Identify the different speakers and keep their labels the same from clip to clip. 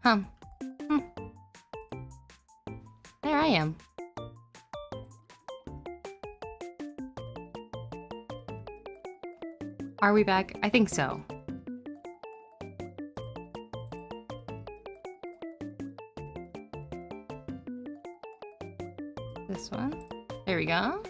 Speaker 1: Hmm. There I am. Are we back? I think so. This one. There we go.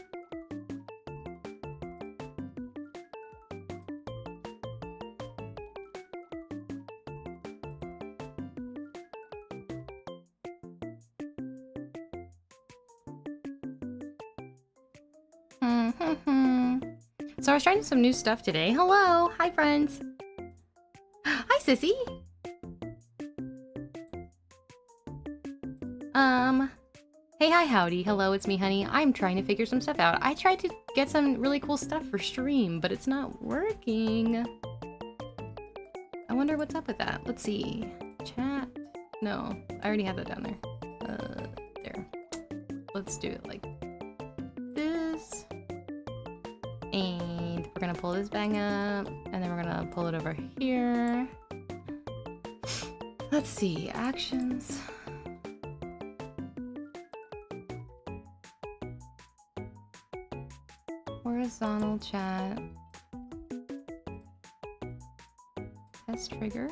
Speaker 1: So I was trying some new stuff today. Hello! Hi, friends! Hi, Sissy! Hey, hi, howdy. Hello, it's me, Honey. I'm trying to figure some stuff out. I tried to get some really cool stuff for stream, but it's not working. I wonder what's up with that. Let's see. Chat? No, I already have that down there. There. Let's do it like this. And we're gonna pull this bang up, and then we're gonna pull it over here. Let's see, actions. Horizontal chat. Test trigger.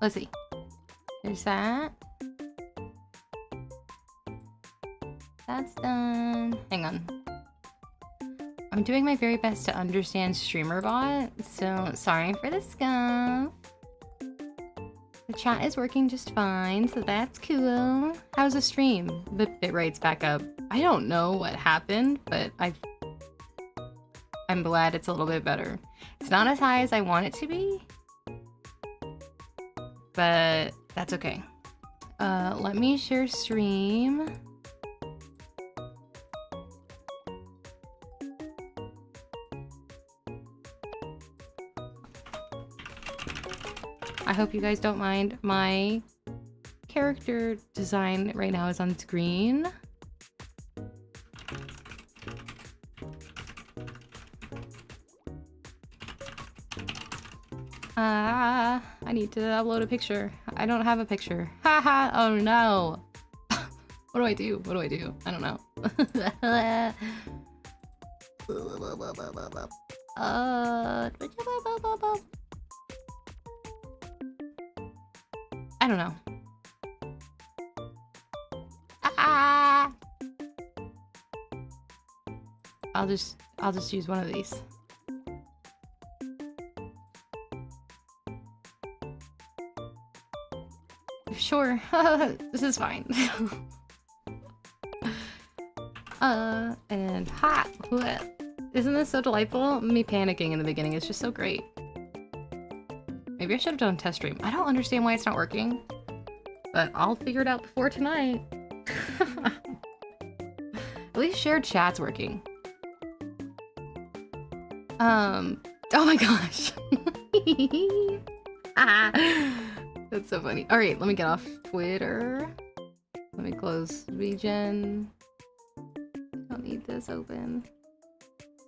Speaker 1: Let's see. There's that. That's done. Hang on. I'm doing my very best to understand StreamerBot, so sorry for the scuff. The chat is working just fine, so that's cool. How's the stream? The bitrate's back up. I don't know what happened, but I'm glad it's a little bit better. It's not as high as I want it to be, but that's okay. Let me share stream. I hope you guys don't mind. My character design right now is on screen. I need to upload a picture. I don't have a picture. Haha, oh no. What do I do? What do I do? I don't know. I don't know. I'll just use one of these. Sure. This is fine. And hot. Isn't this so delightful? Me panicking in the beginning is just so great. Maybe I should have done a test stream. I don't understand why it's not working, but I'll figure it out before tonight. At least shared chat's working. Oh my gosh. That's so funny. All right, let me get off Twitter. Let me close Regen. Don't need this open.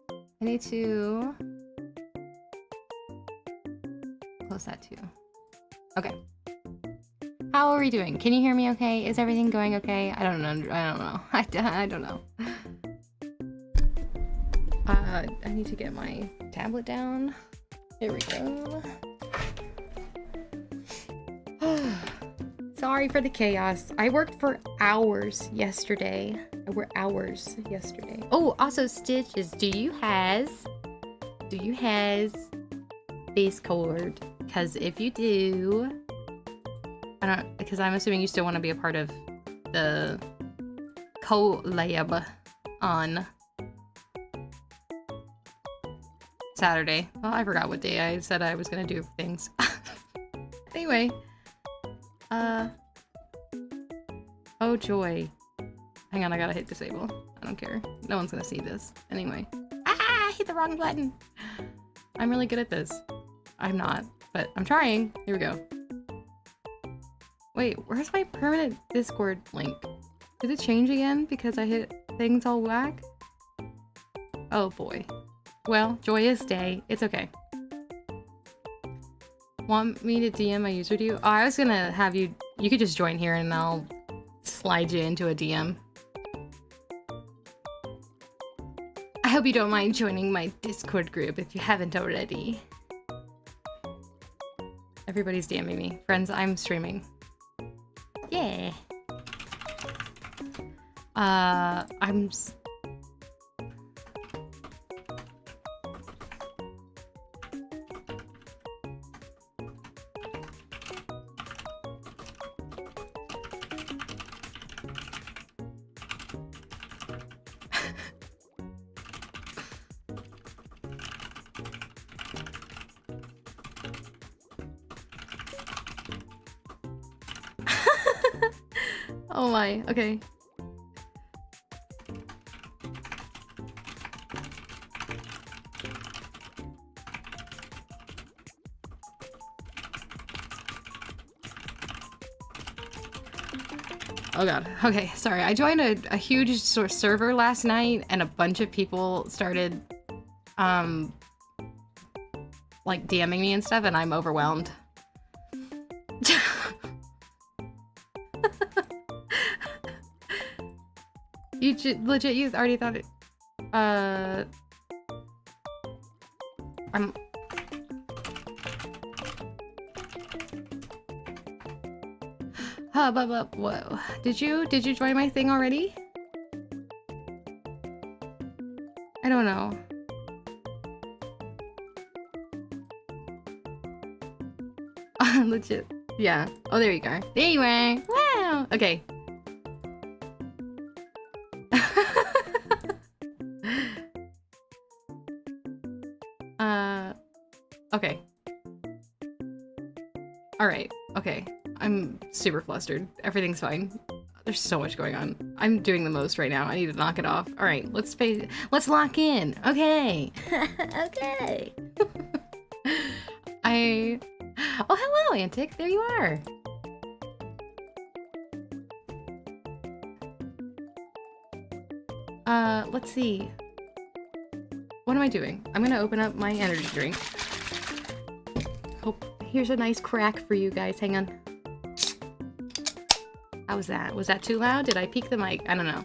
Speaker 1: I need to close that too. Okay. How are we doing? Can you hear me okay? Is everything going okay? I don't know. I don't know. I need to get my tablet down. Here we go. Sorry for the chaos. I worked for hours yesterday. Oh, also Stitches, do you has Discord? Because if you do, because I'm assuming you still want to be a part of the collab on Saturday. Well, I forgot what day I said I was gonna do things. Anyway. Oh joy. Hang on, I gotta hit disable. I don't care. No one's gonna see this. Anyway. Ah, I hit the wrong button. I'm really good at this. I'm not. but I'm trying. Here we go. Wait, where's my permanent Discord link? Did it change again because I hit things all whack? Oh boy. Well, joyous day. It's okay. Want me to DM my user to you? Oh, I was gonna have you... You could just join here and I'll slide you into a DM. I hope you don't mind joining my Discord group if you haven't already. Everybody's DMing me. Friends, I'm streaming. Yeah. I'm... Oh my, okay. Oh god. Okay, sorry. I joined a huge server last night and a bunch of people started like DMing me and stuff and I'm overwhelmed. You legit, you already thought it, I'm... but whoa. Did you join my thing already? I don't know. Legit. Yeah. Oh, there you go. There you are. Wow. Okay. Okay. Alright, okay. I'm super flustered. Everything's fine. There's so much going on. I'm doing the most right now. I need to knock it off. Alright, let's lock in. Okay. Okay. Oh, hello, Antic. There you are. Let's see. What am I doing? I'm gonna open up my energy drink. Hope here's a nice crack for you guys. Hang on. How was that? Was that too loud? Did I peak the mic? I don't know.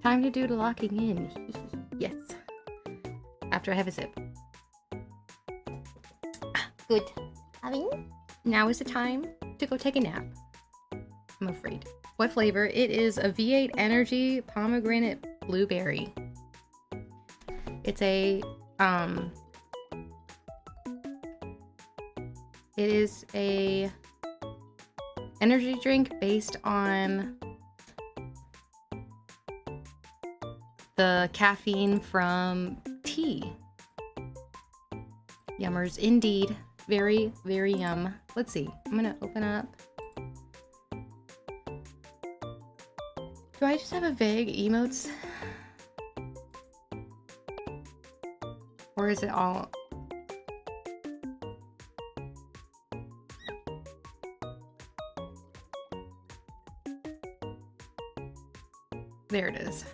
Speaker 1: Time to do the locking in. Yes. After I have a sip. Good. Now is the time to go take a nap. I'm afraid. What flavor? It is a V8 Energy Pomegranate Blueberry. It's a, it is a energy drink based on the caffeine from tea. Yummers indeed. Very, very yum. Let's see. I'm gonna open up. Do I just have a vague emotes? Or is it all... There it is.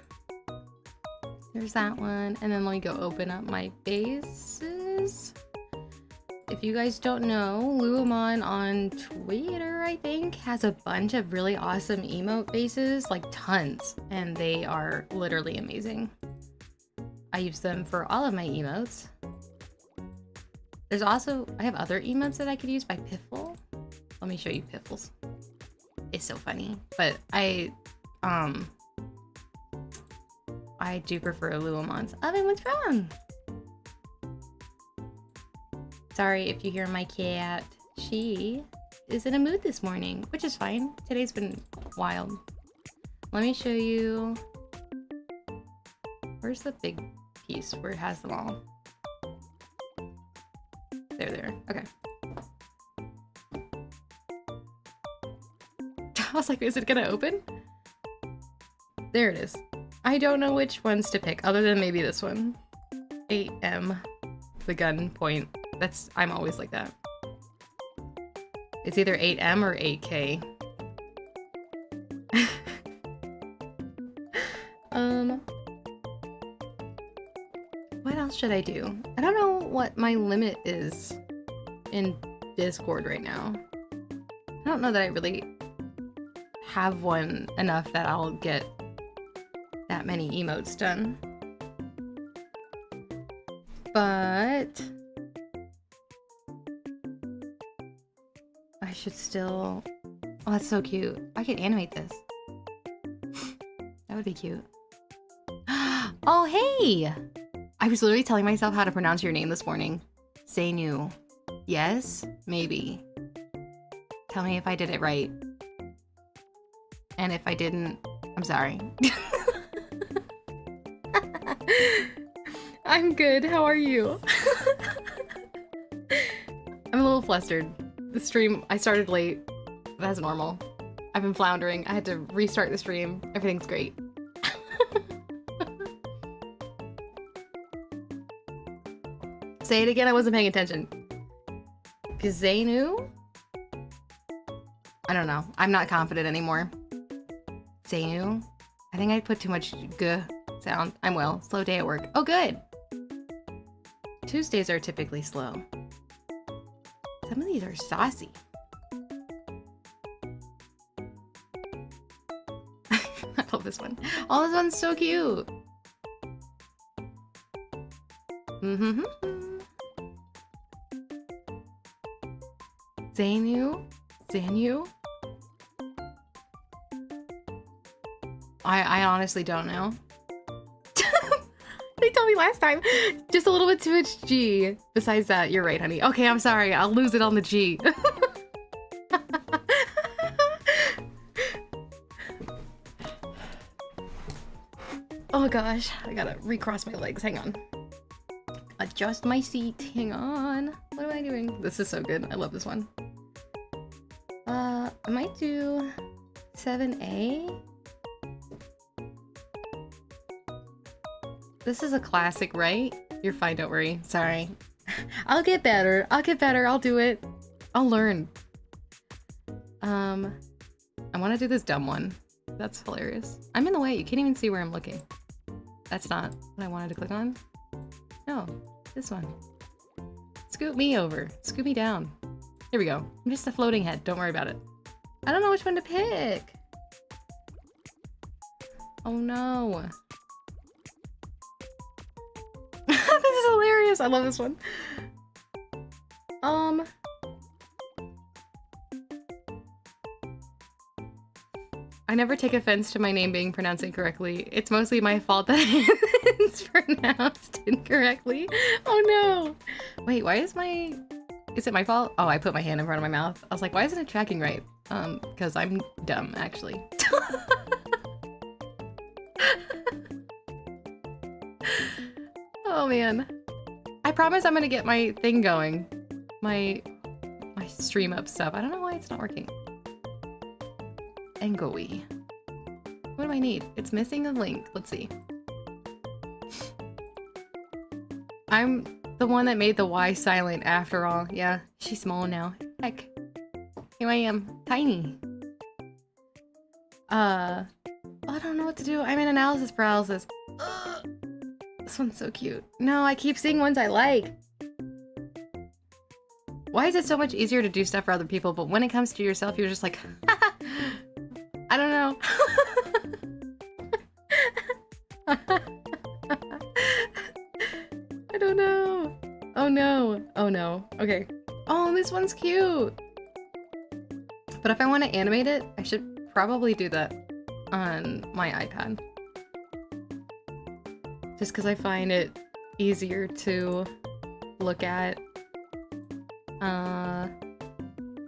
Speaker 1: There's that one. And then let me go open up my bases. If you guys don't know, Luamon on Twitter, I think, has a bunch of really awesome emote bases, like tons, and they are literally amazing. I use them for all of my emotes. There's also, I have other emotes that I could use by Piffle. Let me show you Piffles. It's so funny, but I do prefer Luamon's. Oven, what's wrong? Sorry if you hear my cat. She is in a mood this morning, which is fine. Today's been wild. Let me show you. Where's the big piece where it has them all? There. Okay. I was like, is it gonna open? There it is. I don't know which ones to pick, other than maybe this one. 8M. The gun point. I'm always like that. It's either 8M or 8K. What else should I do? I don't know what my limit is in Discord right now. I don't know that I really have one enough that I'll get that many emotes done. But I should still... Oh, that's so cute. I could animate this. That would be cute. Oh, hey! I was literally telling myself how to pronounce your name this morning. Zainu. Yes? Maybe. Tell me if I did it right. And if I didn't, I'm sorry. I'm good. How are you? I'm a little flustered. The stream, I started late. That's normal. I've been floundering. I had to restart the stream. Everything's great. Say it again, I wasn't paying attention. Zainu? I don't know. I'm not confident anymore. Zainu? I think I put too much g sound. I'm well. Slow day at work. Oh, good. Tuesdays are typically slow. Some of these are saucy. I love this one. Oh, this one's so cute. Mm-hmm. Zainu? Zainu? I honestly don't know. They told me last time. Just a little bit too much G. Besides that, you're right, honey. Okay, I'm sorry. I'll lose it on the G. Oh gosh, I gotta recross my legs. Hang on. Adjust my seat. Hang on. What am I doing? This is so good. I love this one. I might do 7A. This is a classic, right? You're fine, don't worry. Sorry. I'll get better. I'll get better. I'll do it. I'll learn. I want to do this dumb one. That's hilarious. I'm in the way. You can't even see where I'm looking. That's not what I wanted to click on. No, this one. Scoot me over. Scoot me down. Here we go. I'm just a floating head. Don't worry about it. I don't know which one to pick. Oh no. This is hilarious. I love this one. I never take offense to my name being pronounced incorrectly. It's mostly my fault that it's pronounced incorrectly. Oh no. Wait, why is my... Is it my fault? Oh, I put my hand in front of my mouth. I was like, why isn't it tracking right? Because I'm dumb, actually. Oh man. I promise I'm gonna get my thing going. My stream up stuff. I don't know why it's not working. Engoy. What do I need? It's missing a link. Let's see. I'm the one that made the Y silent after all. Yeah, she's small now. Heck. Here I am. Tiny. I don't know what to do. I'm in analysis paralysis. Ugh. This one's so cute. No, I keep seeing ones I like. Why is it so much easier to do stuff for other people, but when it comes to yourself, you're just like, I don't know. I don't know. Oh no. Oh no. Okay. Oh, this one's cute. But if I want to animate it, I should probably do that on my iPad. Just because I find it easier to look at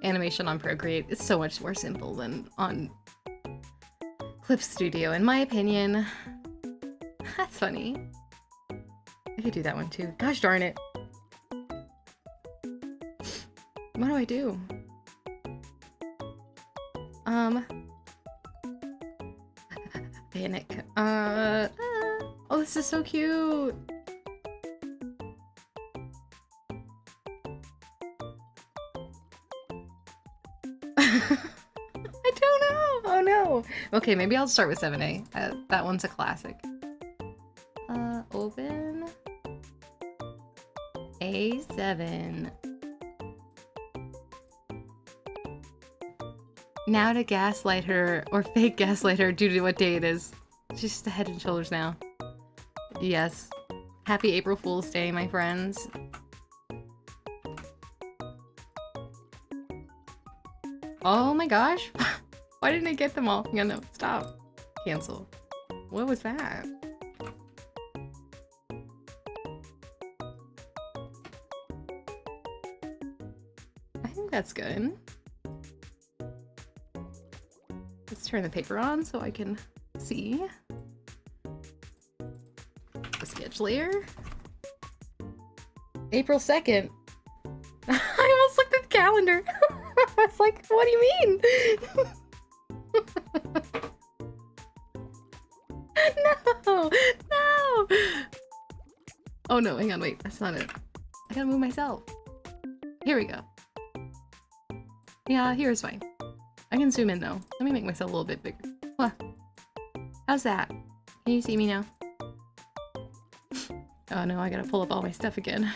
Speaker 1: animation on Procreate. It's so much more simple than on Clip Studio, in my opinion. That's funny. I could do that one too. Gosh darn it. What do I do? Panic. Oh, this is so cute. I don't know. Oh no. Okay, maybe I'll start with 7A. That one's a classic. Open. A7. Now to gaslight her, or fake gaslight her due to what day it is. She's just a head and shoulders now. Yes. Happy April Fool's Day, my friends. Oh my gosh. Why didn't I get them all? Yeah, no, stop. Cancel. What was that? I think that's good. Let's turn the paper on so I can see the sketch layer. April 2nd. I almost looked at the calendar. I was like, what do you mean? No! No! Oh no, hang on, wait, that's not it. I gotta move myself. Here we go. Yeah, here's fine. I can zoom in though. Let me make myself a little bit bigger. What? How's that? Can you see me now? Oh no, I gotta pull up all my stuff again.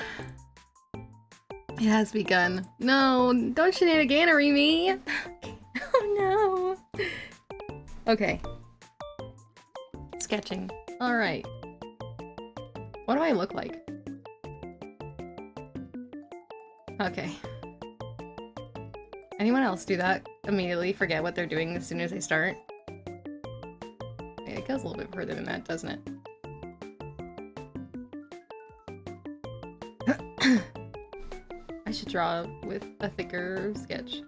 Speaker 1: It has begun. No, don't shenaniganery me! Oh no! Okay. Sketching. Alright. What do I look like? Okay. Anyone else do that? Immediately forget what they're doing as soon as they start? Yeah, it goes a little bit further than that, doesn't it? I should draw with a thicker sketch.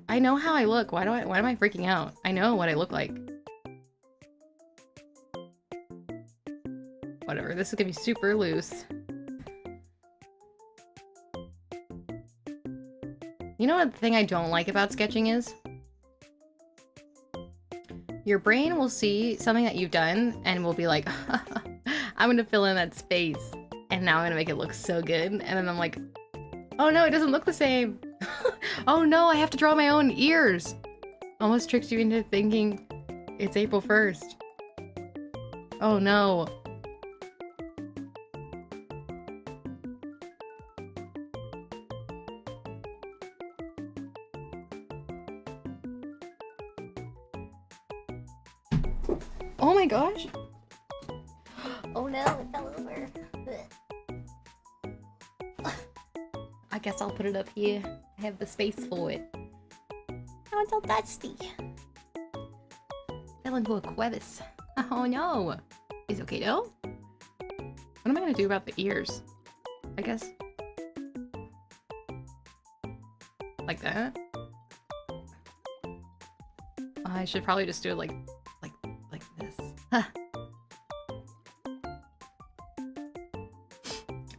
Speaker 1: I know how I look. Why am I freaking out? I know what I look like. Whatever, this is gonna be super loose. You know what the thing I don't like about sketching is? Your brain will see something that you've done and will be like, I'm gonna fill in that space. And now I'm gonna make it look so good. And then I'm like, oh no, it doesn't look the same. Oh no, I have to draw my own ears. Almost tricked you into thinking it's April 1st. Oh no. Oh my gosh. Oh no, it fell over. I guess I'll put it up here. I have the space for it. Oh, it's all dusty. Fell into a crevice. Oh no. It's okay though. What am I gonna do about the ears? I guess. Like that. I should probably just do it like this. Huh.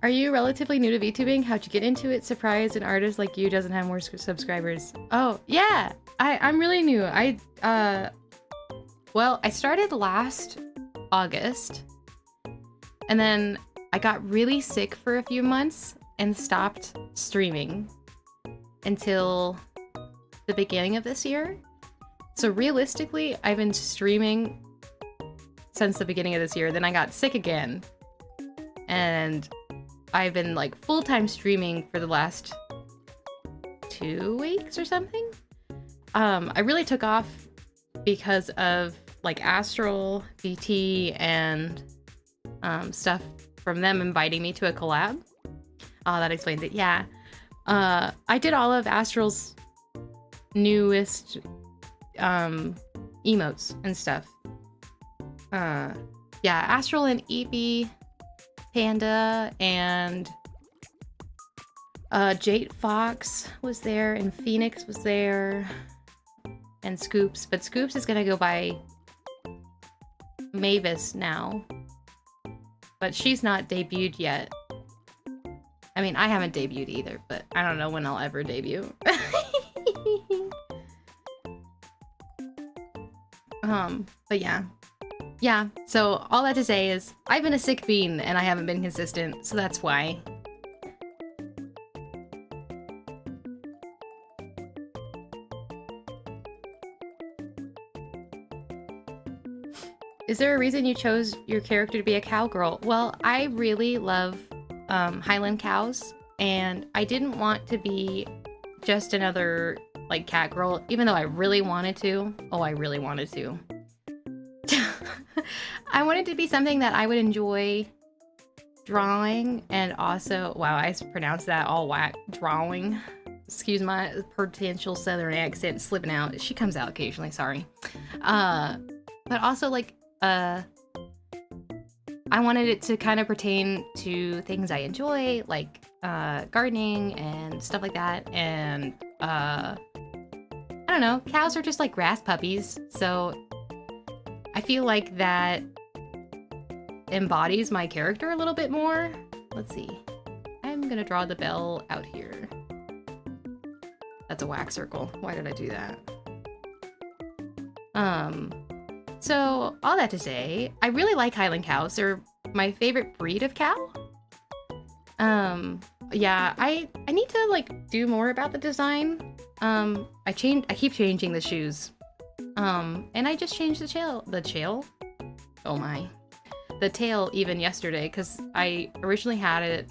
Speaker 1: Are you relatively new to VTubing? How'd you get into it? Surprised an artist like you doesn't have more subscribers. Oh, yeah! I'm really new. Well, I started last August. And then I got really sick for a few months and stopped streaming until the beginning of this year. So realistically, I've been streaming since the beginning of this year. Then I got sick again. And I've been like full-time streaming for the last 2 weeks or something. I really took off because of like Astral, VT, and stuff from them inviting me to a collab. Oh, that explains it. Yeah. I did all of Astral's newest emotes and stuff. Yeah, Astral and Eevee, Panda, and Jade Fox was there, and Phoenix was there, and Scoops. But Scoops is gonna go by Mavis now. But she's not debuted yet. I mean, I haven't debuted either, but I don't know when I'll ever debut. But yeah. Yeah, so all that to say is, I've been a sick bean and I haven't been consistent, so that's why. Is there a reason you chose your character to be a cowgirl? Well, I really love Highland cows, and I didn't want to be just another like cat girl, even though I really wanted to. Oh, I really wanted to. I wanted to be something that I would enjoy drawing, and also, wow, I pronounced that all whack, drawing. Excuse my potential southern accent slipping out. She comes out occasionally, sorry. But also like, I wanted it to kind of pertain to things I enjoy, like gardening and stuff like that. And I don't know, cows are just like grass puppies, so I feel like that embodies my character a little bit more. Let's see. I'm gonna draw the bell out here. That's a wax circle. Why did I do that? So all that to say, I really like Highland cows. They're my favorite breed of cow. Yeah, I need to like do more about the design. I keep changing the shoes. And I just changed the tail. Oh my. The tail even yesterday, because I originally had it,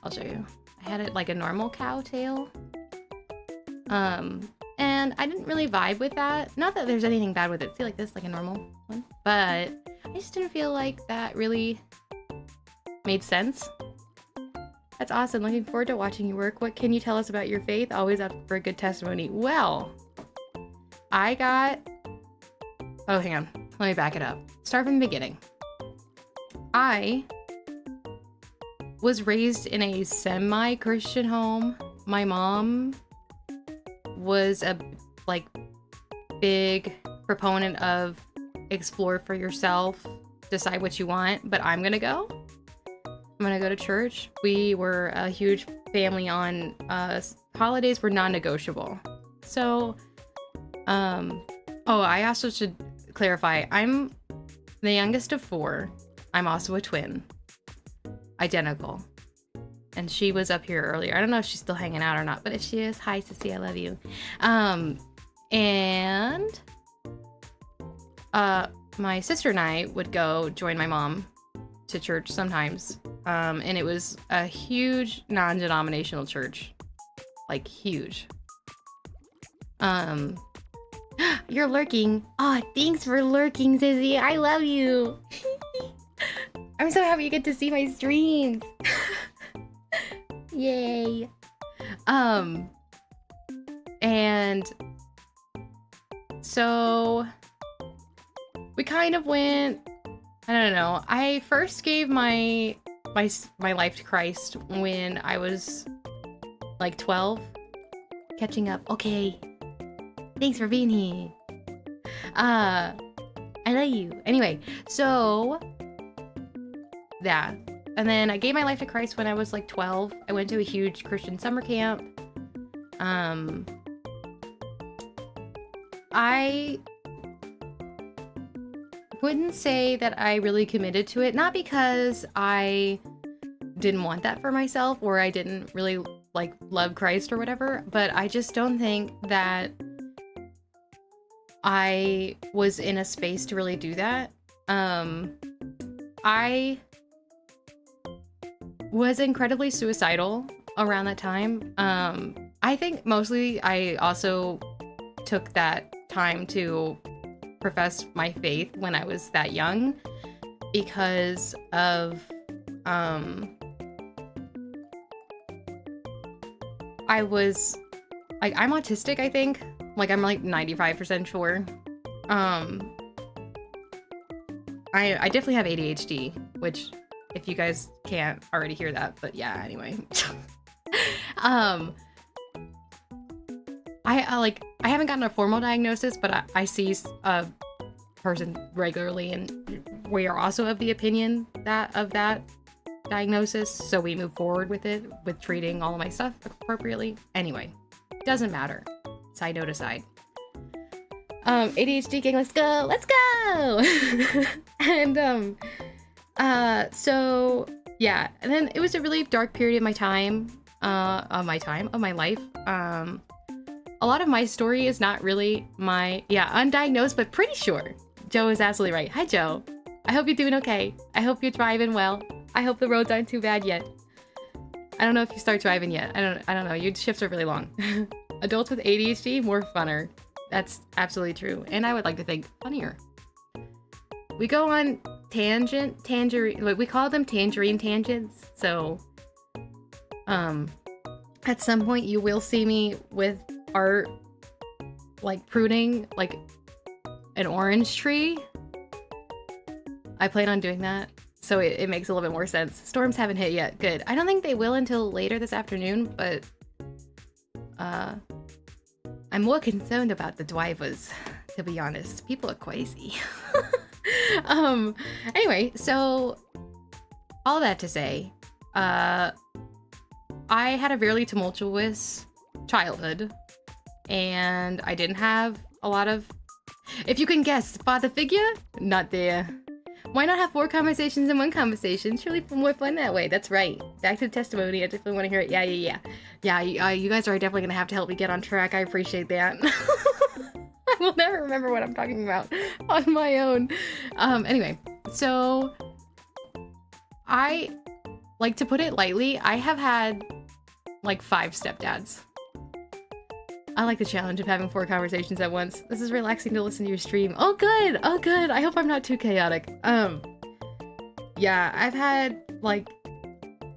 Speaker 1: I'll show you. I had it like a normal cow tail. And I didn't really vibe with that. Not that there's anything bad with it. See, like this, like a normal one. But I just didn't feel like that really made sense. That's awesome. Looking forward to watching you work. What can you tell us about your faith? Always up for a good testimony. Well, I got... Oh, hang on. Let me back it up. Start from the beginning. I was raised in a semi-Christian home. My mom was a like big proponent of explore for yourself, decide what you want, but I'm gonna go to church. We were a huge family on holidays were non-negotiable. So oh, I also should clarify, I'm the youngest of 4. I'm also a twin, identical. And she was up here earlier. I don't know if she's still hanging out or not, but if she is, hi, Sissy, I love you. And my sister and I would go join my mom to church sometimes. And it was a huge non-denominational church. Like, huge. You're lurking. Oh, thanks for lurking, Sissy. I love you. I'm so happy you get to see my streams. Yay. And so we kind of went, I don't know. I first gave my life to Christ when I was like 12. Catching up. Okay. Thanks for being here. I love you. Anyway, so yeah. And then I gave my life to Christ when I was like 12. I went to a huge Christian summer camp. I wouldn't say that I really committed to it, not because I didn't want that for myself or I didn't really like love Christ or whatever, but I just don't think that I was in a space to really do that. I was incredibly suicidal around that time. I think mostly I also took that time to profess my faith when I was that young because of I was like, I'm autistic, I think. Like, I'm like 95% sure. I definitely have ADHD, which if you guys can't already hear that, but yeah, anyway. I haven't gotten a formal diagnosis, but I see a person regularly, and we are also of the opinion of that diagnosis, so we move forward with it, with treating all of my stuff appropriately. Anyway, doesn't matter. Side note aside. ADHD gang, let's go! And so yeah, and then it was a really dark period of my life. A lot of my story is not really undiagnosed, but pretty sure Joe is absolutely right. Hi, Joe. I hope you're doing okay. I hope you're driving well. I hope the roads aren't too bad yet. I don't know if you start driving yet. I don't know. Your shifts are really long. Adults with ADHD, more funner. That's absolutely true. And I would like to think funnier. We go on tangerine, we call them tangerine tangents. So, at some point you will see me with art, like pruning, like an orange tree. I plan on doing that. So it makes a little bit more sense. Storms haven't hit yet. Good. I don't think they will until later this afternoon, but I'm more concerned about the drivers, to be honest. People are crazy. Anyway, so all that to say, I had a very tumultuous childhood, and I didn't have a lot of, if you can guess, father figure, not there. Why not have 4 conversations in 1 conversation? It's really more fun that way. That's right. Back to the testimony. I definitely want to hear it. Yeah, you guys are definitely going to have to help me get on track. I appreciate that. I will never remember what I'm talking about on my own. Anyway, so I like to put it lightly. I have had like 5 stepdads. I like the challenge of having 4 conversations at once. This is relaxing to listen to your stream. Oh, good. Oh, good. I hope I'm not too chaotic. Yeah, I've had, like,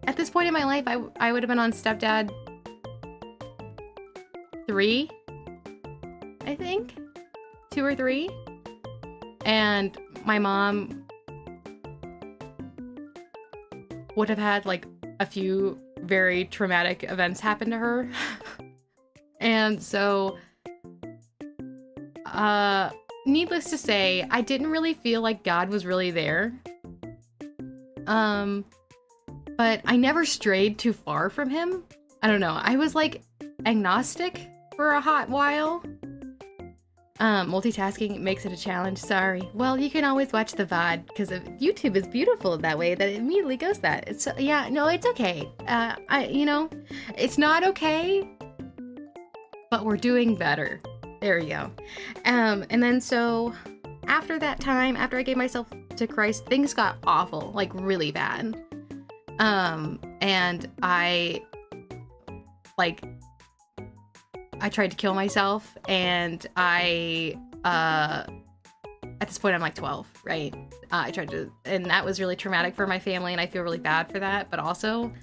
Speaker 1: at this point in my life, I would have been on stepdad 3, I think. 2 or 3. And my mom would have had, like, a few very traumatic events happen to her. And so, needless to say, I didn't really feel like God was really there. But I never strayed too far from him. I don't know. I was like agnostic for a hot while. Multitasking makes it a challenge. Sorry. Well, you can always watch the VOD because YouTube is beautiful that way that it immediately goes that. It's yeah, no, it's okay. It's not okay. But we're doing better. There you go. And then so after that time, after I gave myself to Christ, things got awful, like really bad. And I tried to kill myself, and at this point I'm like 12, right? I tried to, and that was really traumatic for my family, and I feel really bad for that, but also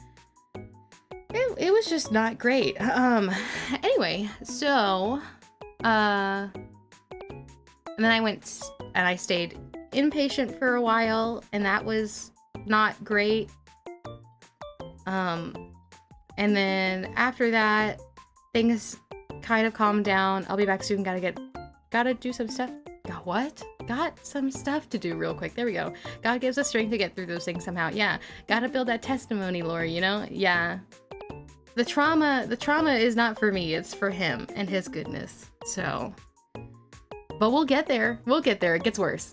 Speaker 1: it was just not great. Anyway, so, and then I went and I stayed inpatient for a while, and that was not great. And then after that, things kind of calmed down. I'll be back soon. Gotta do some stuff. Got some stuff to do real quick. There we go. God gives us strength to get through those things somehow. Yeah. Gotta build that testimony, Lori, you know? Yeah. The trauma is not for me. It's for him and his goodness. So, but we'll get there. We'll get there. It gets worse.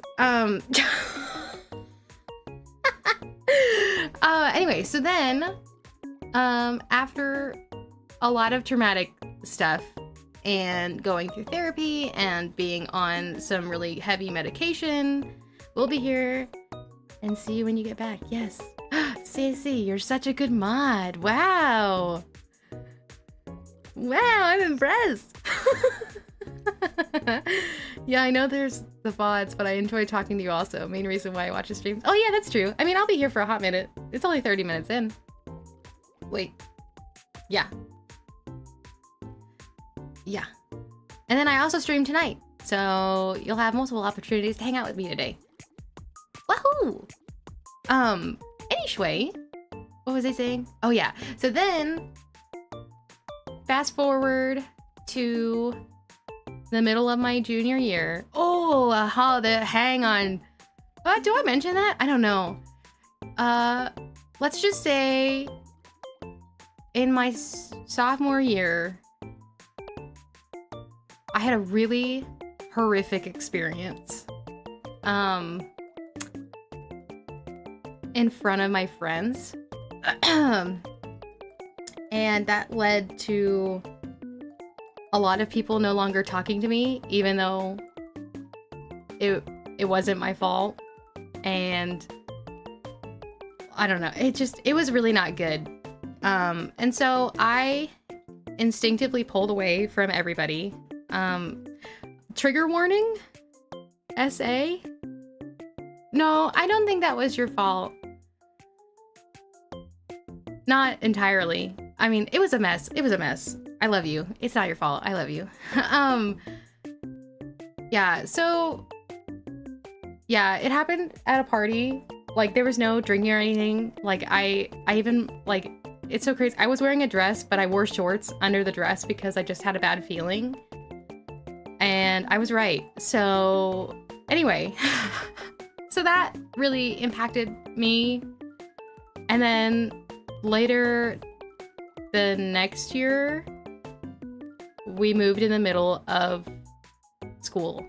Speaker 1: Anyway, so then, after a lot of traumatic stuff and going through therapy and being on some really heavy medication, we'll be here and see you when you get back. Yes. Sassy, you're such a good mod. Wow. Wow, I'm impressed. Yeah, I know there's the VODs, but I enjoy talking to you also. Main reason why I watch the streams. Oh yeah, that's true. I mean, I'll be here for a hot minute. It's only 30 minutes in. Wait. Yeah. Yeah. And then I also stream tonight, so you'll have multiple opportunities to hang out with me today. Wahoo! Anyway, what was I saying? Oh yeah. So then, fast forward to the middle of my junior year. Oh, hang on. Do I mention that? I don't know. Let's just say in my sophomore year, I had a really horrific experience. In front of my friends. And that led to a lot of people no longer talking to me, even though it wasn't my fault. And I don't know, it was really not good. And so I instinctively pulled away from everybody. Trigger warning? SA? No, I don't think that was your fault. Not entirely. I mean, it was a mess. It was a mess. I love you. It's not your fault. I love you. Yeah, so yeah, it happened at a party. Like, there was no drinking or anything. Like, I even, like, it's so crazy. I was wearing a dress, but I wore shorts under the dress because I just had a bad feeling. And I was right. So anyway, so that really impacted me. And then later the next year, we moved in the middle of school.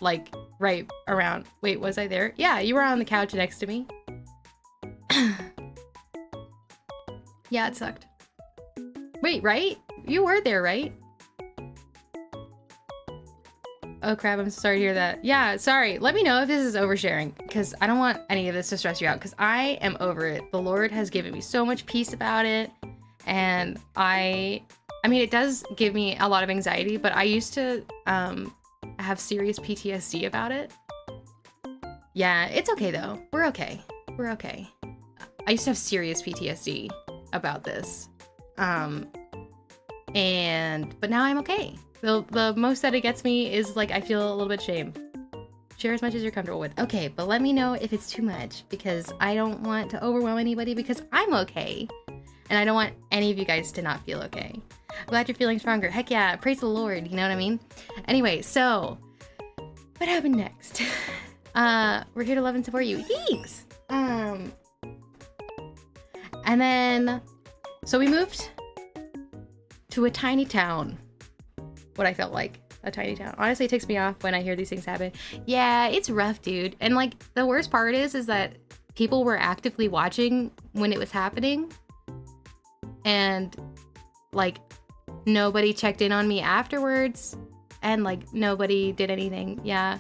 Speaker 1: Like, right around, wait, was I there? Yeah, you were on the couch next to me. Yeah, it sucked. Wait, right? You were there, right? Oh crap, I'm sorry to hear that. Yeah, sorry. Let me know if this is oversharing, because I don't want any of this to stress you out, because I am over it. The Lord has given me so much peace about it, and I mean, it does give me a lot of anxiety, but I used to have serious PTSD about it. Yeah, it's okay though. We're okay. We're okay. I used to have serious PTSD about this. But now I'm okay. The most that it gets me is like, I feel a little bit shame. Share as much as you're comfortable with. Okay, but let me know if it's too much, because I don't want to overwhelm anybody, because I'm okay. And I don't want any of you guys to not feel okay. I'm glad you're feeling stronger. Heck yeah, praise the Lord, you know what I mean? Anyway, so what happened next? We're here to love and support you. Thanks! And then, so we moved to a tiny town. What I felt like a tiny town. Honestly, it takes me off when I hear these things happen. Yeah, it's rough, dude. And like, the worst part is that people were actively watching when it was happening. And like, nobody checked in on me afterwards. And like, nobody did anything. Yeah.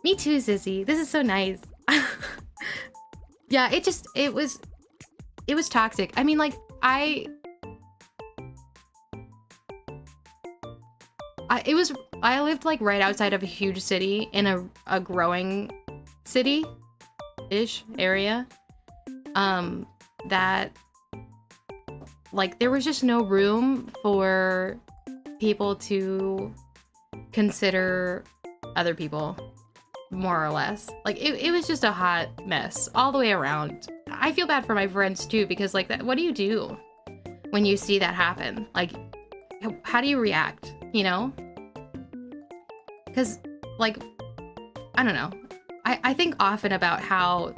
Speaker 1: Me too, Sissy. This is so nice. Yeah, it was toxic. I mean, like, I lived like right outside of a huge city in a growing city-ish area. That like, there was just no room for people to consider other people, more or less. Like, it was just a hot mess all the way around. I feel bad for my friends too, because like, that, what do you do when you see that happen? Like, how do you react, you know? Because like, I don't know. I think often about how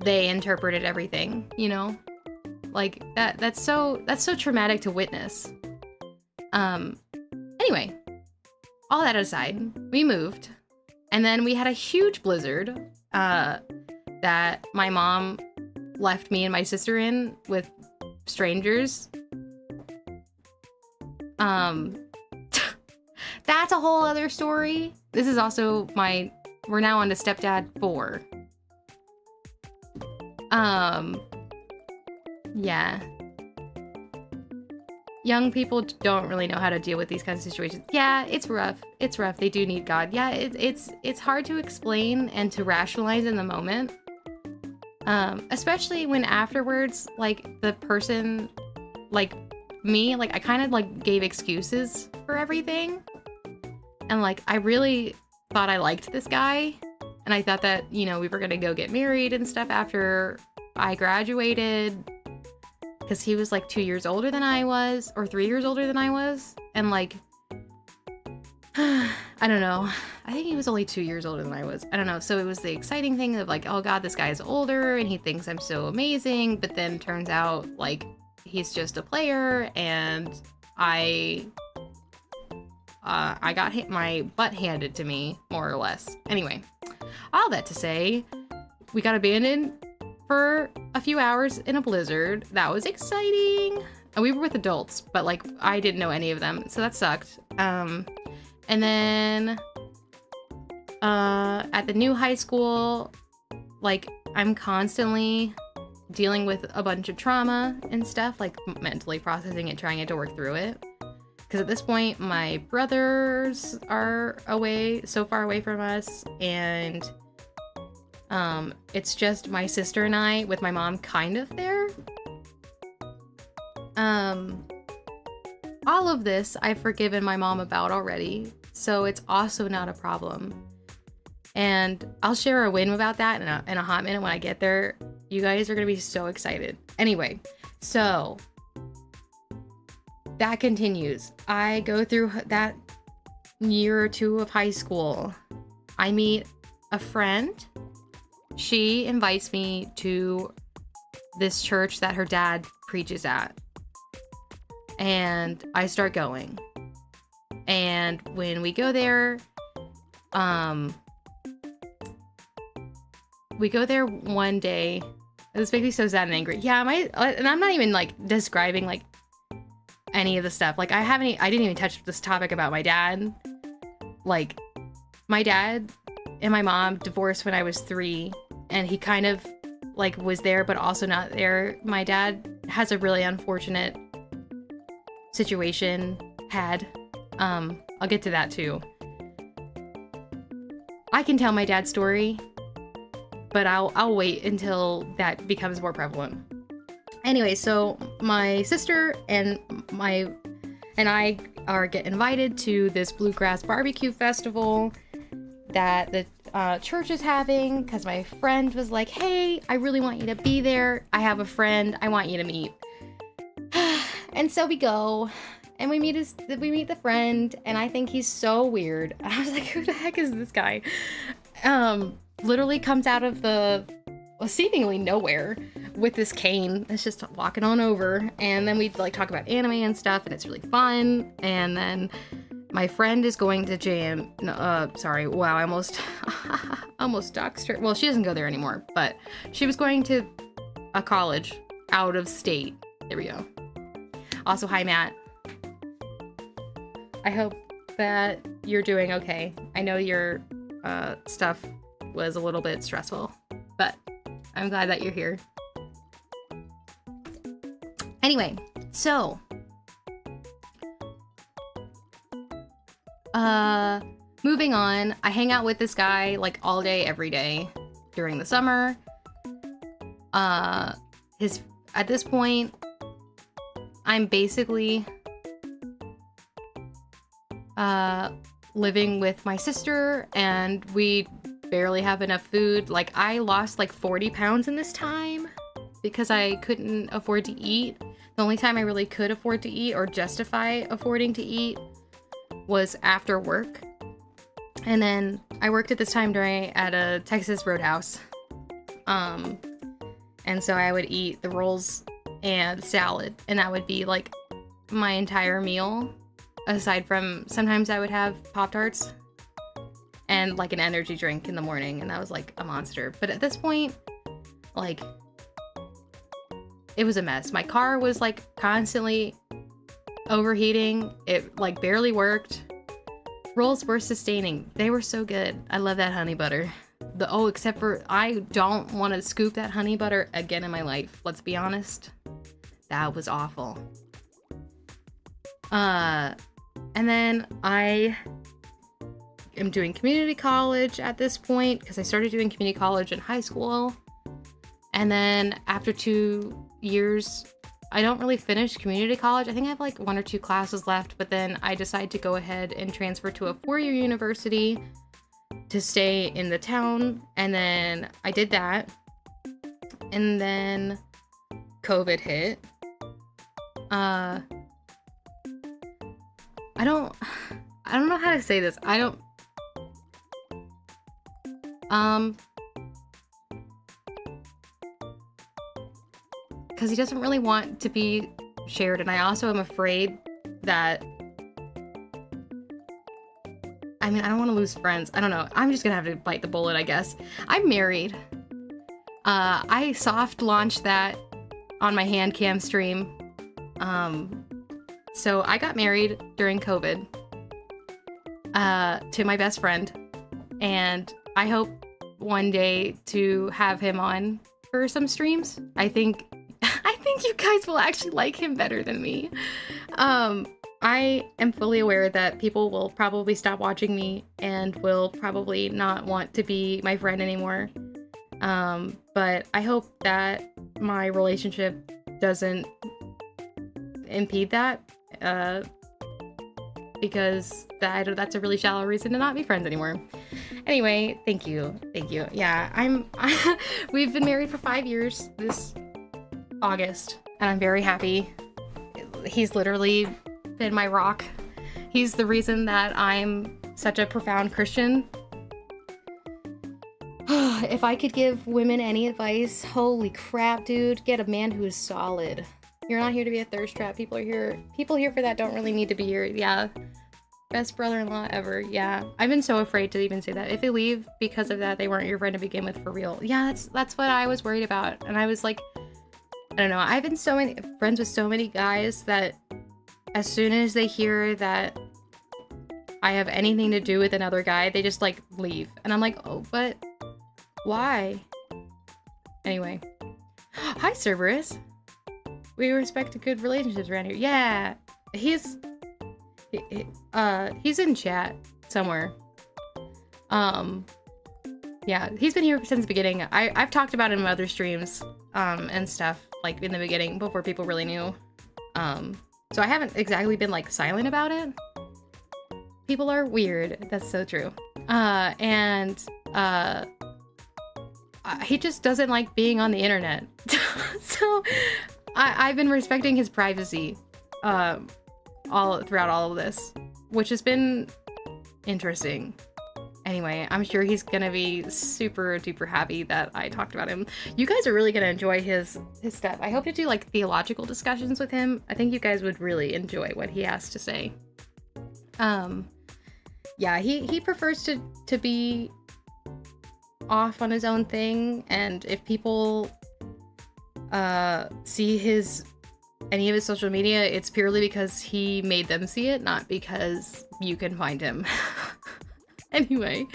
Speaker 1: they interpreted everything, you know? Like, that's so traumatic to witness. Anyway, all that aside, we moved, and then we had a huge blizzard that my mom left me and my sister in with strangers. That's a whole other story. This is also we're now on to stepdad 4. Yeah. Young people don't really know how to deal with these kinds of situations. Yeah, it's rough. It's rough. They do need God. Yeah, it's hard to explain and to rationalize in the moment. Especially when afterwards, like, the person, like me, like, I kind of like gave excuses for everything. And like, I really thought I liked this guy. And I thought that, you know, we were gonna go get married and stuff after I graduated. Because he was like 2 years older than I was, or 3 years older than I was. And like, I don't know. I think he was only 2 years older than I was. I don't know. So it was the exciting thing of like, oh God, this guy is older and he thinks I'm so amazing. But then turns out like, he's just a player, and I got my butt handed to me, more or less. Anyway, all that to say, we got abandoned for a few hours in a blizzard. That was exciting. And we were with adults, but like, I didn't know any of them, so that sucked. And then at the new high school, like, I'm constantly dealing with a bunch of trauma and stuff, like mentally processing it, trying to work through it. Because at this point, my brothers are away, so far away from us, and it's just my sister and I, with my mom kind of there. All of this I've forgiven my mom about already, so it's also not a problem. And I'll share a win about that in a hot minute when I get there. You guys are gonna be so excited. Anyway, so that continues. I go through that year or two of high school. I meet a friend. She invites me to this church that her dad preaches at. And I start going. And when we go there, we go there one day. This makes me so sad and angry. Yeah, and I'm not even like describing like any of the stuff. Like I didn't even touch this topic about my dad. Like my dad and my mom divorced when I was 3, and he kind of like was there but also not there. My dad has a really unfortunate situation I'll get to that too. I can tell my dad's story, but I'll wait until that becomes more prevalent. Anyway, so my sister and I get invited to this bluegrass barbecue festival that the church is having, because my friend was like, hey, I really want you to be there. I have a friend I want you to meet. And so we go, and we meet the friend, and I think he's so weird. I was like, who the heck is this guy? Literally comes out of seemingly nowhere with this cane. It's just walking on over, and then we like talk about anime and stuff, and it's really fun. And then my friend is going to sorry, wow, I almost doxed her. Well, she doesn't go there anymore, but she was going to a college out of state. There we go. Also, hi, Matt. I hope that you're doing okay. I know your stuff was a little bit stressful, but I'm glad that you're here. Anyway, so moving on, I hang out with this guy like all day, every day during the summer. At this point, I'm basically living with my sister, and we barely have enough food. Like, I lost like 40 pounds in this time because I couldn't afford to eat. The only time I really could afford to eat or justify affording to eat was after work. And then I worked at this time at a Texas Roadhouse. And so I would eat the rolls and salad, and that would be like my entire meal, aside from sometimes I would have Pop-Tarts and like an energy drink in the morning, and that was like a monster. But at this point, like, it was a mess. My car was like constantly overheating. It like barely worked. Rolls were sustaining. They were so good. I love that honey butter. Except for I don't want to scoop that honey butter again in my life. Let's be honest. That was awful. And then I am doing community college at this point, because I started doing community college in high school. And then after 2 years, I don't really finish community college. I think I have like 1 or 2 classes left, but then I decide to go ahead and transfer to a 4-year university to stay in the town. And then I did that. And then COVID hit. I don't know how to say this. Because he doesn't really want to be shared, and I also am afraid that, I don't want to lose friends. I don't know. I'm just gonna have to bite the bullet, I guess. I'm married. I soft launched that on my hand cam stream. So I got married during COVID to my best friend. and I hope one day to have him on for some streams. I think you guys will actually like him better than me. I am fully aware that people will probably stop watching me and will probably not want to be my friend anymore. But I hope that my relationship doesn't impede that, because that's a really shallow reason to not be friends anymore. Anyway, thank you. Yeah, we've been married for 5 years this August, and I'm very happy. He's literally been my rock. He's the reason that I'm such a profound Christian. If I could give women any advice, holy crap, dude, get a man who is solid. You're not here to be a thirst trap. People here for that don't really need to be here. Yeah. Best brother-in-law ever. Yeah. I've been so afraid to even say that. If they leave because of that, they weren't your friend to begin with, for real. Yeah, that's what I was worried about. And I was like, I don't know. I've been friends with so many guys that as soon as they hear that I have anything to do with another guy, they just like leave. And I'm like, oh, but why? Anyway. Hi, Cerberus. We respect good relationships around here. Yeah. He's in chat somewhere. Yeah, he's been here since the beginning. I've talked about him in other streams, and stuff, like in the beginning, before people really knew. So I haven't exactly been like silent about it. People are weird. That's so true. He just doesn't like being on the internet. So I've been respecting his privacy throughout all of this, which has been interesting. Anyway, I'm sure he's gonna be super duper happy that I talked about him. You guys are really gonna enjoy his stuff. I hope to do like theological discussions with him. I think you guys would really enjoy what he has to say. Yeah, he prefers to be off on his own thing, and if people see any of his social media, it's purely because he made them see it, not because you can find him. Anyway,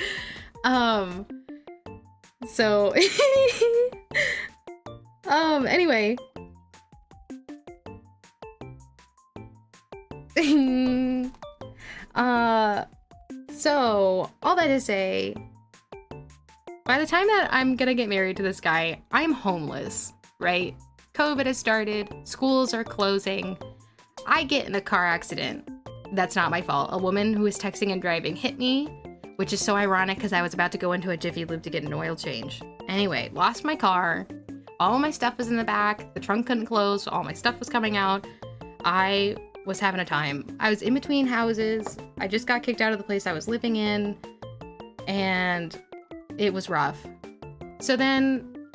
Speaker 1: so anyway, so all that to say, by the time that I'm gonna get married to this guy, I'm homeless, right? COVID has started, schools are closing, I get in a car accident. That's not my fault. A woman who was texting and driving hit me, which is so ironic because I was about to go into a Jiffy Lube to get an oil change. Anyway, lost my car. All my stuff was in the back. The trunk couldn't close. All my stuff was coming out. I was having a time. I was in between houses. I just got kicked out of the place I was living in, and it was rough. So then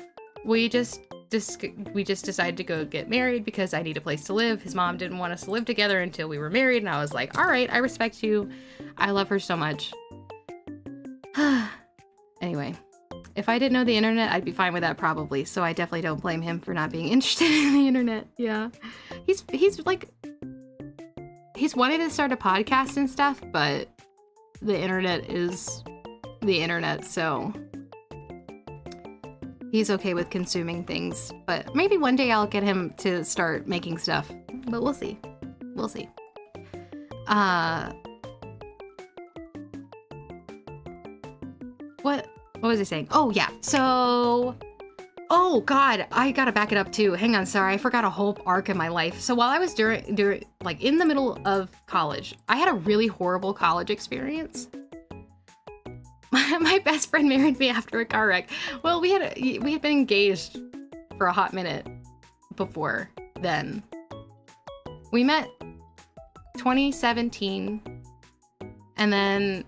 Speaker 1: we just decided to go get married because I need a place to live. His mom didn't want us to live together until we were married, and I was like, all right, I respect you. I love her so much. Anyway, if I didn't know the internet, I'd be fine with that probably, so I definitely don't blame him for not being interested in the internet. Yeah. He's wanted to start a podcast and stuff, but the internet is the internet, so he's okay with consuming things. But maybe one day I'll get him to start making stuff, but we'll see. We'll see. What was I saying? Oh, yeah. So, oh God, I gotta back it up too. Hang on, sorry, I forgot a whole arc in my life. So while I was during like in the middle of college, I had a really horrible college experience. My best friend married me after a car wreck. Well, we had been engaged for a hot minute before then. We met 2017, and then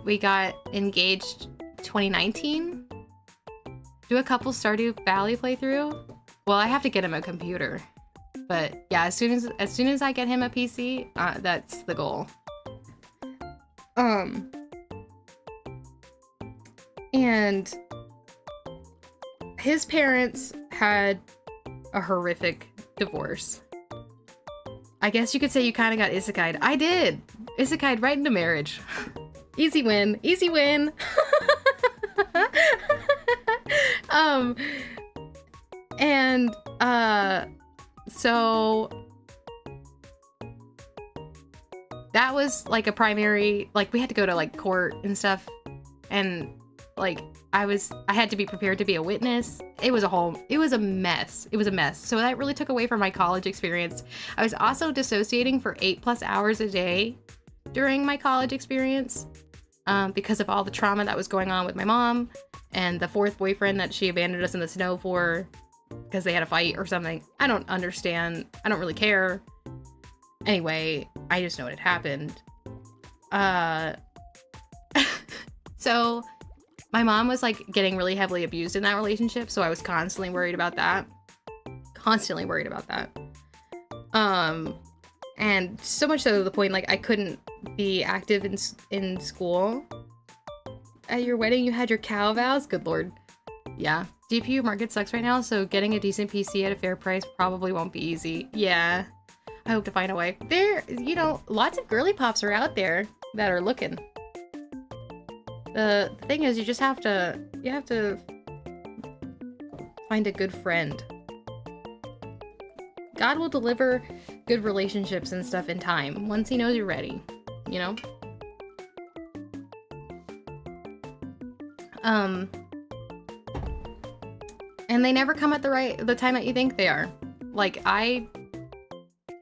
Speaker 1: we got engaged 2019. Do a couple Stardew Valley playthrough? Well, I have to get him a computer, but yeah, as soon as I get him a PC, that's the goal. And his parents had a horrific divorce. I guess you could say you kind of got isekai'd. I did! Isekai'd right into marriage. Easy win. Easy win! um, and, so that was like a primary, like we had to go to like court and stuff. And like, I had to be prepared to be a witness. It was a mess. It was a mess. So that really took away from my college experience. I was also dissociating for 8+ hours a day during my college experience, because of all the trauma that was going on with my mom and the 4th boyfriend that she abandoned us in the snow for because they had a fight or something. I don't understand. I don't really care. Anyway, I just know it happened. So my mom was like getting really heavily abused in that relationship, so I was constantly worried about that. And so much so to the point like I couldn't be active in school. At your wedding, you had your cow vows? Good lord. Yeah. GPU market sucks right now, so getting a decent PC at a fair price probably won't be easy. Yeah. I hope to find a wife. There, you know, lots of girly pops are out there that are looking. The thing is, you have to find a good friend. God will deliver good relationships and stuff in time, once he knows you're ready, you know? And they never come at the time that you think they are. Like, I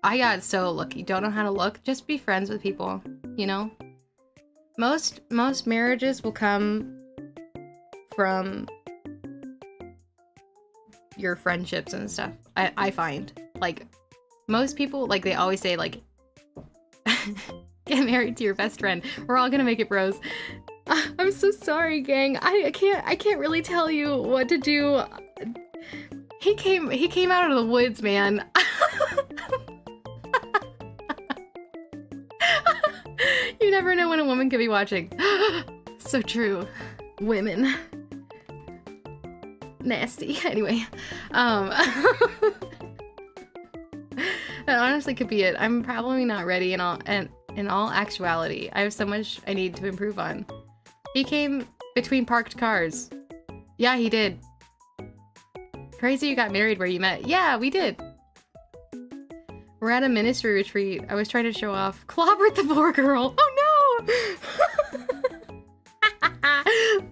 Speaker 1: got so lucky. Don't know how to look. Just be friends with people, you know? Most marriages will come from your friendships and stuff. I find. Like, most people, like, they always say, like, get married to your best friend. We're all gonna make it, bros. I'm so sorry, gang. I can't really tell you what to do. He came out of the woods, man. You never know when a woman could be watching. So true. Women. Nasty. Anyway. That honestly could be it. I'm probably not ready in all actuality. I have so much I need to improve on. He came between parked cars. Yeah, he did. Crazy you got married where you met. Yeah, we did. We're at a ministry retreat. I was trying to show off. Clobbered the poor girl. Oh no!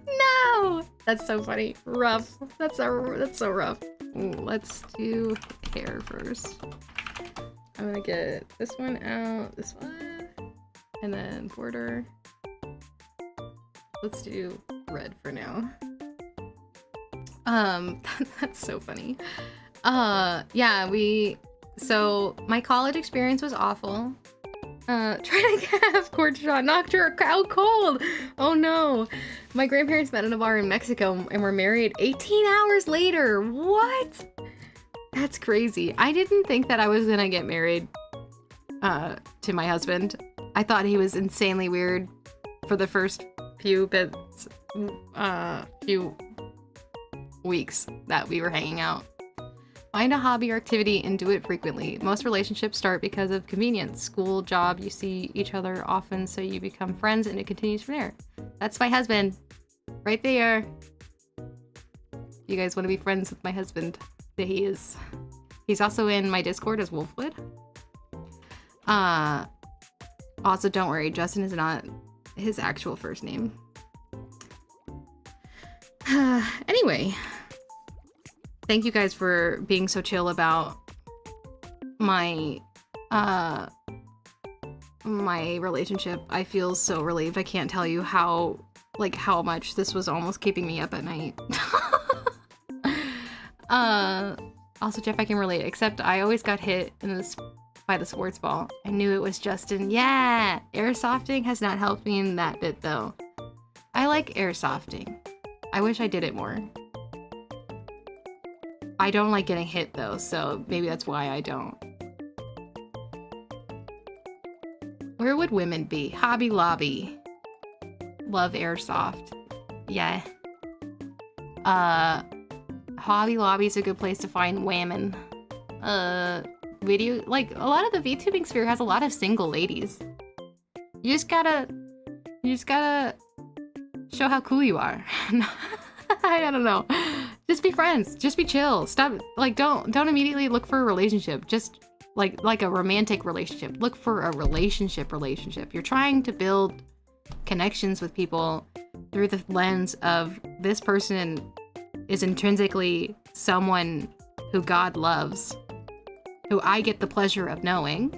Speaker 1: No! That's so funny. Rough. That's so rough. Ooh, let's do hair first. I'm gonna get this one out, this one, and then border. Let's do red for now. That's so funny. Yeah, so my college experience was awful. Trying to have cord shot knocked her out cold. Oh no. My grandparents met in a bar in Mexico and were married 18 hours later. What? That's crazy. I didn't think that I was gonna get married to my husband. I thought he was insanely weird for the first few weeks that we were hanging out. Find a hobby or activity and do it frequently. Most relationships start because of convenience. School, job, you see each other often, so you become friends and it continues from there. That's my husband. Right there. You guys want to be friends with my husband? There he is. He's also in my Discord as Wolfwood. Also, don't worry, Justin is not his actual first name. Anyway. Thank you guys for being so chill about my my relationship. I feel so relieved. I can't tell you how much this was almost keeping me up at night. Also, Jeff, I can relate, except I always got hit by the sports ball. I knew it was Justin. Yeah! Airsofting has not helped me in that bit, though. I like airsofting. I wish I did it more. I don't like getting hit though, so maybe that's why I don't. Where would women be? Hobby Lobby. Love airsoft. Yeah. Hobby Lobby is a good place to find women. Video, like, a lot of the VTubing sphere has a lot of single ladies. You just gotta show how cool you are. I don't know. Just be friends. Just be chill. Stop. Like, don't immediately look for a relationship. Just like a romantic relationship. Look for a relationship. You're trying to build connections with people through the lens of this person is intrinsically someone who God loves, who I get the pleasure of knowing,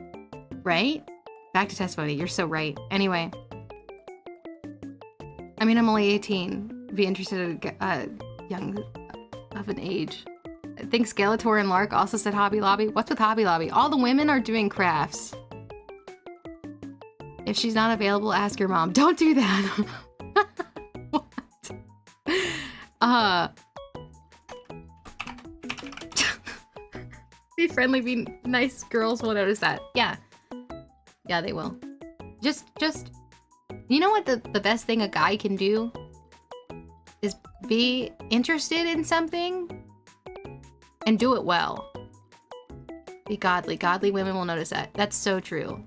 Speaker 1: right? Back to testimony. You're so right. Anyway. I mean, I'm only 18. Be interested in young of an age. I think Skeletor and Lark also said Hobby Lobby. What's with Hobby Lobby? All the women are doing crafts. If she's not available, ask your mom. Don't do that. What? Be friendly, be nice. Girls will notice that. Yeah. Yeah, they will. Just, you know what the best thing a guy can do? Is be interested in something and do it well. Be godly. Godly women will notice that. That's so true.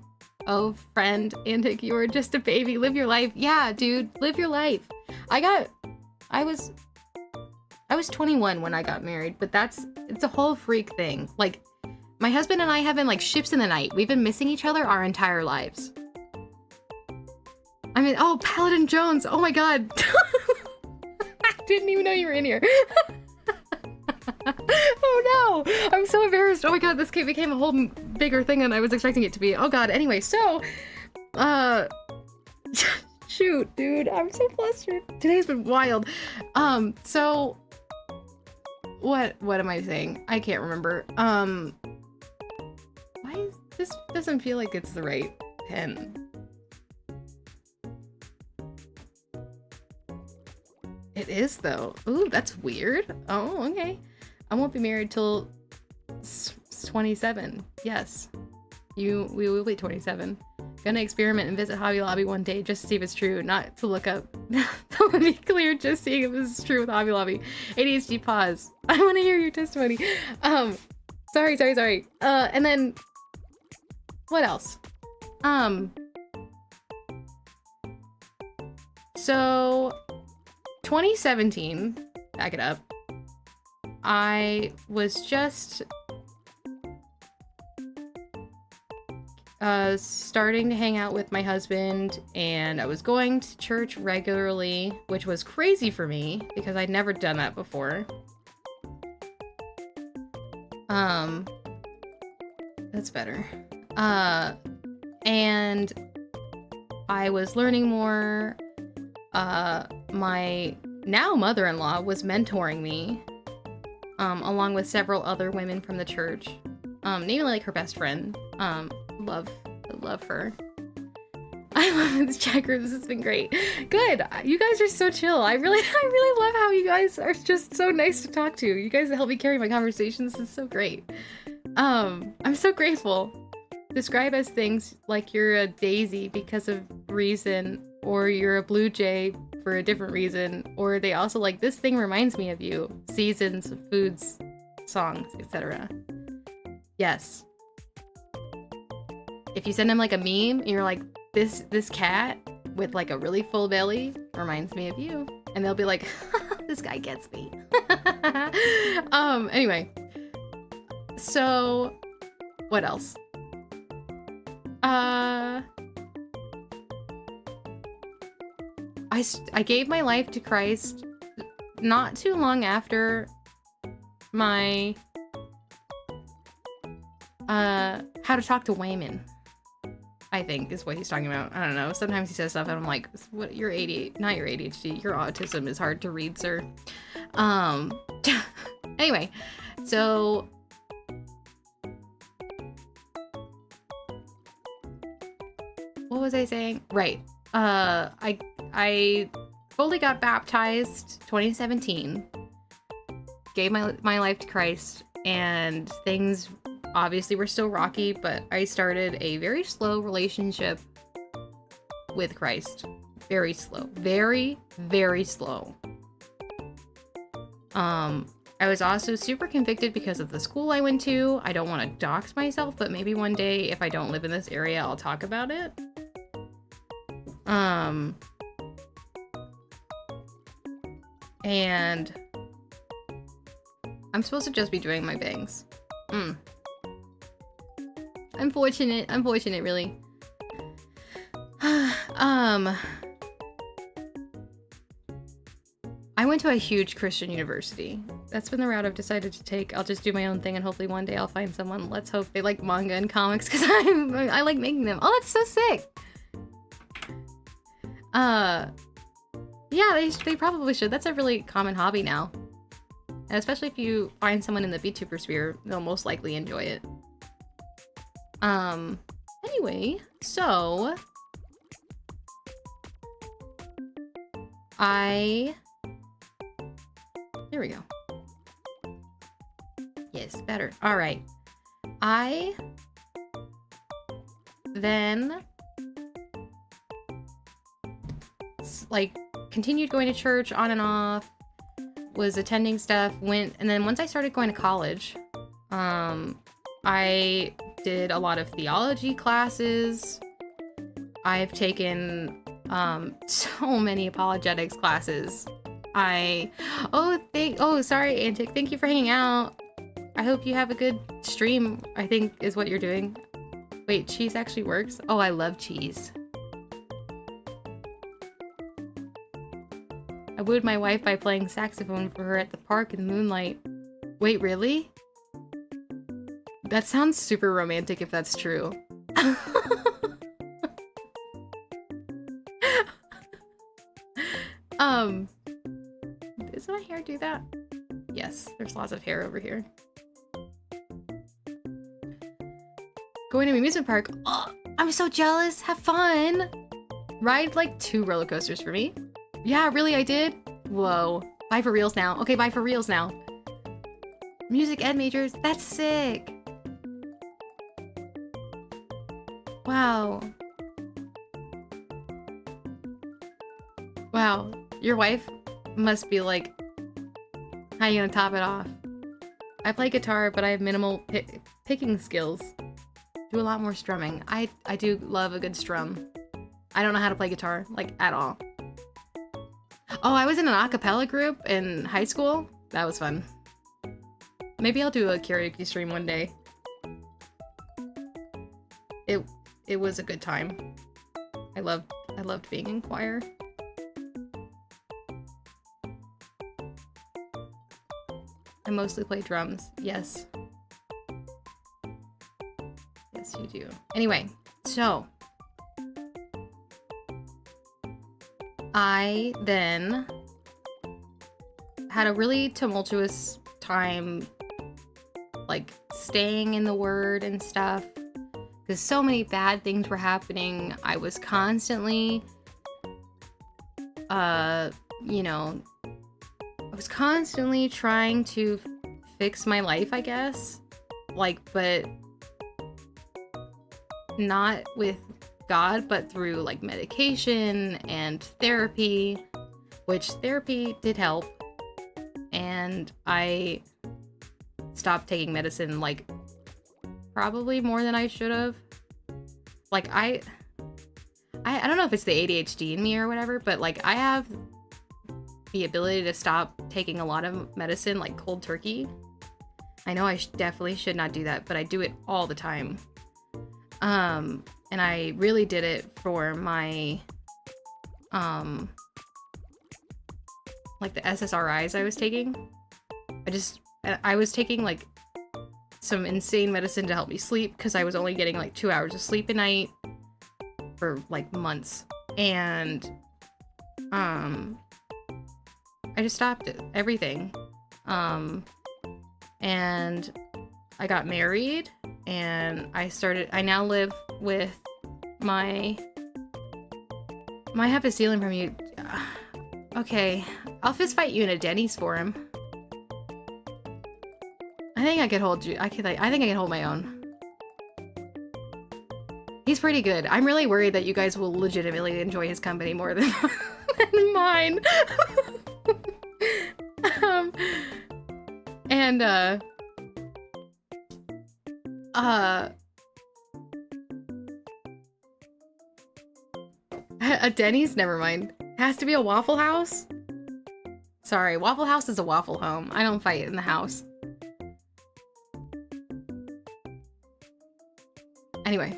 Speaker 1: Oh, friend, Antic, you were just a baby. Live your life. Yeah, dude, live your life. I was 21 when I got married, but it's a whole freak thing. Like, my husband and I have been like ships in the night. We've been missing each other our entire lives. I mean, oh, Paladin Jones. Oh my God. I didn't even know you were in here. Oh no, I'm so embarrassed. Oh my God, this became a whole bigger thing than I was expecting it to be. Oh God, anyway, so, shoot, dude, I'm so flustered. Today's been wild. So, what am I saying? I can't remember. Why is this doesn't feel like it's the right pen. It is though. Ooh, that's weird. Oh, okay. I won't be married till 27. Yes. We will be 27. Gonna experiment and visit Hobby Lobby one day just to see if it's true, not to look up. Let me be clear, just seeing if this is true with Hobby Lobby. ADHD pause. I want to hear your testimony. Sorry. And then what else? So 2017, back it up. I was just starting to hang out with my husband, and I was going to church regularly, which was crazy for me because I'd never done that before. That's better. And I was learning more. My now mother-in-law was mentoring me, along with several other women from the church, namely like her best friend. Love her. I love this chat group. This has been great. Good. You guys are so chill. I really love how you guys are just so nice to talk to. You guys help me carry my conversations. This is so great. I'm so grateful. Describe as things like you're a daisy because of reason, or you're a blue jay for a different reason, or they also like, this thing reminds me of you. Seasons, foods, songs, etc. Yes. If you send them like a meme and you're like, this cat with like a really full belly reminds me of you, and they'll be like, this guy gets me. Anyway, so what else? I gave my life to Christ not too long after my how to talk to Wayman, I think is what he's talking about. I don't know. Sometimes he says stuff and I'm like, what, you're ADHD, not your ADHD, your autism is hard to read, sir. Anyway, so what was I saying? Right. I fully got baptized 2017, gave my life to Christ, and things obviously were still rocky, but I started a very slow relationship with Christ. Very slow. Very, very slow. I was also super convicted because of the school I went to. I don't want to dox myself, but maybe one day if I don't live in this area, I'll talk about it. And I'm supposed to just be doing my bangs. Unfortunate, really. I went to a huge Christian university. That's been the route I've decided to take. I'll just do my own thing and hopefully one day I'll find someone. Let's hope they like manga and comics because I like making them. Oh, that's so sick. Yeah, they probably should. That's a really common hobby now. And especially if you find someone in the VTuber sphere, they'll most likely enjoy it. Anyway, so there we go. Yes, better. All right. I then like continued going to church on and off, was attending stuff, and then once I started going to college, I did a lot of theology classes. I've taken so many apologetics classes. Sorry, Antic. Thank you for hanging out. I hope you have a good stream, I think is what you're doing. Wait, cheese actually works? Oh, I love cheese. I wooed my wife by playing saxophone for her at the park in the moonlight. Wait, really? That sounds super romantic if that's true. Does my hair do that? Yes, there's lots of hair over here. Going to an amusement park. Oh, I'm so jealous. Have fun. Ride like 2 roller coasters for me. Yeah, really, I did? Whoa. Bye for reals now. Okay, bye for reals now. Music ed majors. That's sick. Wow. Wow. Your wife must be like, how are you gonna top it off? I play guitar, but I have minimal picking skills. Do a lot more strumming. I do love a good strum. I don't know how to play guitar, like, at all. Oh, I was in an a cappella group in high school. That was fun. Maybe I'll do a karaoke stream one day. It was a good time. I loved being in choir. I mostly play drums. Yes. Yes, you do. Anyway, so I then had a really tumultuous time, like, staying in the Word and stuff, because so many bad things were happening. I was constantly, you know, I was constantly trying to fix my life, I guess. Like, but not with God, but through, like, medication and therapy, which therapy did help. And I stopped taking medicine, like, probably more than I should have. Like, I don't know if it's the ADHD in me or whatever, but, like, I have the ability to stop taking a lot of medicine, like, cold turkey. I know I definitely should not do that, but I do it all the time. And I really did it for my, like, the SSRIs I was taking. I was taking, like, some insane medicine to help me sleep because I was only getting, like, 2 hours of sleep a night for, like, months. And, I just stopped everything. And I got married and I now live with I have a ceiling from you. Okay, I'll fist fight you in a Denny's for him. I think I could hold you. I think I can hold my own. He's pretty good. I'm really worried that you guys will legitimately enjoy his company more than, than mine. A Denny's? Never mind. Has to be a Waffle House? Sorry, Waffle House is a waffle home. I don't fight in the house. Anyway.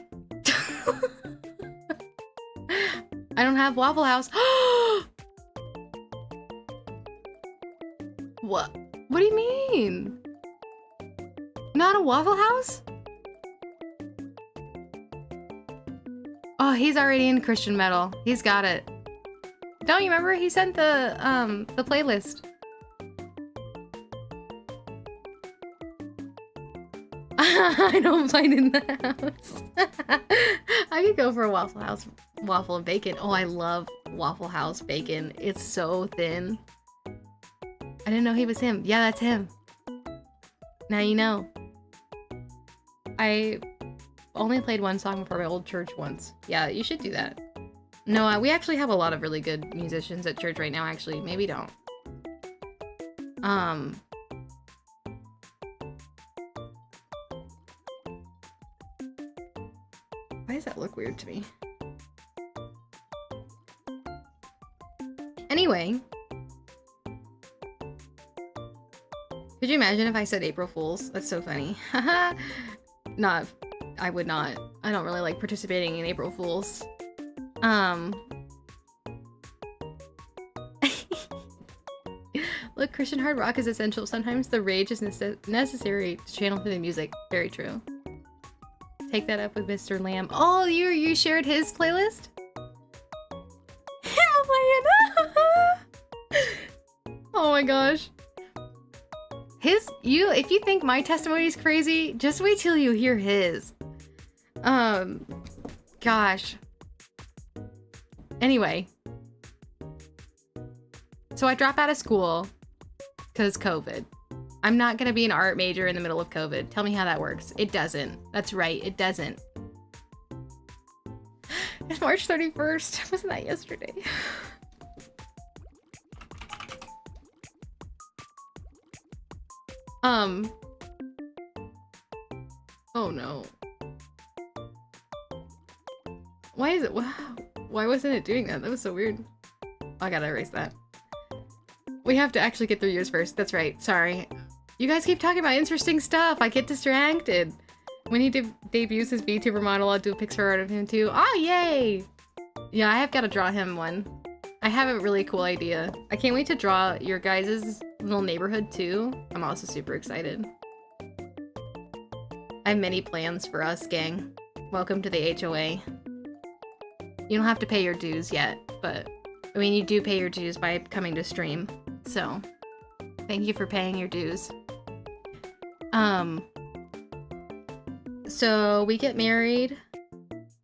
Speaker 1: I don't have Waffle House. What? What do you mean? Not a Waffle House? Oh, he's already in Christian metal. He's got it. Don't you remember? He sent the playlist. I don't find in the house. I could go for a Waffle House waffle and bacon. Oh, I love Waffle House bacon. It's so thin. I didn't know he was him. Yeah, that's him. Now you know. I only played one song for my old church once. Yeah, you should do that. No, we actually have a lot of really good musicians at church right now, actually. Maybe don't. Why does that look weird to me? Anyway. Could you imagine if I said April Fools? That's so funny. Not, I would not. I don't really like participating in April Fools. Look, Christian hard rock is essential. Sometimes the rage is necessary to channel through the music. Very true. Take that up with Mr. Lamb. Oh, you shared his playlist? Himalayan! Oh my gosh. If you think my testimony is crazy, just wait till you hear his. Gosh. Anyway. So I drop out of school because COVID. I'm not gonna be an art major in the middle of COVID. Tell me how that works. It doesn't. That's right, it doesn't. It's March 31st. Wasn't that yesterday? Oh no. Why is it? Wow. Why wasn't it doing that? That was so weird. Oh, I gotta erase that. We have to actually get through yours first. That's right. Sorry. You guys keep talking about interesting stuff. I get distracted. When he debuts his VTuber model, I'll do a picture art of him too. Oh, yay! Yeah, I have got to draw him one. I have a really cool idea. I can't wait to draw your guys' little neighborhood too. I'm also super excited. I have many plans for us, gang. Welcome to the HOA. You don't have to pay your dues yet, but I mean, you do pay your dues by coming to stream. So, thank you for paying your dues. So we get married,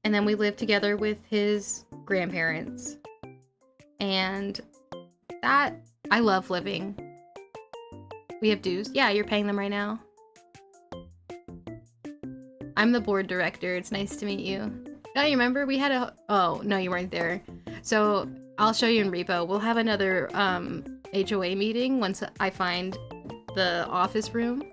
Speaker 1: and then we live together with his grandparents. And that, I love living. We have dues. Yeah, you're paying them right now. I'm the board director. It's nice to meet you. Oh, you remember? We had a... Oh, no, you weren't there. So, I'll show you in Repo. We'll have another HOA meeting once I find the office room.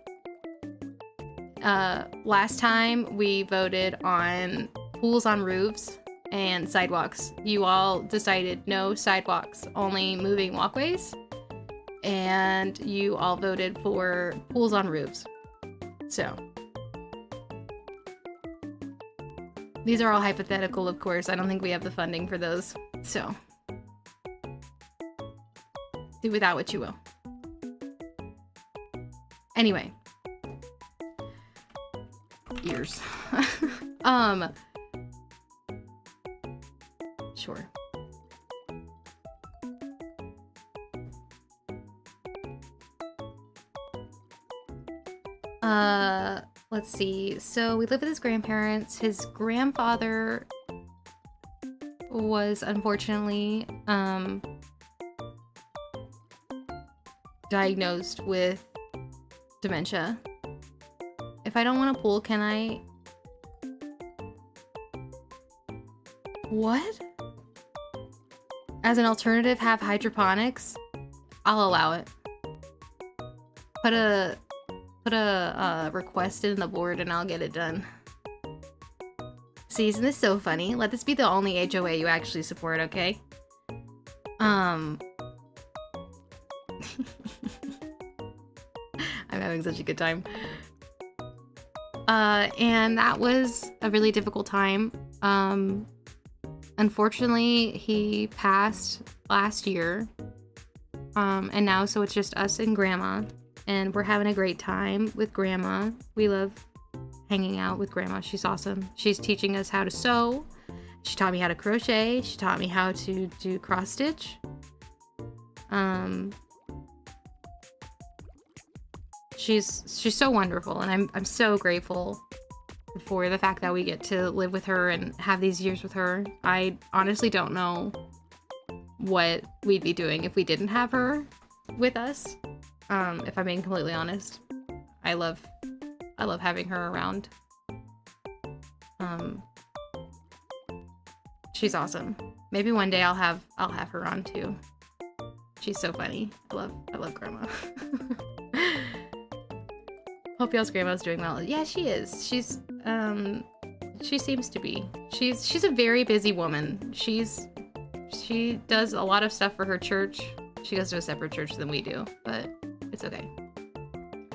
Speaker 1: Last time we voted on pools on roofs and sidewalks. You all decided no sidewalks, only moving walkways. And you all voted for pools on roofs. So. These are all hypothetical, of course. I don't think we have the funding for those. So. Do with that what you will. Anyway. Ears. Sure. Let's see. So we live with his grandparents. His grandfather was unfortunately diagnosed with dementia. If I don't want a pool, can I? What? As an alternative, have hydroponics? I'll allow it. Put a request in the board and I'll get it done. See, isn't this so funny? Let this be the only HOA you actually support, okay? having such a good time. And that was a really difficult time. Unfortunately, he passed last year. And now, so it's just us and Grandma, and we're having a great time with Grandma. We love hanging out with Grandma. She's awesome. She's teaching us how to sew. She taught me how to crochet. She taught me how to do cross stitch. She's so wonderful, and I'm so grateful for the fact that we get to live with her and have these years with her. I honestly don't know what we'd be doing if we didn't have her with us. If I'm being completely honest, I love having her around. She's awesome. Maybe one day I'll have her on too. She's so funny. I love Grandma. Hope y'all's grandma's doing well. Yeah, she is. She seems to be. She's a very busy woman. She does a lot of stuff for her church. She goes to a separate church than we do, but it's okay.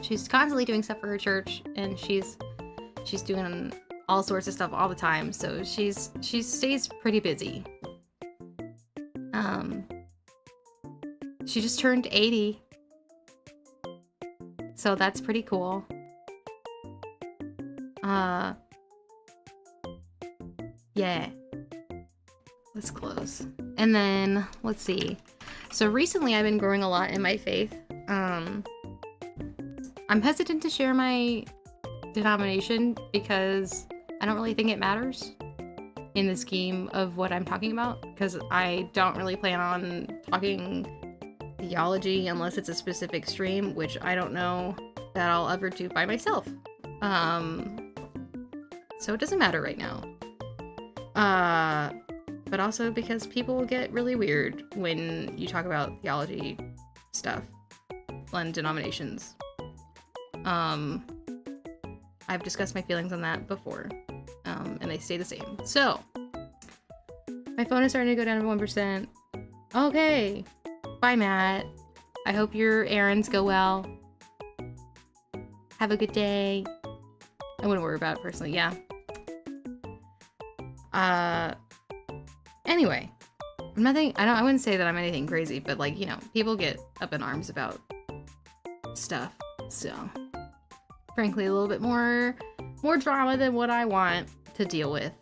Speaker 1: She's constantly doing stuff for her church, and she's doing all sorts of stuff all the time. So she stays pretty busy. She just turned 80. So that's pretty cool. Yeah. Let's close. And then, let's see. So recently I've been growing a lot in my faith. I'm hesitant to share my denomination because I don't really think it matters in the scheme of what I'm talking about, because I don't really plan on talking theology unless it's a specific stream, which I don't know that I'll ever do by myself. So it doesn't matter right now. But also because people get really weird when you talk about theology stuff and denominations. I've discussed my feelings on that before, and they stay the same. So, my phone is starting to go down to 1%. Okay. Bye, Matt. I hope your errands go well. Have a good day. I wouldn't worry about it personally, yeah. Anyway. I wouldn't say that I'm anything crazy, but like, you know, people get up in arms about stuff. So, frankly, a little bit more drama than what I want to deal with.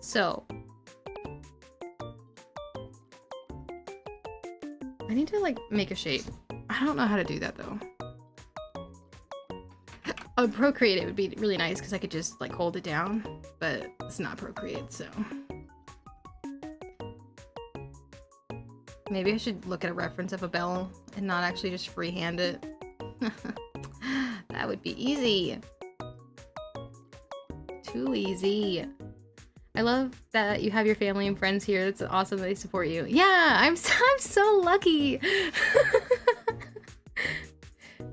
Speaker 1: So I need to like make a shape. I don't know how to do that though. On Procreate it would be really nice because I could just like hold it down, but it's not Procreate, so maybe I should look at a reference of a bell and not actually just freehand it. That would be easy. Too easy. I love that you have your family and friends here. It's awesome that they support you. Yeah, I'm so lucky.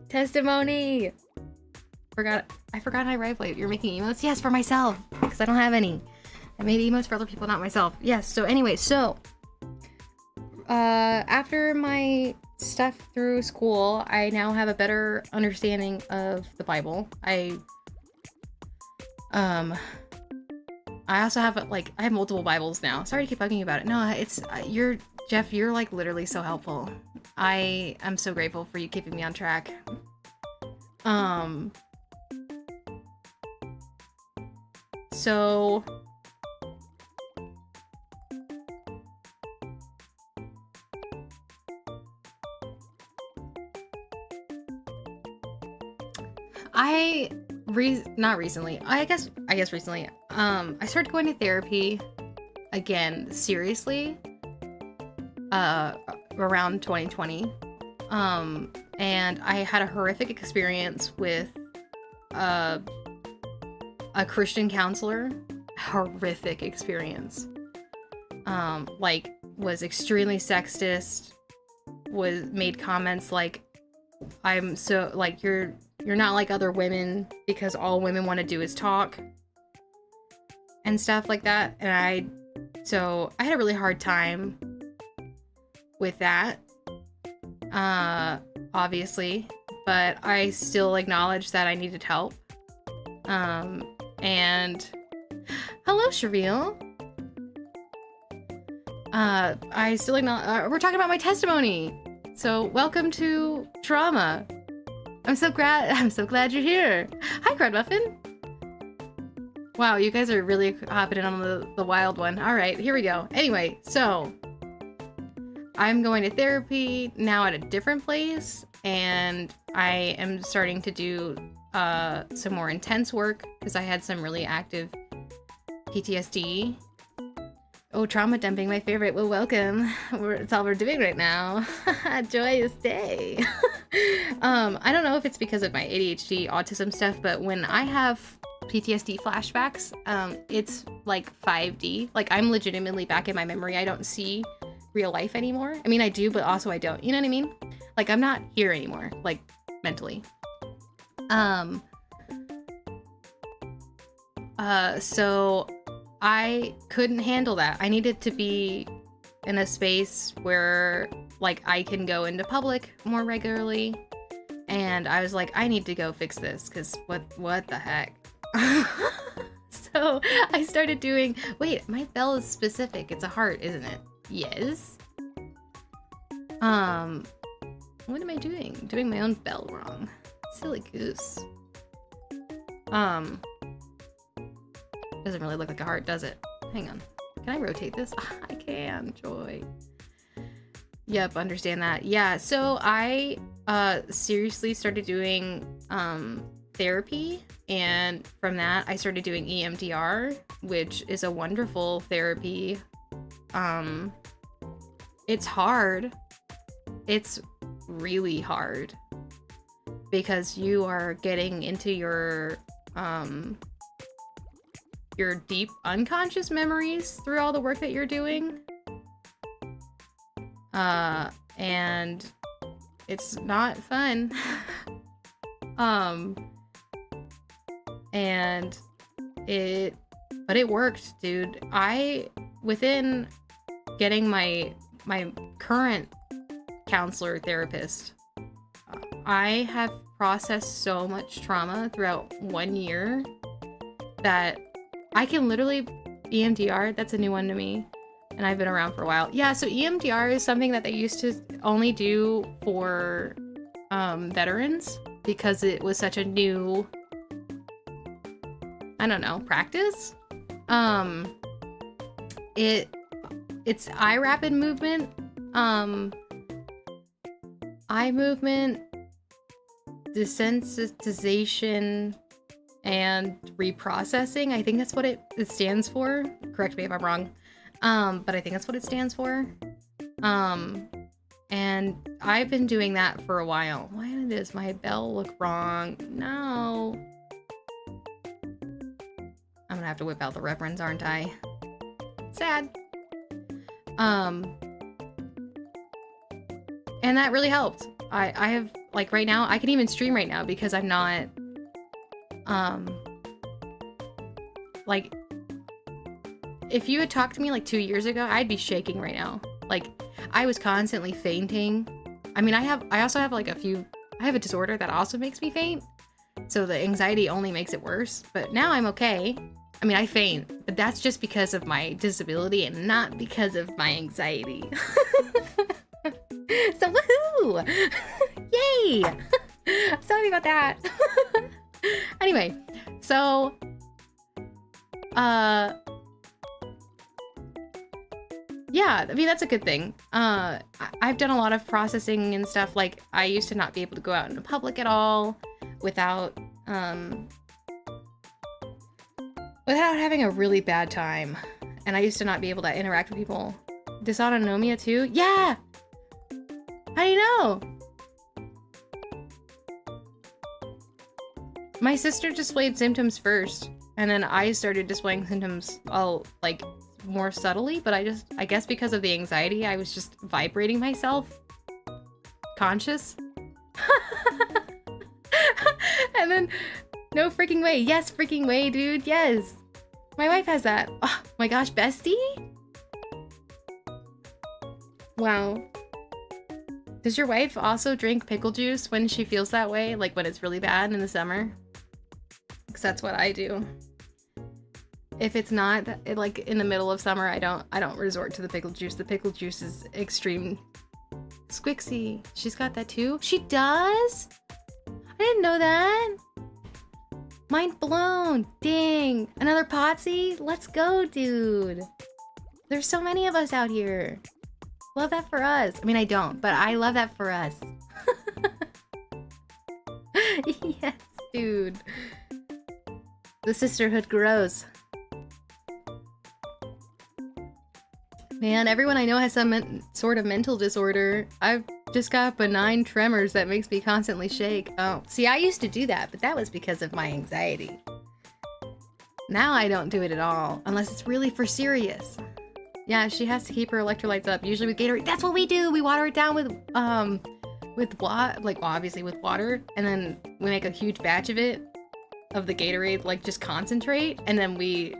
Speaker 1: Testimony. I forgot I right late. You're making emotes? Yes, for myself, because I don't have any. I made emotes for other people, not myself. Yes, so anyway, after my stuff through school, I now have a better understanding of the Bible. I also have I have multiple Bibles now. Sorry to keep bugging you about it. No, it's Jeff, you're like literally so helpful. I'm so grateful for you keeping me on track. So not recently. I guess recently. I started going to therapy again, seriously, around 2020. And I had a horrific experience with a Christian counselor. Horrific experience. Was extremely sexist, made comments like, I'm so, like, you're not like other women because all women want to do is talk and stuff like that. And I had a really hard time with that. obviously, but I still acknowledge that I needed help. And hello, Shereel. I still acknowledge, we're talking about my testimony. So welcome to Trauma. I'm so glad you're here. Hi, Crud Muffin. Wow, you guys are really hopping in on the wild one. All right, here we go. Anyway, so I'm going to therapy now at a different place, and I am starting to do some more intense work because I had some really active PTSD. Oh, trauma dumping, my favorite. Well, welcome. It's all we're doing right now. Joyous day. I don't know if it's because of my ADHD, autism stuff, but when I have PTSD flashbacks, it's like 5D. Like, I'm legitimately back in my memory. I don't see real life anymore. I mean, I do, but also I don't. You know what I mean? Like, I'm not here anymore, like, mentally. So I couldn't handle that. I needed to be in a space where, like, I can go into public more regularly. And I was like, I need to go fix this, because what the heck? So I started doing, wait, my bell is specific. It's a heart, isn't it? Yes. What am I doing? Doing my own bell wrong. Silly goose. Doesn't really look like a heart, does it? Hang on. Can I rotate this? I can, joy. Yep, understand that. Yeah, so I seriously started doing therapy, and from that I started doing EMDR, which is a wonderful therapy. It's hard. It's really hard because you are getting into your deep unconscious memories through all the work that you're doing. And it's not fun. But it worked, dude. Within getting my current counselor therapist, I have processed so much trauma throughout 1 year that I can literally EMDR, that's a new one to me, and I've been around for a while. Yeah, so EMDR is something that they used to only do for veterans because it was such a new, I don't know, practice. It's eye rapid movement, eye movement, desensitization, and reprocessing. I think that's what it stands for. Correct me if I'm wrong. But I think that's what it stands for. And I've been doing that for a while. Why does my bell look wrong? No. I'm gonna have to whip out the reference, aren't I? Sad. And that really helped. I have, like, right now, I can even stream right now because I'm not, like, if you had talked to me like 2 years ago, I'd be shaking right now. Like, I was constantly fainting. I mean, I also have like I have a disorder that also makes me faint. So the anxiety only makes it worse. But now I'm okay. I mean, I faint, but that's just because of my disability and not because of my anxiety. So woohoo! Yay! I'm so happy about that. Anyway, so yeah, I mean, that's a good thing. I've done a lot of processing and stuff. Like, I used to not be able to go out into public at all without having a really bad time. And I used to not be able to interact with people. Dysautonomia too? Yeah! How do you know? My sister displayed symptoms first, and then I started displaying symptoms all, like, more subtly, but I guess because of the anxiety, I was just vibrating myself. Conscious. And then, no freaking way. Yes, freaking way, dude. Yes. My wife has that. Oh my gosh, bestie? Wow. Does your wife also drink pickle juice when she feels that way? Like when it's really bad in the summer? Because that's what I do. If it's not like in the middle of summer, I don't resort to the pickle juice. The pickle juice is extreme. Squixie, she's got that too? She does? I didn't know that. Mind blown. Dang. Another Potsy? Let's go, dude. There's so many of us out here. Love that for us. I mean, I don't, but I love that for us. Yes, dude. The sisterhood grows. Man, everyone I know has some sort of mental disorder. I've just got benign tremors that makes me constantly shake. Oh, see, I used to do that, but that was because of my anxiety. Now I don't do it at all, unless it's really for serious. Yeah, she has to keep her electrolytes up, usually with Gatorade. That's what we do! We water it down with obviously with water, and then we make a huge batch of it, of the Gatorade, like just concentrate, and then we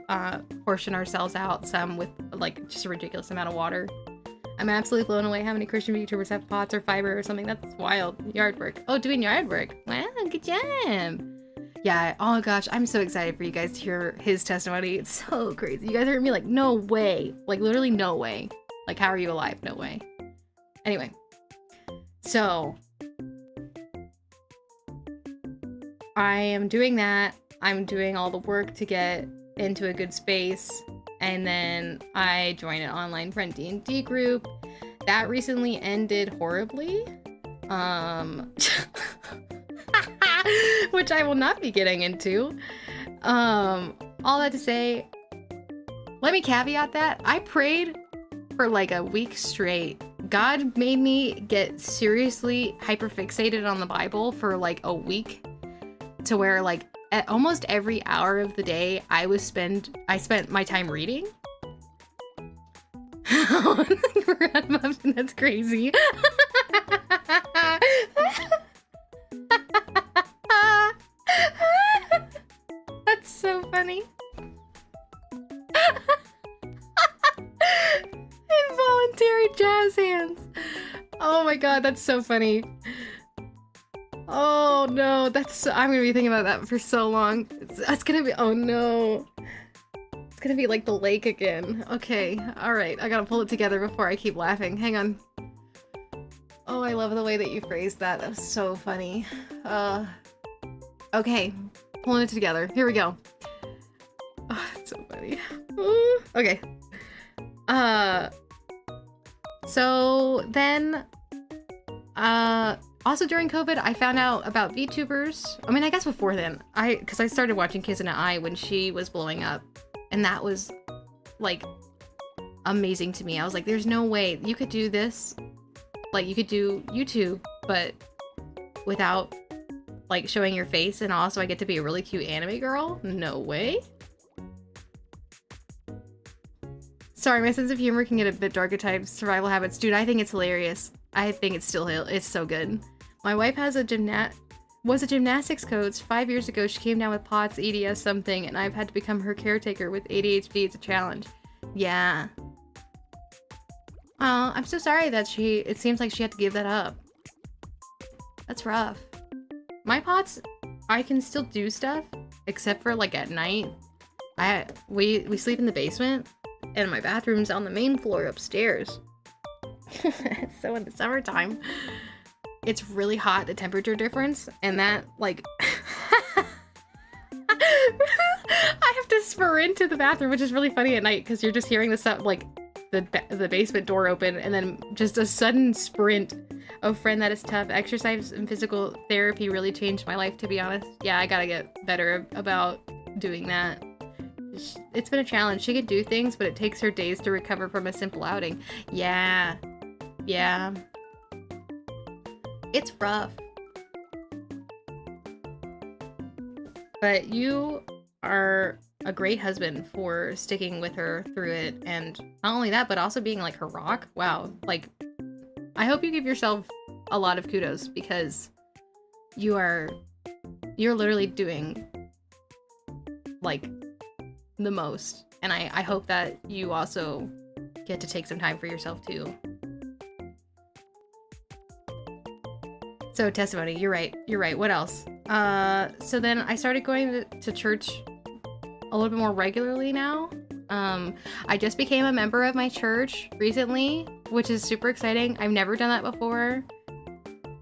Speaker 1: portion ourselves out some with like just a ridiculous amount of water. I'm absolutely blown away how many Christian YouTubers have pots or fiber or something. That's wild. Yard work. Oh, doing yard work. Wow, good job. Yeah, oh gosh, I'm so excited for you guys to hear his testimony. It's so crazy. You guys are gonna be like, no way. Like literally no way. Like, how are you alive? No way. Anyway. So I am doing that. I'm doing all the work to get into a good space. And then I joined an online friend D&D group. That recently ended horribly. Which I will not be getting into. All that to say, let me caveat that. I prayed for like a week straight. God made me get seriously hyperfixated on the Bible for like a week, to where like at almost every hour of the day I spent my time reading. That's crazy. That's so funny. Involuntary jazz hands. Oh my god, that's so funny. Oh no, I'm gonna be thinking about that for so long. It's gonna be, oh no. It's gonna be like the lake again. Okay, alright, I gotta pull it together before I keep laughing. Hang on. Oh, I love the way that you phrased that. That was so funny. Okay, pulling it together. Here we go. Oh, that's so funny. Okay. So then, also during COVID, I found out about VTubers. I mean, I guess before then, because I started watching Kiss in an Eye when she was blowing up, and that was like amazing to me. I was like, there's no way you could do this. Like, you could do YouTube, but without like showing your face, and also I get to be a really cute anime girl? No way. Sorry, my sense of humor can get a bit dark at times. Survival habits. Dude, I think it's hilarious. I think it's so good. My wife was a gymnastics coach. 5 years ago, she came down with POTS, EDS something, and I've had to become her caretaker with ADHD. It's a challenge. Yeah. I'm so sorry that it seems like she had to give that up. That's rough. My POTS, I can still do stuff, except for like at night. We sleep in the basement, and my bathroom's on the main floor upstairs. So in the summertime, it's really hot, the temperature difference, and that like I have to sprint to the bathroom, which is really funny at night because you're just hearing the stuff like the basement door open, and then just a sudden sprint. Oh, friend, that is tough. Exercise and physical therapy really changed my life, to be honest. Yeah, I gotta get better about doing that. It's been a challenge. She can do things, but it takes her days to recover from a simple outing. Yeah. Yeah. It's rough. But you are a great husband for sticking with her through it, and not only that, but also being like her rock. Wow. Like, I hope you give yourself a lot of kudos, because you're literally doing like the most, and I hope that you also get to take some time for yourself too. So testimony, you're right. You're right. What else? So then I started going to church a little bit more regularly now. I just became a member of my church recently, which is super exciting. I've never done that before.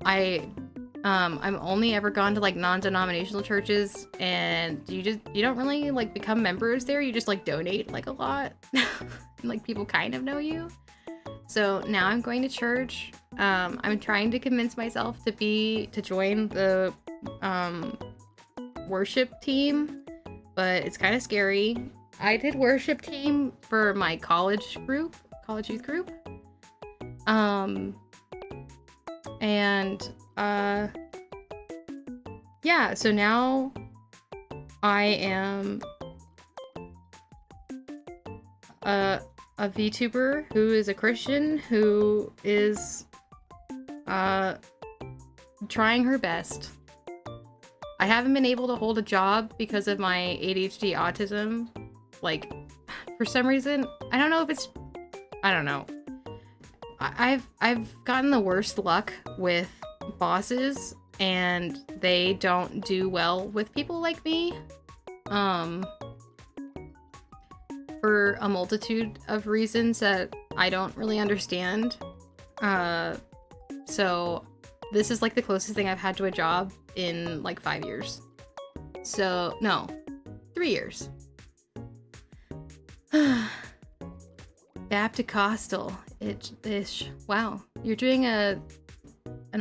Speaker 1: I'm only ever gone to like non-denominational churches, and you don't really like become members there. You just like donate like a lot. Like people kind of know you. So now I'm going to church. I'm trying to convince myself to join the worship team, but it's kind of scary. I did worship team for my college youth group. Yeah, so now I am a VTuber who is a Christian who is trying her best. I haven't been able to hold a job because of my ADHD autism. Like, for some reason, I don't know. I've gotten the worst luck with bosses, and they don't do well with people like me. For a multitude of reasons that I don't really understand. So this is like the closest thing I've had to a job in like 5 years. So, no, 3 years. Baptist-costal. Wow, you're doing an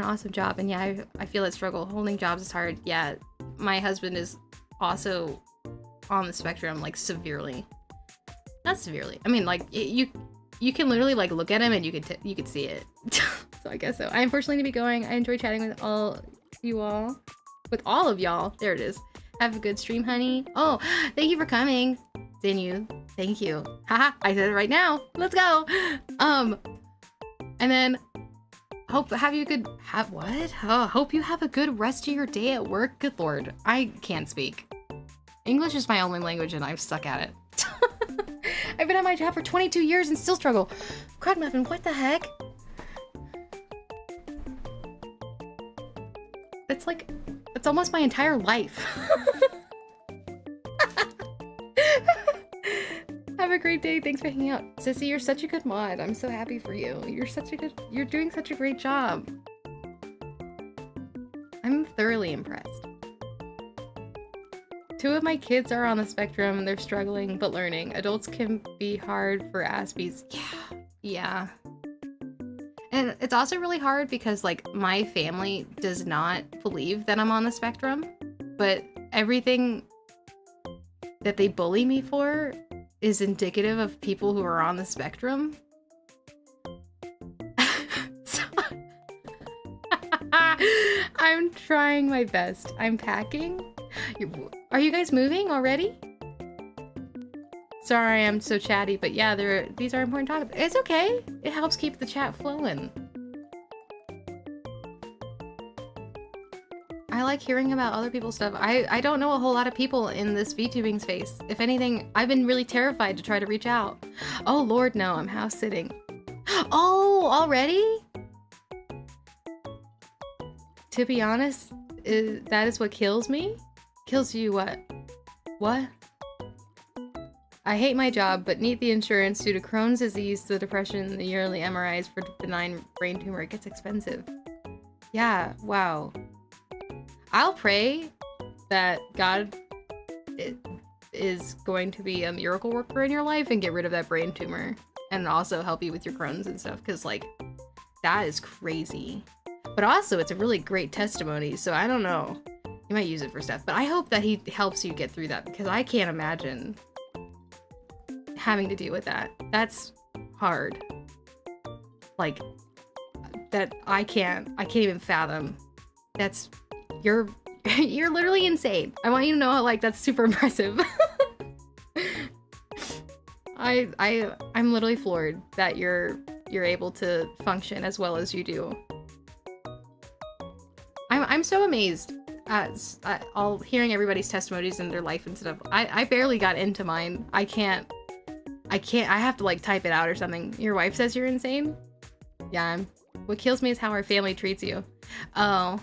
Speaker 1: awesome job, and yeah, I feel that struggle. Holding jobs is hard. Yeah, my husband is also on the spectrum, like severely. Not severely. I mean, like you can literally like look at him and you could see it. So I guess so. I unfortunately need to be going. I enjoy chatting with all of y'all. There it is. Have a good stream, honey. Oh, thank you for coming. Zinu, thank you. Haha, I said it right now. Let's go. And then hope you have a good rest of your day at work. Good lord, I can't speak. English is my only language and I suck at it. I've been at my job for 22 years and still struggle. Crud muffin, what the heck? It's almost my entire life. Have a great day. Thanks for hanging out. Sissy, you're such a good mod. I'm so happy for you. You're doing such a great job. I'm thoroughly impressed. 2 of my kids are on the spectrum and they're struggling but learning. Adults can be hard for Aspies. Yeah. And it's also really hard because like my family does not believe that I'm on the spectrum, but everything that they bully me for is indicative of people who are on the spectrum. So I'm trying my best. I'm packing. Are you guys moving already? Sorry, I'm so chatty, but yeah, these are important topics. It's okay. It helps keep the chat flowing. I like hearing about other people's stuff. I don't know a whole lot of people in this VTubing space. If anything, I've been really terrified to try to reach out. Oh lord, no, I'm house sitting. Oh, already? To be honest, that is what kills me? Kills you what? What? I hate my job, but need the insurance due to Crohn's disease, the depression, the yearly MRIs for benign brain tumor. It gets expensive. Yeah, wow. I'll pray that God is going to be a miracle worker in your life and get rid of that brain tumor. And also help you with your Crohn's and stuff, because like, that is crazy. But also, it's a really great testimony, so I don't know. You might use it for stuff, but I hope that he helps you get through that, because I can't imagine having to deal with that. That's hard. Like, that I can't even fathom. That's, you're literally insane. I want you to know, like, that's super impressive. I'm literally floored that you're able to function as well as you do. I'm so amazed at all hearing everybody's testimonies and their life and stuff. I barely got into mine. I have to like type it out or something. Your wife says you're insane? Yeah, What kills me is how our family treats you. Oh.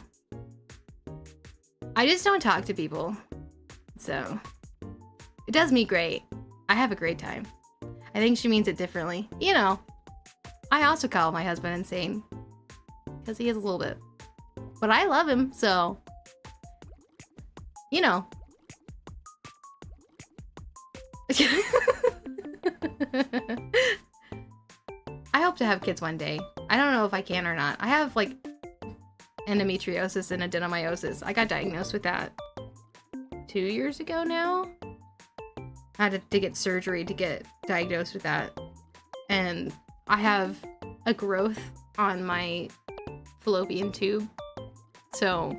Speaker 1: I just don't talk to people. So. It does me great. I have a great time. I think she means it differently. You know. I also call my husband insane. Because he is a little bit. But I love him, so. You know. I hope to have kids one day. I don't know if I can or not. I have like endometriosis and adenomyosis. I got diagnosed with that 2 years ago now. I had to get surgery to get diagnosed with that. And I have a growth on my fallopian tube. So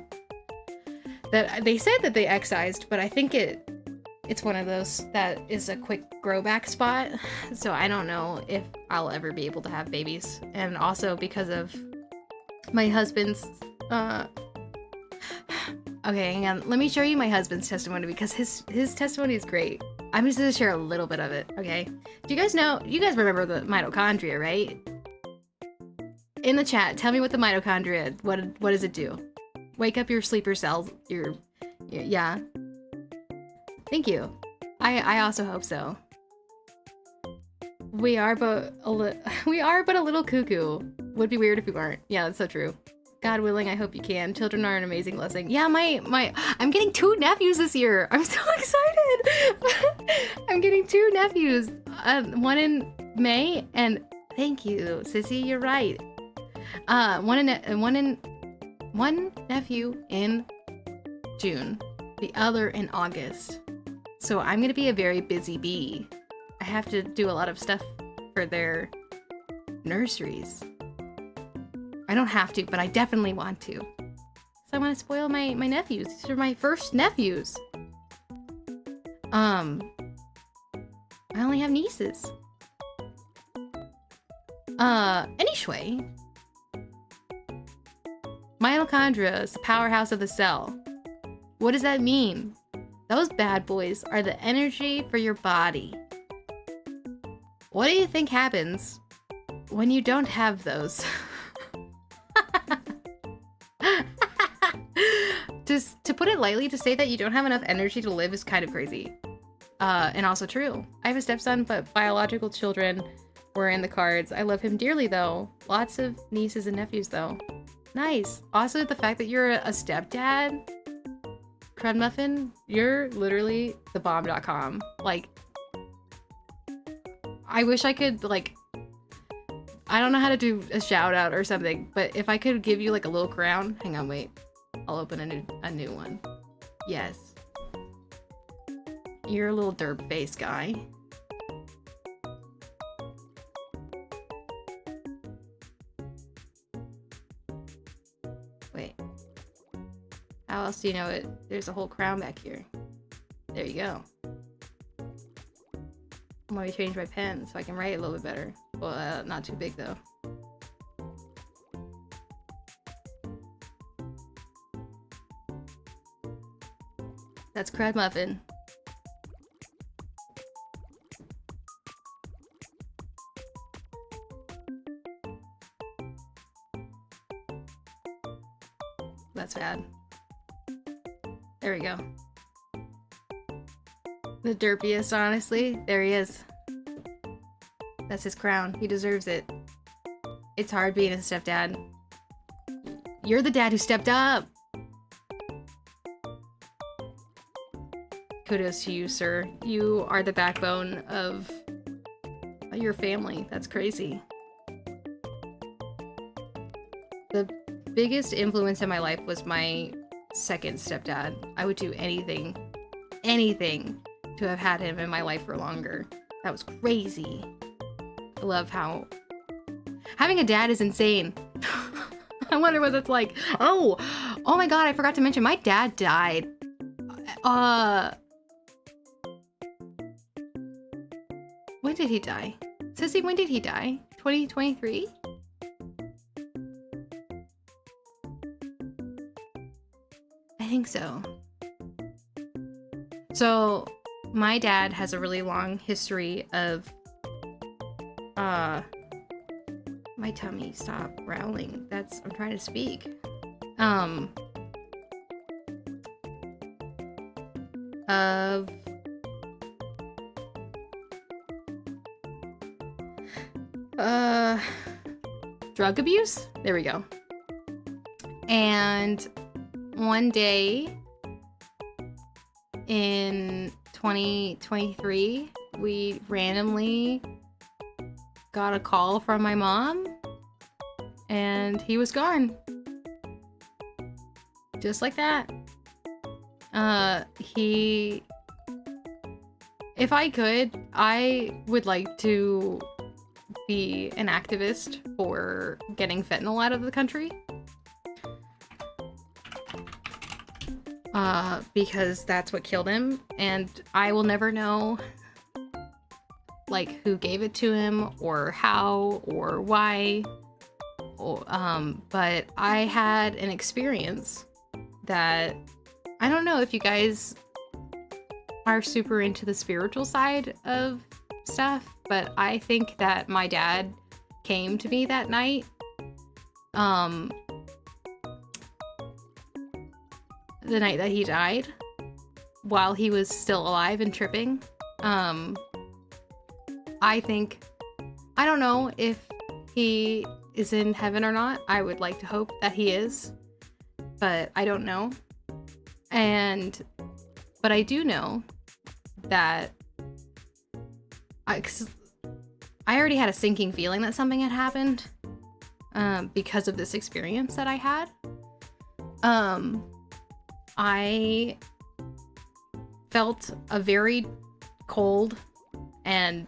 Speaker 1: that they said that they excised, but I think it's one of those that is a quick grow back spot. So I don't know if I'll ever be able to have babies. And also because of my husband's okay, hang on. Let me show you my husband's testimony because his testimony is great. I'm just gonna share a little bit of it, okay? Do you guys remember the mitochondria, right? In the chat, tell me what the mitochondria, what does it do? Wake up your sleeper cells, yeah. Thank you. I also hope so. We are but a little cuckoo. Would be weird if we weren't. Yeah, that's so true. God willing, I hope you can. Children are an amazing blessing. Yeah, I'm getting 2 nephews this year. I'm so excited. I'm getting 2 nephews. One in May, and thank you, Sissy. You're right. One nephew in June, the other in August. So I'm gonna be a very busy bee. I have to do a lot of stuff for their nurseries. I don't have to, but I definitely want to. So I want to spoil my nephews. These are my first nephews. I only have nieces. Anyway. Mitochondria is the powerhouse of the cell. What does that mean? Those bad boys are the energy for your body. What do you think happens when you don't have those? Just to put it lightly, to say that you don't have enough energy to live is kind of crazy. And also true. I have a stepson, but biological children were in the cards. I love him dearly, though. Lots of nieces and nephews, though. Nice. Also, the fact that you're a stepdad, Crud Muffin, you're literally the bomb.com. Like, I wish I could, like, I don't know how to do a shout out or something, but if I could give you like a little crown, hang on, wait. I'll open a new one. Yes. You're a little derp face guy. Wait. How else do you know it? There's a whole crown back here. There you go. I'm gonna change my pen so I can write a little bit better. Well, not too big though. That's Crud Muffin. That's bad. There we go. The derpiest, honestly. There he is. That's his crown. He deserves it. It's hard being a stepdad. You're the dad who stepped up! Kudos to you, sir. You are the backbone of your family. That's crazy. The biggest influence in my life was my second stepdad. I would do anything to have had him in my life for longer. That was crazy. I love how having a dad is insane. I wonder what that's like. Oh my god, I forgot to mention my dad died. When did he die? Sissy, when did he die? 2023? I think so. So, my dad has a really long history of My tummy, stop growling. I'm trying to speak. Of drug abuse? There we go. And one day in 2023, we randomly got a call from my mom and he was gone. Just like that. If I could, I would like to be an activist for getting fentanyl out of the country. Because that's what killed him, and I will never know, like, who gave it to him, or how, or why. But I had an experience that, I don't know if you guys are super into the spiritual side of stuff, but I think that my dad came to me that night. The night that he died, while he was still alive and tripping. I don't know if he is in heaven or not. I would like to hope that he is, but I don't know. But I do know that I already had a sinking feeling that something had happened, because of this experience that I had. I felt a very cold and,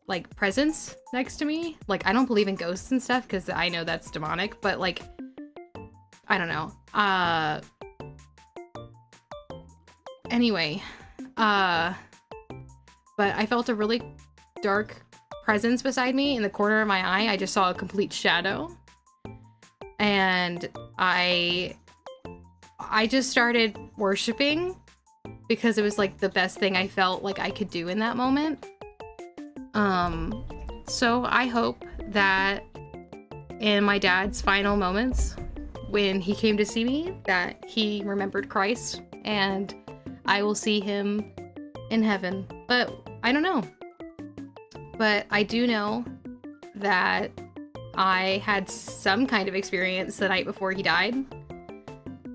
Speaker 1: like, presence next to me. Like, I don't believe in ghosts and stuff because I know that's demonic, but, like, I don't know. Anyway, but I felt a really dark presence beside me. In the corner of my eye, I just saw a complete shadow. And I just started worshiping because it was, like, the best thing I felt like I could do in that moment. So I hope that in my dad's final moments, when he came to see me, that he remembered Christ and I will see him in heaven. But I don't know. But I do know that I had some kind of experience the night before he died.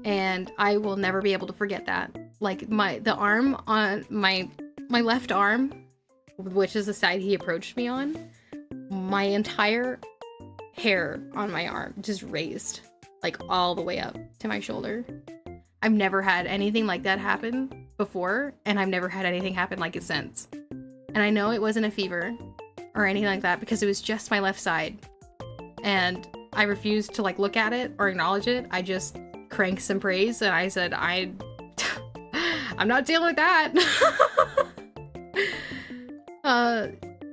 Speaker 1: And I will never be able to forget that. Like, the arm on my left arm, which is the side he approached me on, my entire hair on my arm just raised, like, all the way up to my shoulder. I've never had anything like that happen before, and I've never had anything happen like it since. And I know it wasn't a fever or anything like that because it was just my left side. And I refused to, like, look at it or acknowledge it. I just cranked some praise and I said, I'm not dealing with that.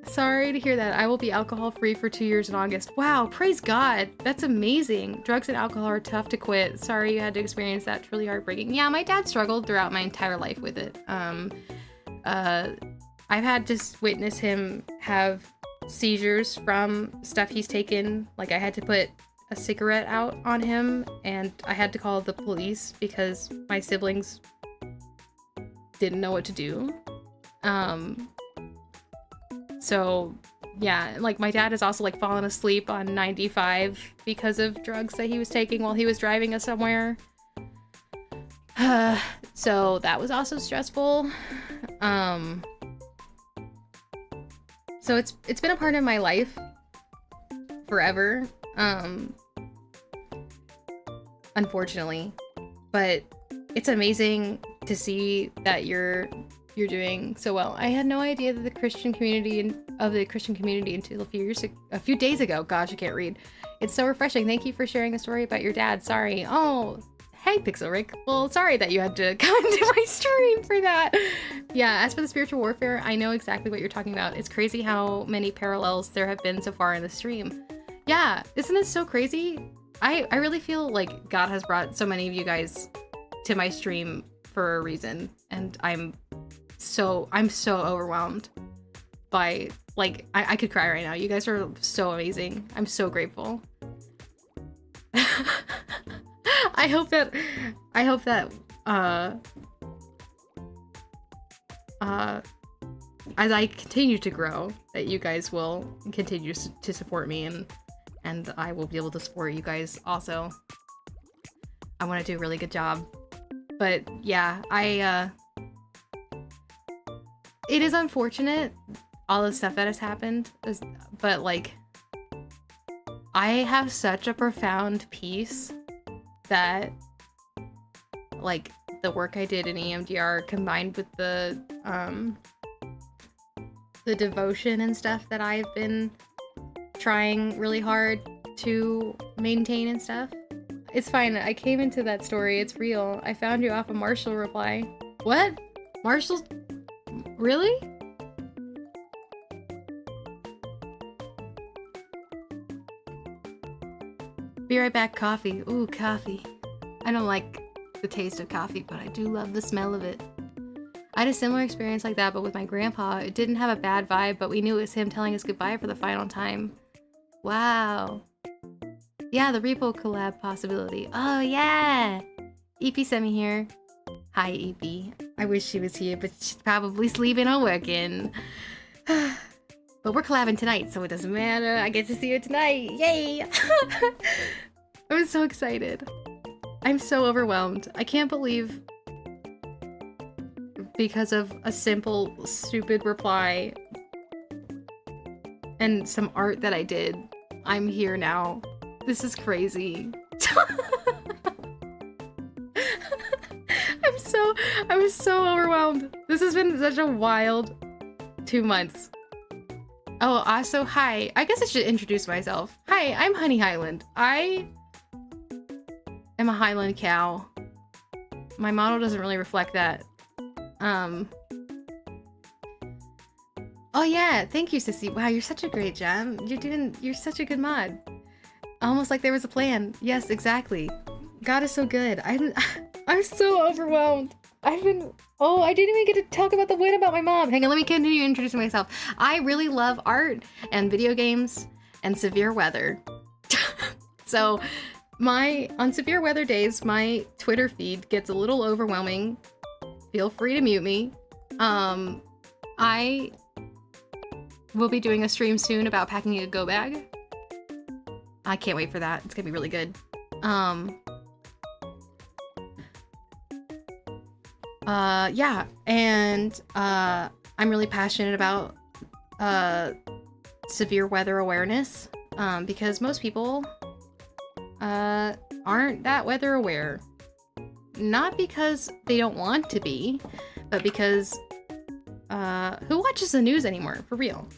Speaker 1: Sorry to hear that. I will be alcohol free for 2 years in August. Wow, praise God. That's amazing. Drugs and alcohol are tough to quit. Sorry you had to experience that. It's really heartbreaking. Yeah, my dad struggled throughout my entire life with it. I've had to witness him have seizures from stuff he's taken. Like, I had to put a cigarette out on him and I had to call the police because my siblings didn't know what to do. So yeah, like, my dad has also, like, fallen asleep on 95 because of drugs that he was taking while he was driving us somewhere. So that was also stressful. So it's been a part of my life forever. Unfortunately, but it's amazing to see that you're doing so well. I had no idea that the Christian community until a few days ago. Gosh, I can't read. It's so refreshing. Thank you for sharing a story about your dad. Sorry. Oh, hey, Pixel Rick. Well, sorry that you had to come into my stream for that. Yeah, as for the spiritual warfare, I know exactly what you're talking about. It's crazy how many parallels there have been so far in the stream. Yeah, isn't it so crazy? I really feel like God has brought so many of you guys to my stream for a reason, and I'm so overwhelmed by Like, I could cry right now. You guys are so amazing. I'm so grateful. I hope that as I continue to grow, that you guys will continue to support me, and I will be able to support you guys also. I want to do a really good job. But yeah, it is unfortunate, all the stuff that has happened, but like, I have such a profound peace that, like, the work I did in EMDR combined with the devotion and stuff that I've been trying really hard to maintain and stuff. It's fine. I came into that story. It's real. I found you off a Marshall reply. What? Marshall? Really? Be right back. Coffee. Ooh, coffee. I don't like the taste of coffee, but I do love the smell of it. I had a similar experience like that, but with my grandpa. It didn't have a bad vibe, but we knew it was him telling us goodbye for the final time. Wow. Yeah, the repo collab possibility. Oh, yeah! EP sent me here. Hi, EP. I wish she was here, but she's probably sleeping or working. But we're collabing tonight, so it doesn't matter. I get to see her tonight. Yay! I'm so excited. I'm so overwhelmed. I can't believe, because of a simple, stupid reply and some art that I did, I'm here now. This is crazy. I'm so overwhelmed. This has been such a wild 2 months. Oh, also, hi. I guess I should introduce myself. Hi, I'm Honey Highland. I am a Highland cow. My model doesn't really reflect that. Oh yeah, thank you, Sissy. Wow, you're such a great gem. You're such a good mod. Almost like there was a plan. Yes, exactly. God is so good. I'm so overwhelmed. I didn't even get to talk about the win about my mom. Hang on, let me continue introducing myself. I really love art and video games and severe weather. So on severe weather days, my Twitter feed gets a little overwhelming. Feel free to mute me. I will be doing a stream soon about packing a go bag. I can't wait for that. It's gonna be really good. Yeah, and I'm really passionate about severe weather awareness, because most people aren't that weather aware. Not because they don't want to be, but because who watches the news anymore, for real?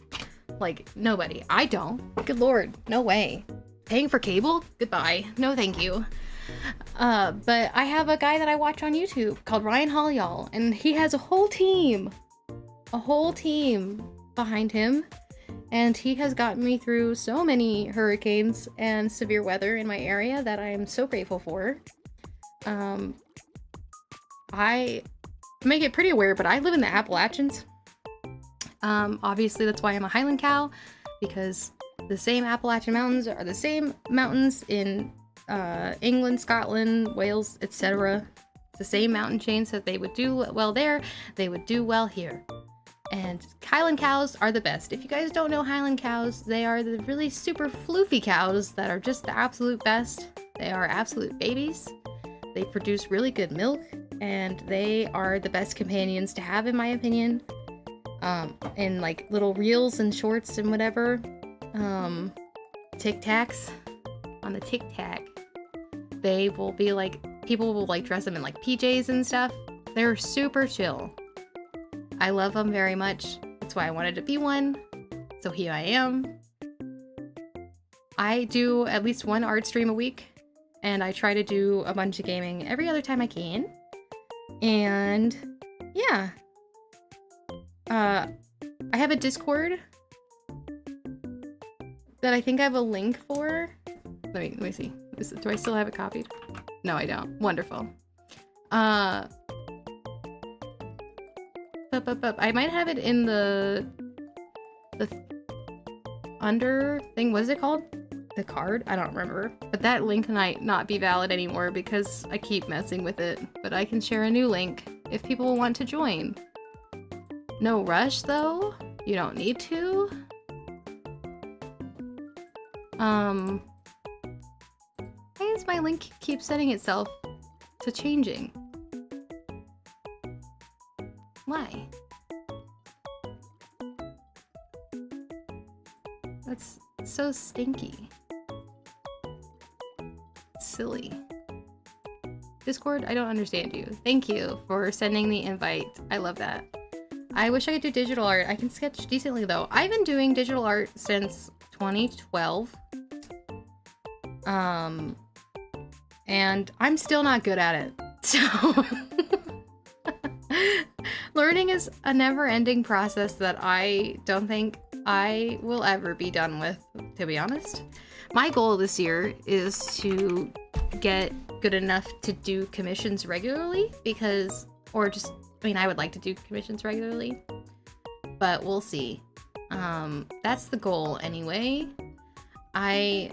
Speaker 1: Like, nobody. I don't. Good lord, no way. Paying for cable? Goodbye. No thank you. But I have a guy that I watch on YouTube called Ryan Hollyall, and he has a whole team behind him, and he has gotten me through so many hurricanes and severe weather in my area that I am so grateful for. I may get pretty aware, but I live in the Appalachians. Obviously that's why I'm a Highland cow, because the same Appalachian Mountains are the same mountains in England, Scotland, Wales, etc. It's the same mountain chain, so they would do well there, they would do well here. And Highland cows are the best. If you guys don't know Highland cows, they are the really super floofy cows that are just the absolute best. They are absolute babies. They produce really good milk, and they are the best companions to have, in my opinion. In like little reels and shorts and whatever. Tic Tacs. On the Tic Tac, they will be like, people will like dress them in like PJs and stuff. They're super chill. I love them very much. That's why I wanted to be one. So here I am. I do at least one art stream a week, and I try to do a bunch of gaming every other time I can. And yeah. I have a Discord that I think I have a link for. Let me see. Do I still have it copied? No, I don't. Wonderful. I might have it in the the under thing, what is it called? The card? I don't remember. But that link might not be valid anymore because I keep messing with it. But I can share a new link if people want to join. No rush though. You don't need to. Why does my link keep setting itself to changing? Why? That's so stinky. Silly. Discord, I don't understand you. Thank you for sending the invite. I love that. I wish I could do digital art. I can sketch decently though. I've been doing digital art since 2012. And I'm still not good at it. So learning is a never-ending process that I don't think I will ever be done with, to be honest. My goal this year is to get good enough to do commissions regularly because, or just, I mean, I would like to do commissions regularly, but we'll see. That's the goal anyway. I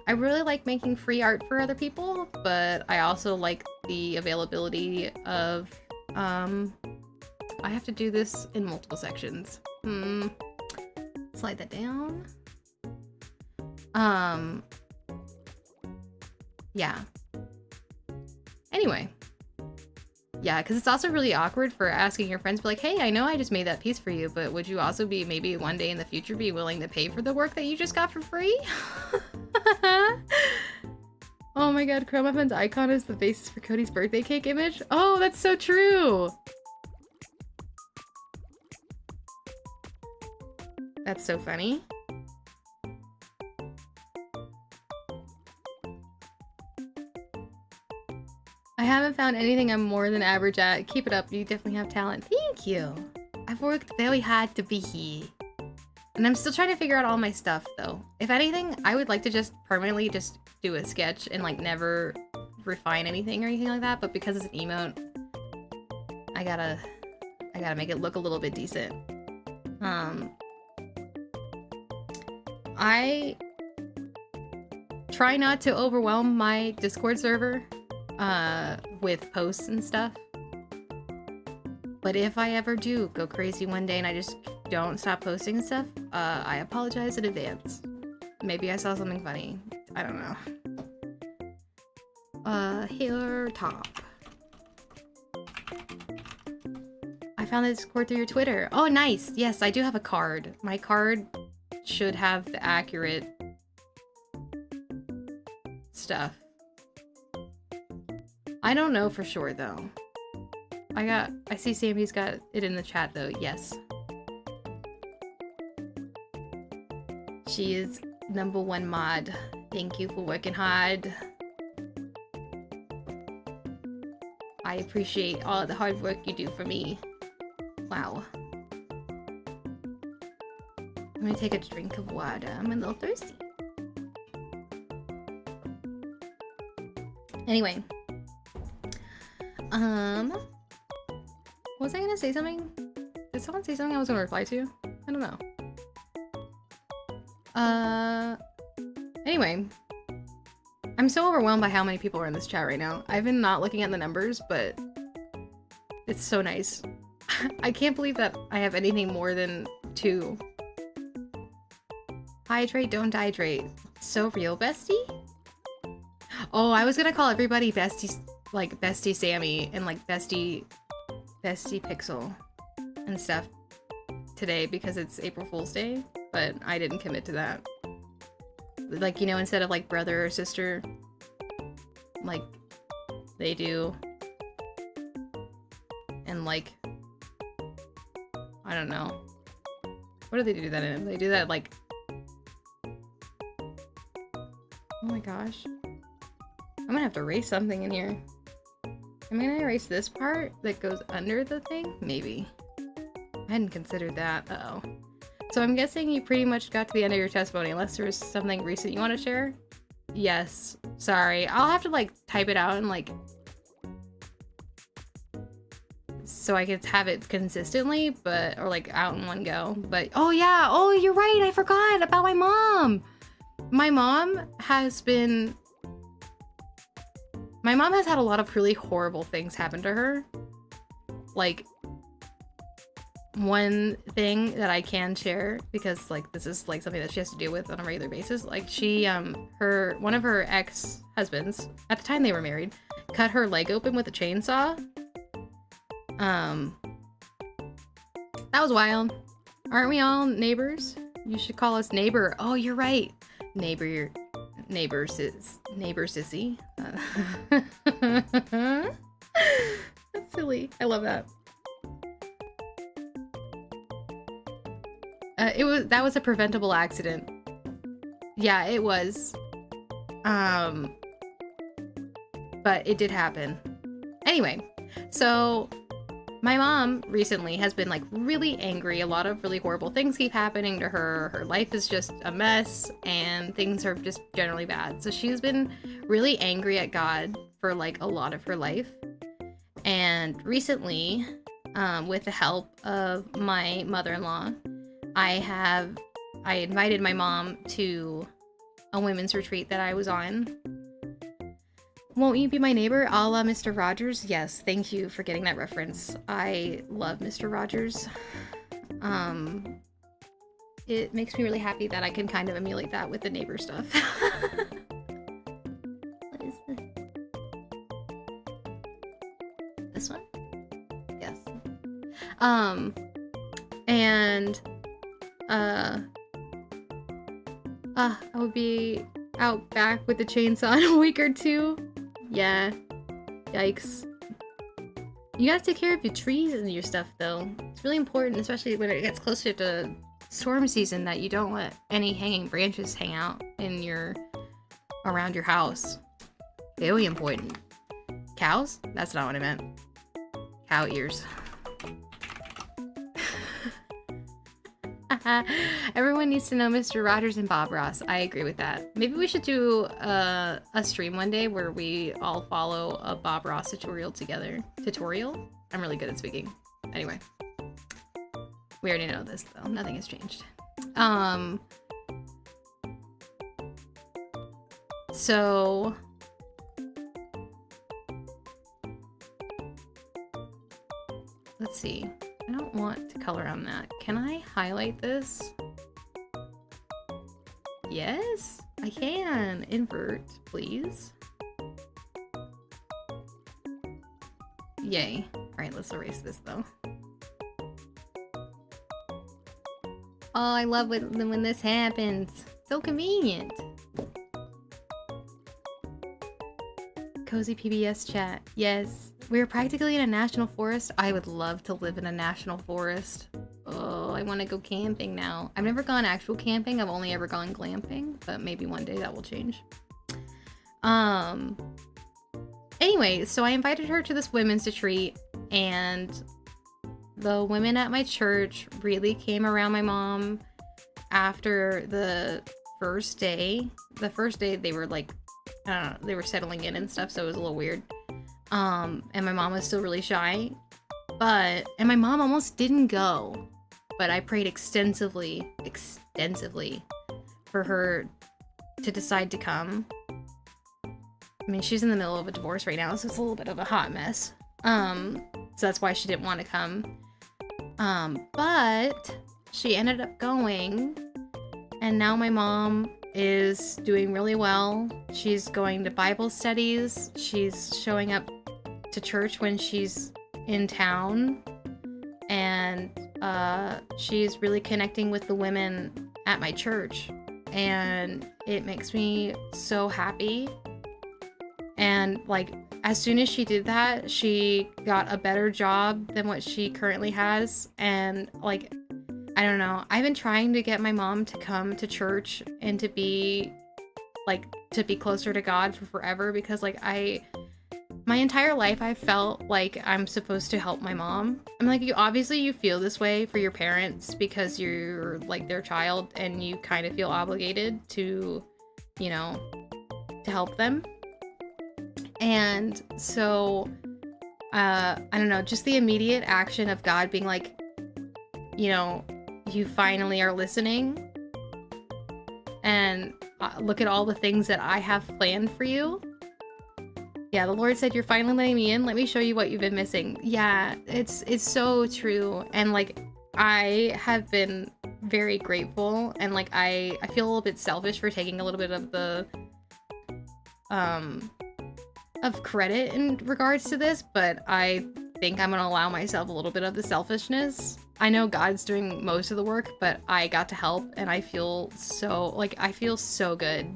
Speaker 1: really like making free art for other people, but I also like the availability of, I have to do this in multiple sections. Slide that down. Yeah. Anyway. Yeah, because it's also really awkward for asking your friends, like, hey, I know I just made that piece for you, but would you also be, maybe one day in the future, be willing to pay for the work that you just got for free? Oh my god, Chrome Muffin's icon is the basis for Cody's birthday cake image? Oh, that's so true! That's so funny. I haven't found anything I'm more than average at. Keep it up, you definitely have talent. Thank you! I've worked very hard to be here. And I'm still trying to figure out all my stuff, though. If anything, I would like to just permanently just do a sketch and, like, never refine anything or anything like that, but because it's an emote, I gotta make it look a little bit decent. I try not to overwhelm my Discord server with posts and stuff. But if I ever do go crazy one day and I just don't stop posting and stuff, I apologize in advance. Maybe I saw something funny. I don't know. Here top. I found the Discord through your Twitter. Oh, nice. Yes, I do have a card. My card should have the accurate stuff. I don't know for sure though. I see Sammy's got it in the chat though, yes. She is #1 mod. Thank you for working hard. I appreciate all the hard work you do for me. Wow. I'm gonna take a drink of water. I'm a little thirsty. Anyway. Was I gonna say something? Did someone say something I was gonna reply to? I don't know. Anyway. I'm so overwhelmed by how many people are in this chat right now. I've been not looking at the numbers, but it's so nice. I can't believe that I have anything more than 2. Hydrate, don't hydrate. So real, bestie? Oh, I was gonna call everybody bestie, like bestie Sammy and like bestie Pixel and stuff today because it's April Fool's Day, but I didn't commit to that. Like, you know, instead of like brother or sister, like they do. And like, I don't know. What do they do that in? They do that like, oh my gosh. I'm gonna have to erase something in here. I'm gonna erase this part that goes under the thing? Maybe. I hadn't considered that. Uh-oh. So I'm guessing you pretty much got to the end of your testimony, unless there's something recent you want to share? Yes. Sorry. I'll have to, like, type it out and, like, so I could have it consistently, but, or like out in one go. But, oh yeah, oh, you're right, I forgot about my mom. My mom has had a lot of really horrible things happen to her. Like, one thing that I can share, because like this is like something that she has to deal with on a regular basis, like she one of her ex-husbands, at the time they were married, cut her leg open with a chainsaw. That was wild. Aren't we all neighbors? You should call us neighbor. Oh, you're right. Neighbor sissy. That's silly. I love that. That was a preventable accident. Yeah, it was. But it did happen. Anyway, so my mom recently has been like really angry. A lot of really horrible things keep happening to her. Her life is just a mess and things are just generally bad. So she's been really angry at God for like a lot of her life. And recently, with the help of my mother-in-law, I invited my mom to a women's retreat that I was on. Won't you be my neighbor, a la Mr. Rogers? Yes, thank you for getting that reference. I love Mr. Rogers. It makes me really happy that I can kind of emulate that with the neighbor stuff. What is this? This one? Yes. I would be out back with the chainsaw in a week or two. Yeah. Yikes. You gotta take care of your trees and your stuff, though. It's really important, especially when it gets closer to storm season, that you don't let any hanging branches hang out around your house. Very important. Cows? That's not what I meant. Cow ears. Everyone needs to know Mr. Rogers and Bob Ross. I agree with that. Maybe we should do a stream one day where we all follow a Bob Ross tutorial together. Tutorial? I'm really good at speaking. Anyway. We already know this, though. Nothing has changed. So... let's see. I don't want to color on that. Can I highlight this? Yes, I can. Invert, please. Yay. Alright, let's erase this, though. Oh, I love when this happens. So convenient. Cozy PBS chat. Yes. We're practically in a national forest. I would love to live in a national forest. Oh, I want to go camping now. I've never gone actual camping. I've only ever gone glamping, but maybe one day that will change. Anyway, so I invited her to this women's retreat, and the women at my church really came around my mom after the first day. The first day they were like, I don't know, they were settling in and stuff, so it was a little weird. And my mom was still really shy, and my mom almost didn't go, but I prayed extensively for her to decide to come. I mean, she's in the middle of a divorce right now, so it's a little bit of a hot mess. So that's why she didn't want to come. But she ended up going, and now my mom is doing really well. She's going to Bible studies. She's showing up to church when she's in town, and she's really connecting with the women at my church, and it makes me so happy. And like, as soon as she did that, she got a better job than what she currently has, and like, I don't know, I've been trying to get my mom to come to church and to be closer to God for forever, because like my entire life I felt like I'm supposed to help my mom. I'm like, you feel this way for your parents because you're like their child, and you kind of feel obligated to, you know, to help them. And so I don't know, just the immediate action of God being like, you know, you finally are listening, and look at all the things that I have planned for you. Yeah, the Lord said, you're finally letting me in. Let me show you what you've been missing. Yeah, it's so true. And like, I have been very grateful, and like, I feel a little bit selfish for taking a little bit of the of credit in regards to this, but I think I'm gonna allow myself a little bit of the selfishness. I know God's doing most of the work, but I got to help, and I feel so, like, I feel so good.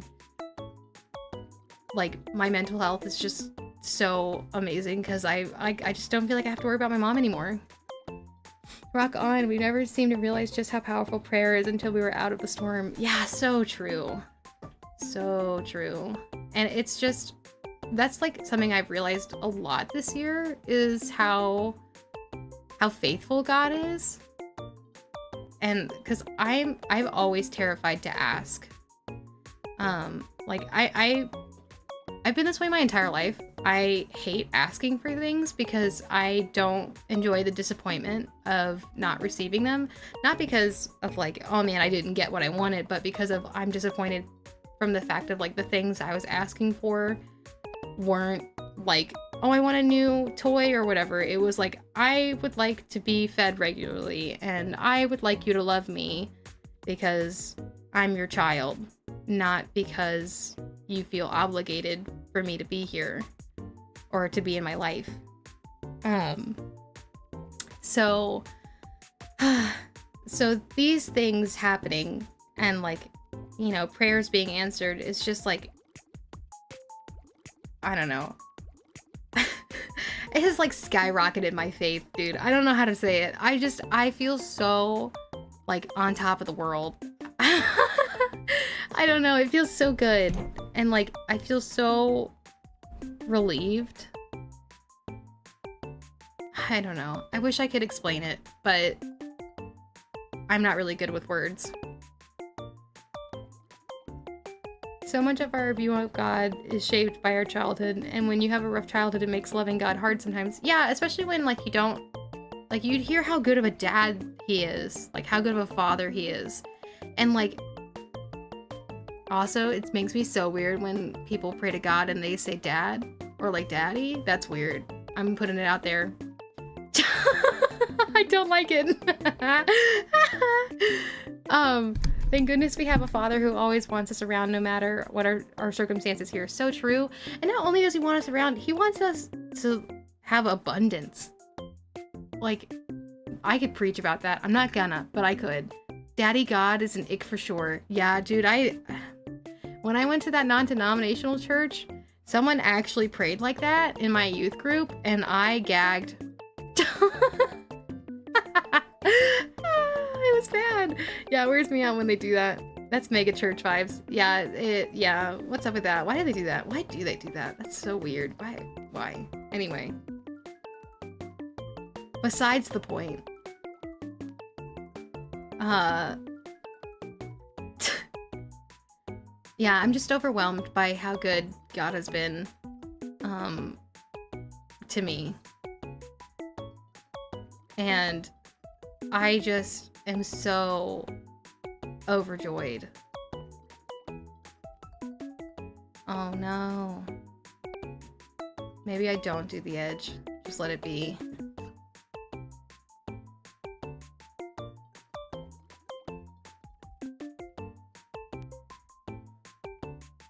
Speaker 1: Like, my mental health is just so amazing, because I just don't feel like I have to worry about my mom anymore. Rock on. We never seem to realize just how powerful prayer is until we were out of the storm. Yeah, so true. So true. And it's just, that's like something I've realized a lot this year, is how faithful God is. And because I'm always terrified to ask. Like, I've been this way my entire life. I hate asking for things because I don't enjoy the disappointment of not receiving them. Not because of like, oh man, I didn't get what I wanted, but because of I'm disappointed from the fact of like the things I was asking for weren't like, oh, I want a new toy or whatever. It was like, I would like to be fed regularly, and I would like you to love me because I'm your child, not because you feel obligated for me to be here or to be in my life. So these things happening, and like, you know, prayers being answered is just like, I don't know. It has like skyrocketed my faith, dude. I don't know how to say it. I feel so like on top of the world. I don't know. It feels so good. And like, I feel so relieved. I don't know. I wish I could explain it, but I'm not really good with words. So much of our view of God is shaped by our childhood, and when you have a rough childhood, it makes loving God hard sometimes. Yeah, especially when like you don't, like, you'd hear how good of a dad he is, like how good of a father he is. And like, also, it makes me so weird when people pray to God and they say dad or like daddy. That's weird. I'm putting it out there. I don't like it. Thank goodness we have a father who always wants us around no matter what our circumstances here. So true. And not only does he want us around, he wants us to have abundance. Like, I could preach about that. I'm not gonna, but I could. Daddy God is an ick for sure. Yeah, dude, when I went to that non-denominational church, someone actually prayed like that in my youth group, and I gagged. It was bad. Yeah, it wears me out when they do that. That's mega church vibes. Yeah, what's up with that? Why do they do that? Why do they do that? That's so weird. Why? Anyway. Besides the point. Yeah, I'm just overwhelmed by how good God has been, to me. And I just am so overjoyed. Oh no. Maybe I don't do the edge. Just let it be.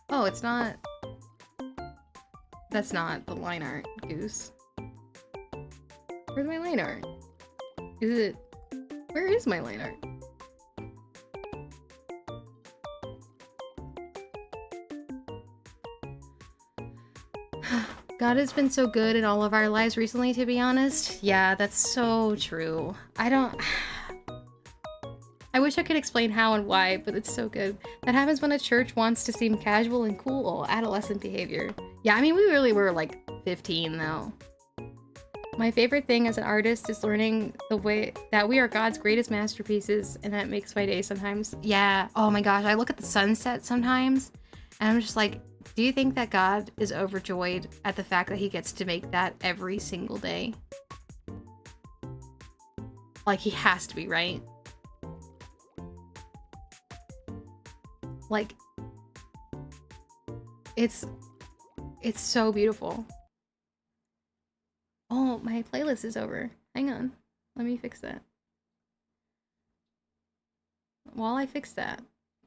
Speaker 1: Oh, it's not... That's not the line art, Goose. Where's my line art? Is it... Where is my line art? God has been so good in all of our lives recently, to be honest. Yeah, that's so true. I wish I could explain how and why, but it's so good. That happens when a church wants to seem casual and cool, adolescent behavior. Yeah, I mean, we really were like 15 though. My favorite thing as an artist is learning the way that we are God's greatest masterpieces, and that makes my day sometimes. Yeah, oh my gosh, I look at the sunset sometimes, and I'm just like, Do you think that God is overjoyed at the fact that he gets to make that every single day? Like, he has to be, right? Like, it's so beautiful. Oh, my playlist is over. Hang on. Let me fix that. While I fix that,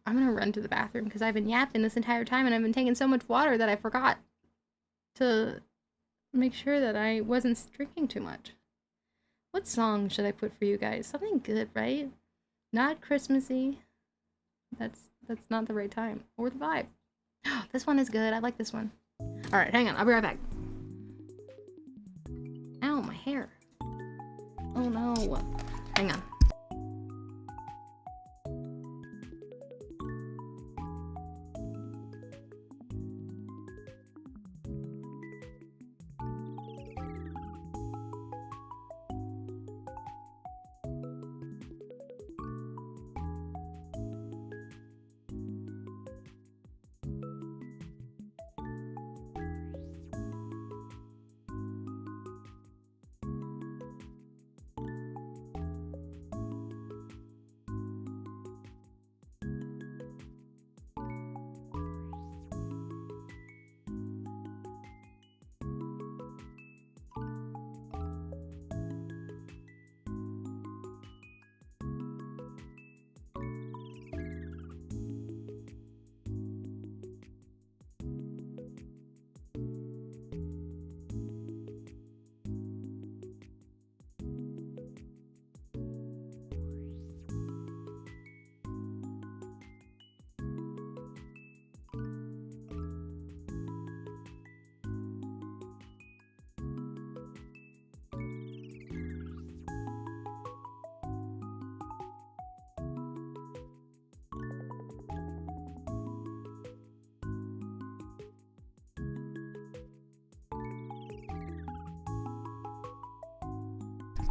Speaker 1: I'm gonna run to the bathroom because I've been yapping this entire time and I've been taking so much water that I forgot to make sure that I wasn't drinking too much. What song should I put for you guys? Something good, right? Not Christmassy. That's not the right time or the vibe. This one is good. I like this one. All right, hang on. I'll be right back. Ow, my hair. Oh no. Hang on.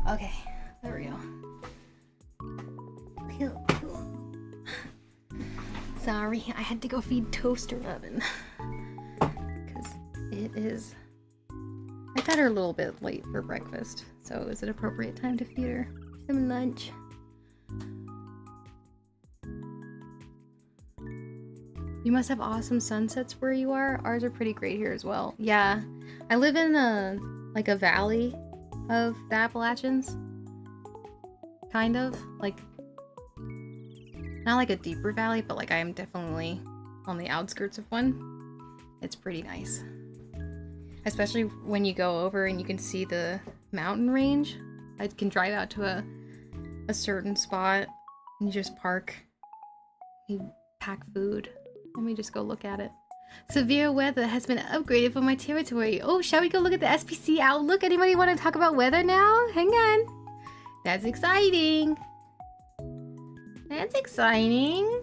Speaker 1: Okay, there we go. Sorry, I had to go feed Toaster Oven. Because it is... I fed her a little bit late for breakfast, so it was an appropriate time to feed her some lunch. You must have awesome sunsets where you are. Ours are pretty great here as well. Yeah, I live in a valley of the Appalachians. Kind of. Like, not like a deeper valley, but like I am definitely on the outskirts of one. It's pretty nice. Especially when you go over and you can see the mountain range. I can drive out to a certain spot and you just park. You pack food and we just go look at it. Severe weather has been upgraded for my territory. Oh, shall we go look at the SPC outlook? Anybody want to talk about weather now? Hang on. That's exciting. That's exciting.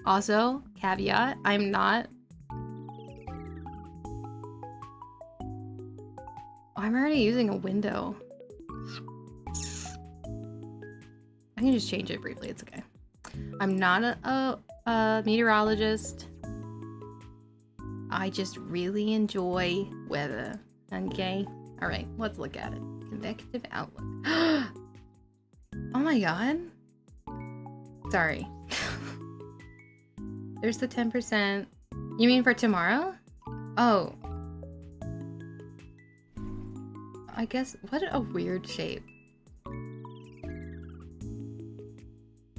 Speaker 1: Also, caveat, I'm not... I'm already using a window. I can just change it briefly, it's okay. I'm not a meteorologist. I just really enjoy weather, okay? Alright, let's look at it. Convective outlook. Oh my god. Sorry. There's the 10%. You mean for tomorrow? Oh. I guess, what a weird shape.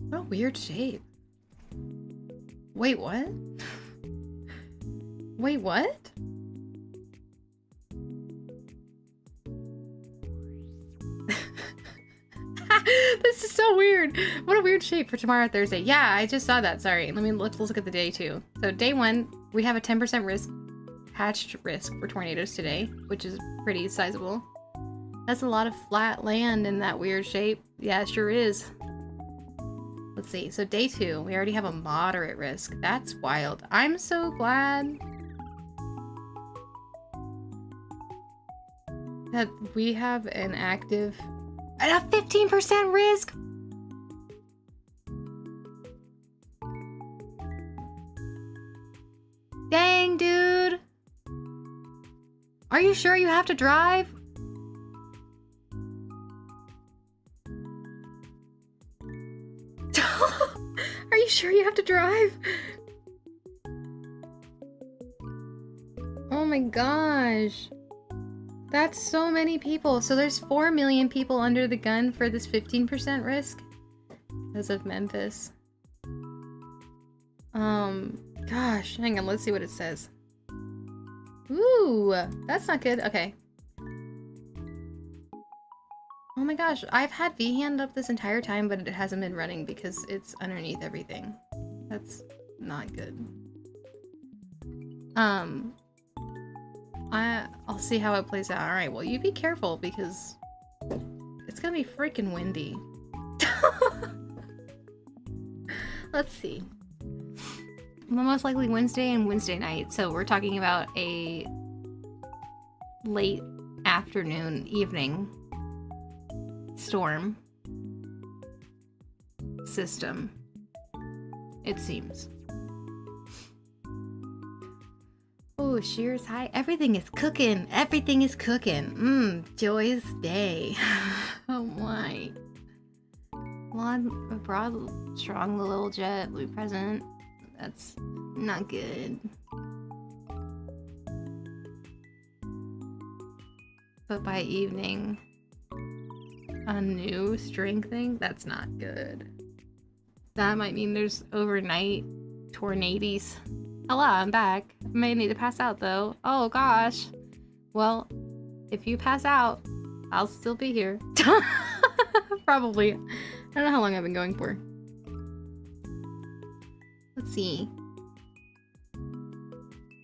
Speaker 1: What a weird shape. Wait, what? Wait, what? This is so weird. What a weird shape for tomorrow, Thursday. Yeah, I just saw that. Sorry. Let's look at the day too. So day one, we have a 10% risk, patched risk for tornadoes today, which is pretty sizable. That's a lot of flat land in that weird shape. Yeah, it sure is. Let's see. So day two, we already have a moderate risk. That's wild. I'm so glad that we have an active... At a 15% risk? Are you sure you have to drive? Are you sure you have to drive? Oh my gosh. That's so many people. So there's 4 million people under the gun for this 15% risk as of Memphis. Gosh, hang on, let's see what it says. Ooh, that's not good. Okay. Oh my gosh, I've had V-Hand up this entire time, but it hasn't been running because it's underneath everything. That's not good. I'll see how it plays out. Alright, well, you be careful because it's gonna be freaking windy. Let's see. Well, most likely Wednesday and Wednesday night, so we're talking about a late afternoon, evening storm system, it seems. Oh, Shears, hi. Everything is cooking. Everything is cooking. Joyous day. Oh my. Broad, strong, the little jet, blue present. That's not good. But by evening, a new string thing? That's not good. That might mean there's overnight tornadoes. Hello, I'm back. I may need to pass out though. Oh gosh. Well, if you pass out, I'll still be here. Probably. I don't know how long I've been going for. Let's see.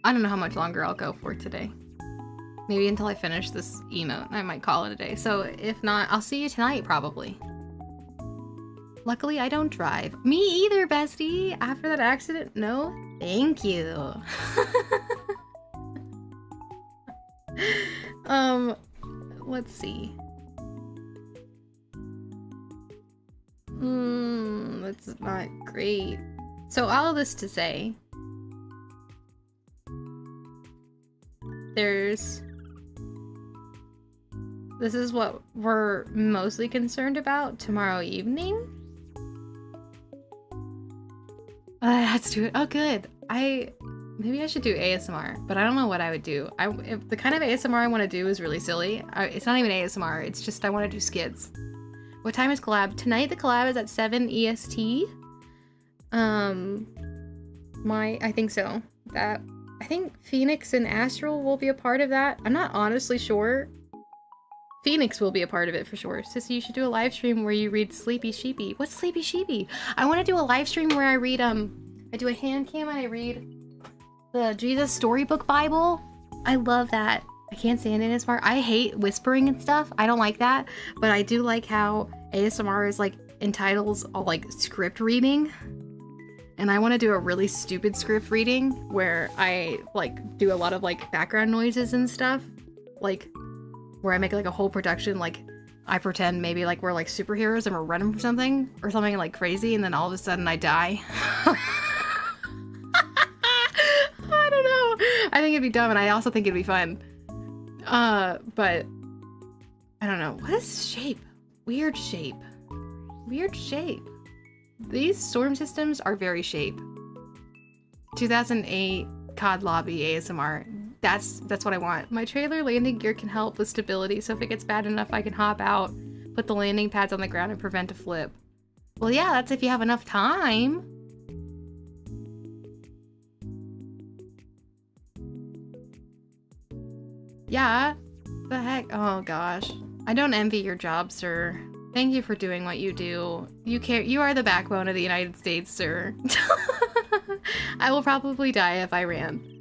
Speaker 1: I don't know how much longer I'll go for today. Maybe until I finish this emote. I might call it a day. So if not, I'll see you tonight probably. Luckily, I don't drive. Me either, bestie. After that accident, no, thank you. Let's see. That's not great. So all of this to say, this is what we're mostly concerned about tomorrow evening. Let's do it. Oh, good. Maybe I should do ASMR, but I don't know what I would do. If the kind of ASMR I want to do is really silly. It's not even ASMR. It's just I want to do skits. What time is collab? Tonight the collab is at 7 EST. I think so. I think Phoenix and Astral will be a part of that. I'm not honestly sure. Phoenix will be a part of it for sure. Sissy, you should do a live stream where you read Sleepy Sheepy. What's Sleepy Sheepy? I want to do a live stream where I read, I do a hand cam and I read the Jesus Storybook Bible. I love that. I can't stand ASMR. I hate whispering and stuff. I don't like that. But I do like how ASMR is like entitles all like script reading. And I want to do a really stupid script reading where I like do a lot of like background noises and stuff. Like where I make like a whole production, like I pretend maybe like we're like superheroes and we're running from something or something like crazy, and then all of a sudden I die. I don't know. I think it'd be dumb, and I also think it'd be fun. But I don't know. What is shape? Weird shape. Weird shape. These storm systems are very shape. 2008 COD Lobby ASMR. That's what I want. My trailer landing gear can help with stability, so if it gets bad enough, I can hop out, put the landing pads on the ground, and prevent a flip. Well, yeah, that's if you have enough time. Yeah. The heck? Oh, gosh. I don't envy your job, sir. Thank you for doing what you do. You are the backbone of the United States, sir. I will probably die if I ran.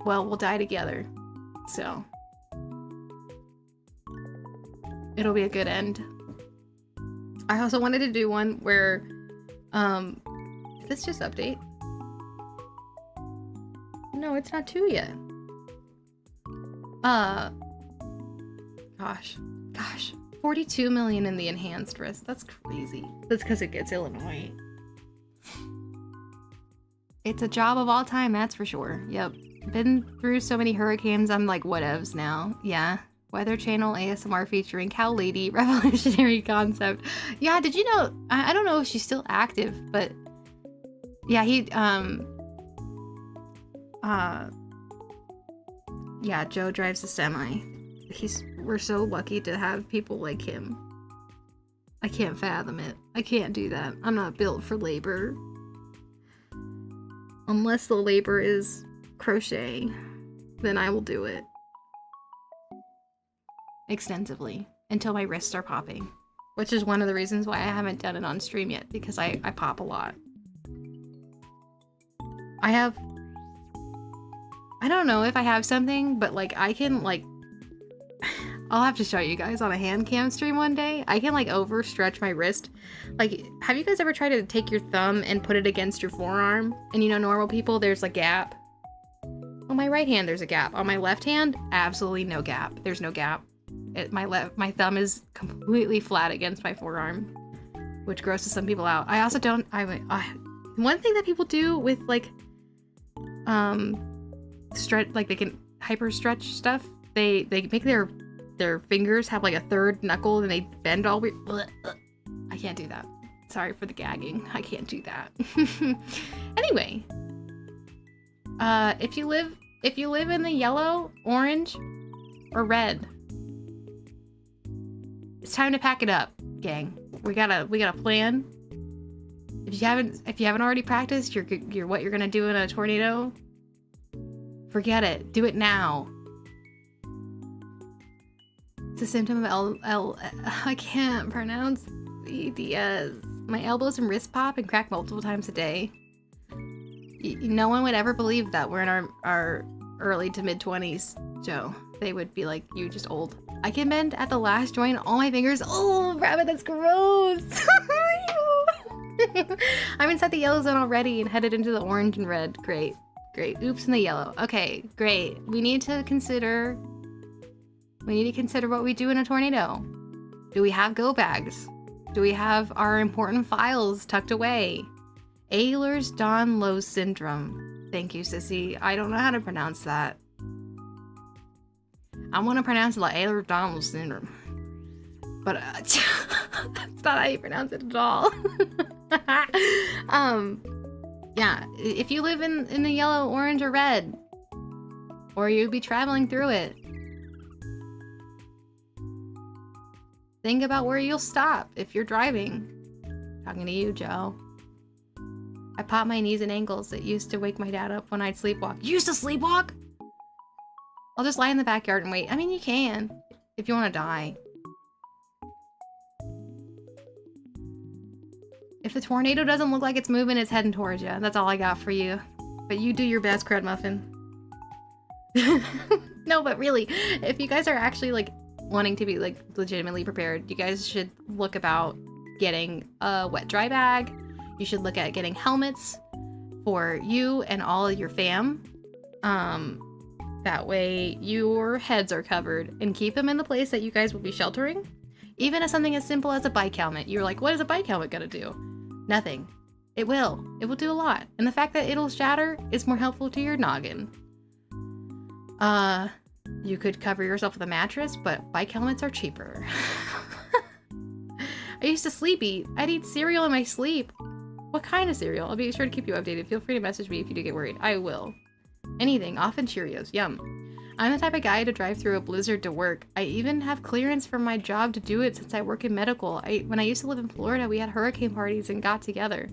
Speaker 1: Well, we'll die together, so it'll be a good end. I also wanted to do one where, did this just update? No, it's not 2 yet. Gosh, 42 million in the enhanced risk. That's crazy. That's because it gets Illinois. It's a job of all time, that's for sure. Yep. been through so many hurricanes, I'm like, whatevs now. Yeah. Weather Channel ASMR featuring Cow Lady, revolutionary concept. Yeah, did you know, I don't know if she's still active, but yeah, yeah, Joe drives a semi. We're so lucky to have people like him. I can't fathom it. I can't do that. I'm not built for labor. Unless the labor is crochet, then I will do it. Extensively. Until my wrists are popping. Which is one of the reasons why I haven't done it on stream yet, because I pop a lot. I don't know if I have something, but like I can like I'll have to show you guys on a hand cam stream one day. I can like overstretch my wrist. Like, have you guys ever tried to take your thumb and put it against your forearm? And you know, normal people, there's a gap. On my right hand, there's a gap. On my left hand, absolutely no gap. There's no gap. My thumb is completely flat against my forearm, which grosses some people out. I also don't. One thing that people do with like, stretch, like they can hyper stretch stuff. They make their fingers have like a third knuckle and they bend all weird. I can't do that. Sorry for the gagging. I can't do that. Anyway, if you live in the yellow, orange, or red, it's time to pack it up, gang. We got a plan. If you haven't already practiced your what you're gonna do in a tornado, forget it. Do it now. It's a symptom of I can't pronounce EDS. My elbows and wrist pop and crack multiple times a day. No one would ever believe that we're in our early to mid 20s, Joe. They would be like, you just old. I can bend at the last joint, all my fingers. Oh, rabbit, that's gross. I'm inside the yellow zone already and headed into the orange and red. Great. Oops, in the yellow. Okay, great. We need to consider what we do in a tornado. Do we have go bags? Do we have our important files tucked away? Ehlers-Danlos syndrome. Thank you, sissy. I don't know how to pronounce that. I want to pronounce it like Ehlers-Danlos syndrome. But that's not how you pronounce it at all. Yeah, if you live in the yellow, orange, or red, or you'll be traveling through it, think about where you'll stop if you're driving. Talking to you, Joe. I pop my knees and ankles. It used to wake my dad up when I'd sleepwalk. You used to sleepwalk? I'll just lie in the backyard and wait. I mean, you can, if you want to die. If the tornado doesn't look like it's moving, it's heading towards you. That's all I got for you. But you do your best, Cred Muffin. No, but really, if you guys are actually like wanting to be like legitimately prepared, you guys should look about getting a wet dry bag. You should look at getting helmets for you and all of your fam. That way your heads are covered, and keep them in the place that you guys will be sheltering. Even as something as simple as a bike helmet. You're like, what is a bike helmet gonna do? Nothing. It will do a lot. And the fact that it'll shatter is more helpful to your noggin. You could cover yourself with a mattress, but bike helmets are cheaper. I used to sleep eat. I'd eat cereal in my sleep. What kind of cereal? I'll be sure to keep you updated. Feel free to message me if you do get worried. I will. Anything, often Cheerios. Yum. I'm the type of guy to drive through a blizzard to work. I even have clearance from my job to do it since I work in medical. When I used to live in Florida, we had hurricane parties and got together.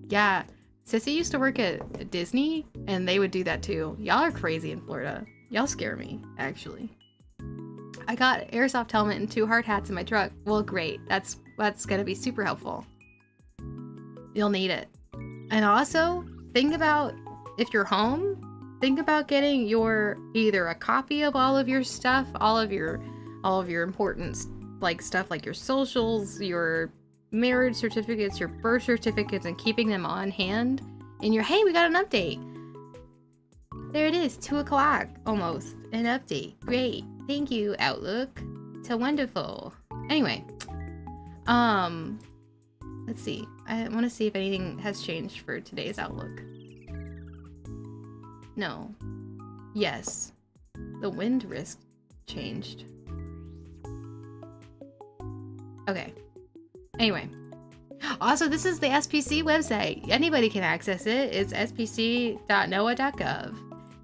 Speaker 1: Yeah, Sissy used to work at Disney, and they would do that too. Y'all are crazy in Florida. Y'all scare me, actually. I got airsoft helmet and 2 hard hats in my truck. Well, great. That's gonna be super helpful. You'll need it. And also, think about if you're home. Think about getting either a copy of all of your stuff, all of your important like stuff like your socials, your marriage certificates, your birth certificates, and keeping them on hand. And hey, we got an update. There it is, 2 o'clock almost. An update. Great. Thank you, Outlook. So wonderful. Anyway, let's see. I want to see if anything has changed for today's Outlook. No. Yes. The wind risk changed. Okay. Anyway. Also, this is the SPC website. Anybody can access it. It's spc.noaa.gov.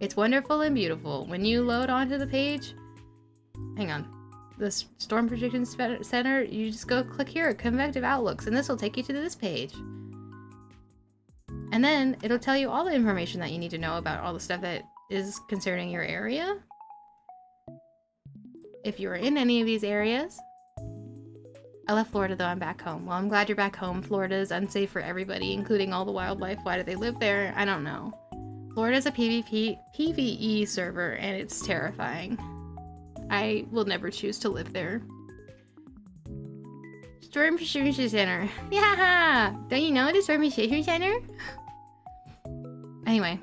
Speaker 1: It's wonderful and beautiful. When you load onto the page, hang on, the Storm Prediction Center, you just go click here, Convective Outlooks, and this will take you to this page. And then it'll tell you all the information that you need to know about all the stuff that is concerning your area. If you're in any of these areas. I left Florida though, I'm back home. Well, I'm glad you're back home. Florida is unsafe for everybody, including all the wildlife. Why do they live there? I don't know. Florida's a PvE server, and it's terrifying. I will never choose to live there. Storm Prediction Center. Yeah! Don't you know the Storm Prediction Center? Anyway.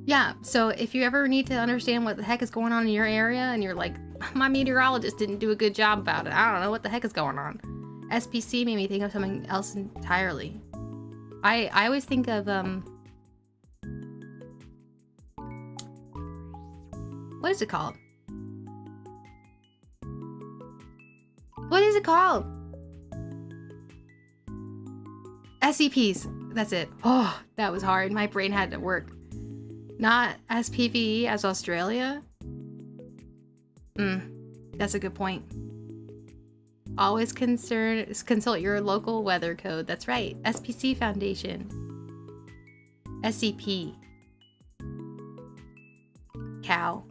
Speaker 1: Yeah, so if you ever need to understand what the heck is going on in your area, and you're like, my meteorologist didn't do a good job about it, I don't know what the heck is going on. SPC made me think of something else entirely. I always think of, what is it called? What is it called? SCPs. That's it. Oh, that was hard. My brain had to work. Not as PvE as Australia? That's a good point. Always consult your local weather code. That's right. SPC Foundation. SCP. Cow.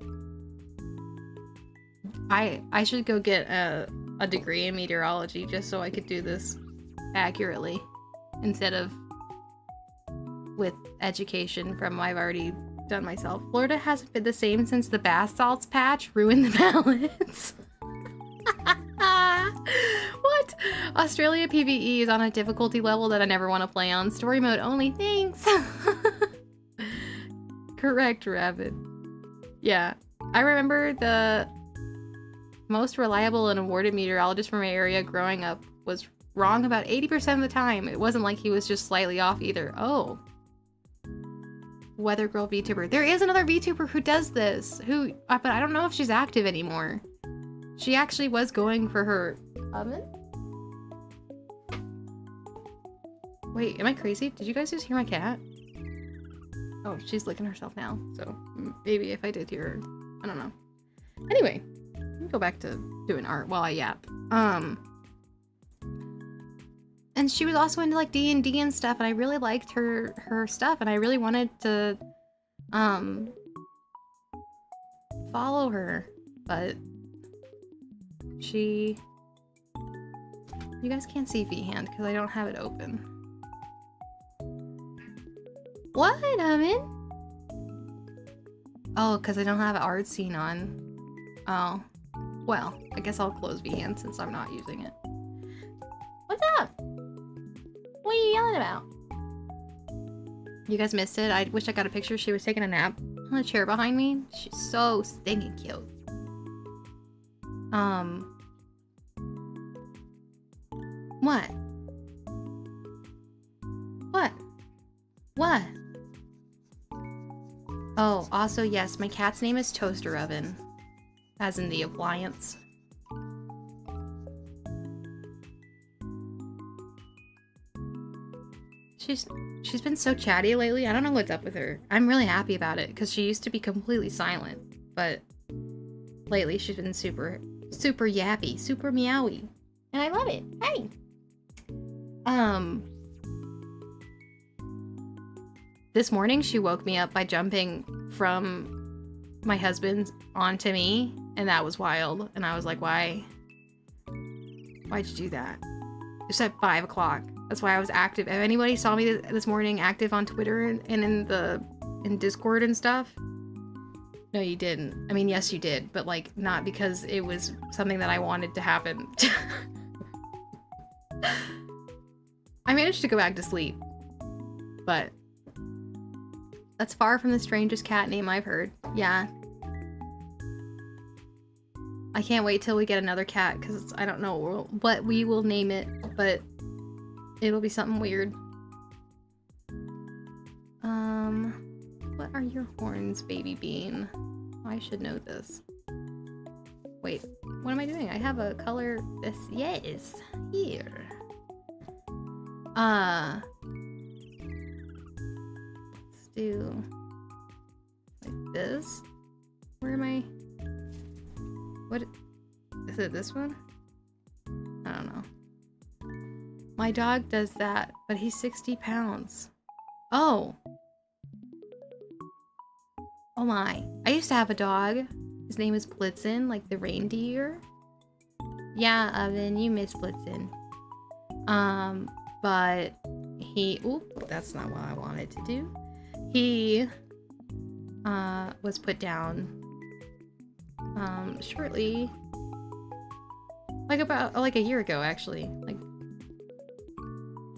Speaker 1: I should go get a degree in meteorology just so I could do this accurately instead of with education from what I've already done myself. Florida hasn't been the same since the bath salts patch ruined the balance. What? Australia PvE is on a difficulty level that I never want to play on. Story mode only, thanks. Correct, Rabbit. Yeah. I remember the most reliable and awarded meteorologist from my area growing up was wrong about 80% of the time. It wasn't like he was just slightly off either. Oh. Weather Girl VTuber. There is another VTuber who does this. But I don't know if she's active anymore. She actually was going for her oven? Wait, am I crazy? Did you guys just hear my cat? Oh, she's licking herself now. So maybe if I did hear her, I don't know. Anyway, let me go back to doing art while I yap. And she was also into like D&D and stuff, and I really liked her stuff, and I really wanted to follow her, but you guys can't see V-Hand because I don't have it open. What, Oven? Oh, because I don't have art scene on. Oh. Well, I guess I'll close V-Hand since I'm not using it. What's up? What are you yelling about? You guys missed it. I wish I got a picture. She was taking a nap on the chair behind me. She's so stinking cute. What? What? What? Oh, also, yes, my cat's name is Toaster Oven. As in the appliance. She's been so chatty lately. I don't know what's up with her. I'm really happy about it because she used to be completely silent, but lately she's been super yappy, super meowy, and I love it. Hey. This morning she woke me up by jumping from my husband onto me, and that was wild. And I was like, why'd you do that? It's at 5 o'clock. That's why I was active. If anybody saw me this morning active on Twitter and in Discord and stuff, no, you didn't. I mean, yes, you did, but like not because it was something that I wanted to happen. I managed to go back to sleep, but that's far from the strangest cat name I've heard. Yeah. I can't wait till we get another cat because I don't know what we will name it, but it'll be something weird. your horns, baby bean? I should know this. Wait, what am I doing? I have a color. This, yes, here. Let's do like this. Where am I? What is it? This one? I don't know. My dog does that, but he's 60 pounds. Oh. Oh my. I used to have a dog. His name is Blitzen, like the reindeer. Yeah, Oven, you miss Blitzen. But he... Oop, that's not what I wanted to do. He was put down shortly, like a year ago, actually, like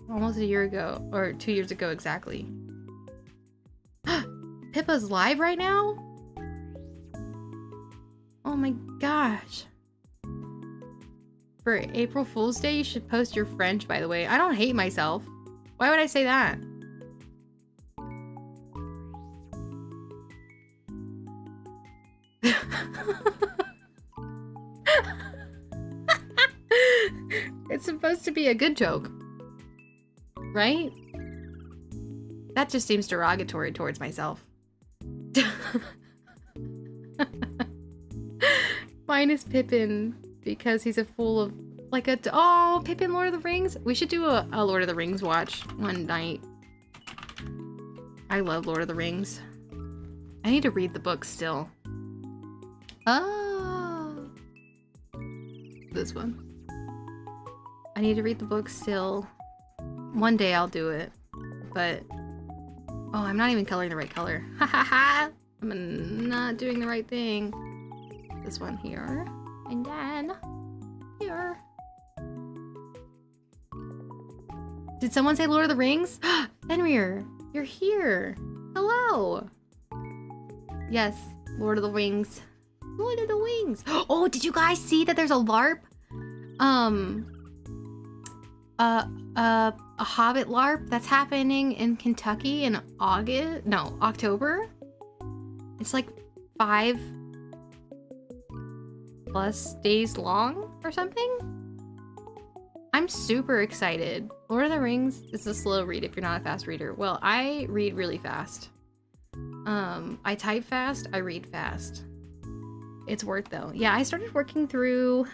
Speaker 1: almost a year ago, or 2 years ago exactly. Pippa's live right now? Oh my gosh. For April Fool's Day, you should post your French, by the way. I don't hate myself. Why would I say that? It's supposed to be a good joke, right? That just seems derogatory towards myself. Mine is Pippin because he's a fool of like a oh Pippin Lord of the Rings. We should do a Lord of the Rings watch one night. I love Lord of the Rings. I need to read the book still. Oh, this one. I need to read the book still. One day I'll do it, but oh, I'm not even coloring the right color. Ha ha ha! I'm not doing the right thing. This one here, and then here. Did someone say Lord of the Rings? Fenrir, you're here. Hello. Yes, Lord of the Rings. Lord of the Rings. Oh, did you guys see that there's a LARP? A Hobbit LARP that's happening in Kentucky in October. It's like 5+ days long or something. I'm super excited. Lord of the Rings is a slow read if you're not a fast reader. Well, I read really fast. I type fast, I read fast. It's worth though. Yeah, I started working through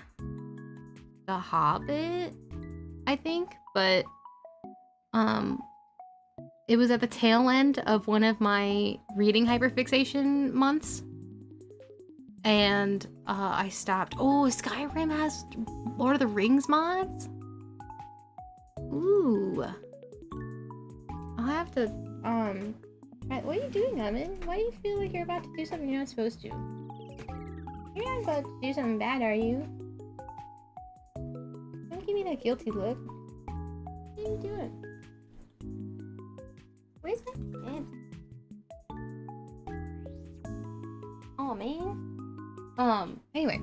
Speaker 1: The Hobbit, I think, but it was at the tail end of one of my reading hyperfixation months, and I stopped. Oh, Skyrim has Lord of the Rings mods? Ooh. I'll have to, what are you doing, Evan? Why do you feel like you're about to do something you're not supposed to? You're not about to do something bad, are you? Don't give me that guilty look. What are you doing? Where's my head? Oh, man. Anyway.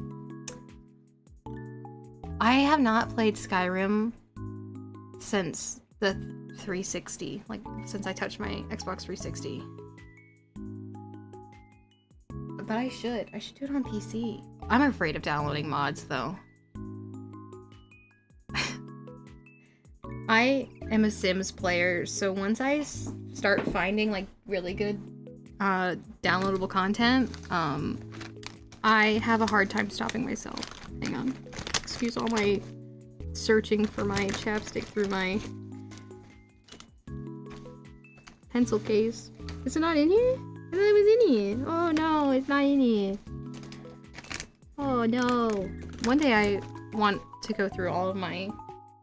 Speaker 1: I have not played Skyrim since the 360. Like, since I touched my Xbox 360. But I should. I should do it on PC. I'm afraid of downloading mods, though. I am a Sims player, so once I start finding like really good downloadable content, I have a hard time stopping myself. Hang on. Excuse all my searching for my chapstick through my pencil case. Is it not in here? I thought it was in here. Oh no, it's not in here. Oh no. One day I want to go through all of my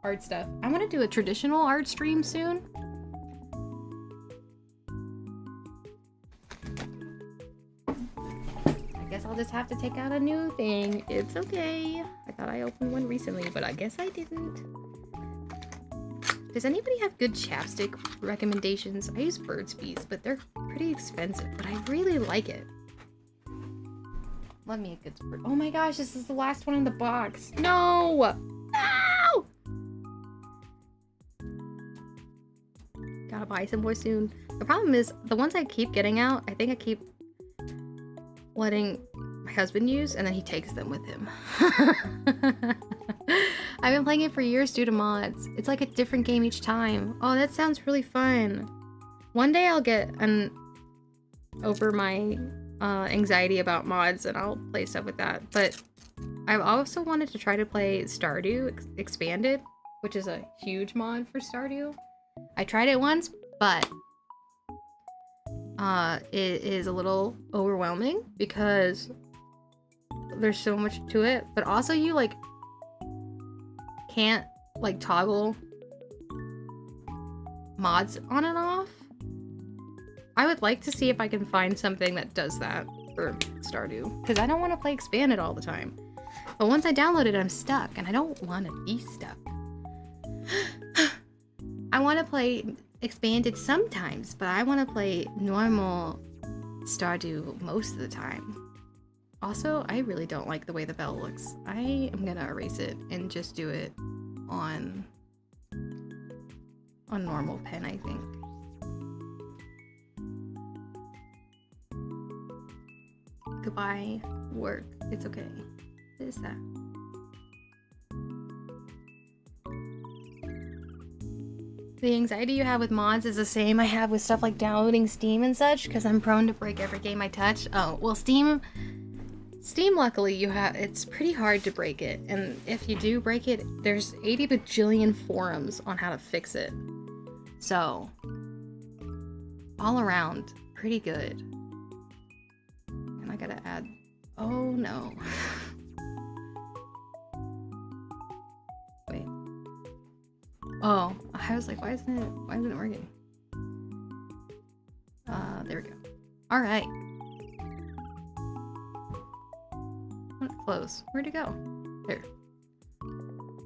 Speaker 1: art stuff. I want to do a traditional art stream soon. I guess I'll just have to take out a new thing. It's okay. I thought I opened one recently, but I guess I didn't. Does anybody have good chapstick recommendations? I use Burt's Bees, but they're pretty expensive, but I really like it. Love me a good spurt. Oh my gosh, this is the last one in the box. No! No! Gotta buy some more soon. The problem is, the ones I keep getting out, I think I keep letting my husband use, and then he takes them with him. I've been playing it for years due to mods. It's like a different game each time. Oh, that sounds really fun. One day I'll get over my anxiety about mods and I'll play stuff with that. But I've also wanted to try to play Stardew Expanded, which is a huge mod for Stardew. I tried it once, but it is a little overwhelming because there's so much to it. But also you like can't like toggle mods on and off. I would like to see if I can find something that does that for Stardew, because I don't want to play Expanded all the time. But once I download it, I'm stuck, and I don't want to be stuck. I want to play Expanded sometimes, but I want to play normal Stardew most of the time. Also, I really don't like the way the bell looks. I am gonna erase it and just do it on normal pen, I think. Goodbye, work. It's okay. What is that? The anxiety you have with mods is the same I have with stuff like downloading Steam and such, because I'm prone to break every game I touch. Oh, well, Steam, luckily, it's pretty hard to break it. And if you do break it, there's 80 bajillion forums on how to fix it. So, all around, pretty good. And I gotta add, oh no. Wait. Oh, I was like, why isn't it working? There we go. All right. Close. Where'd it go? There.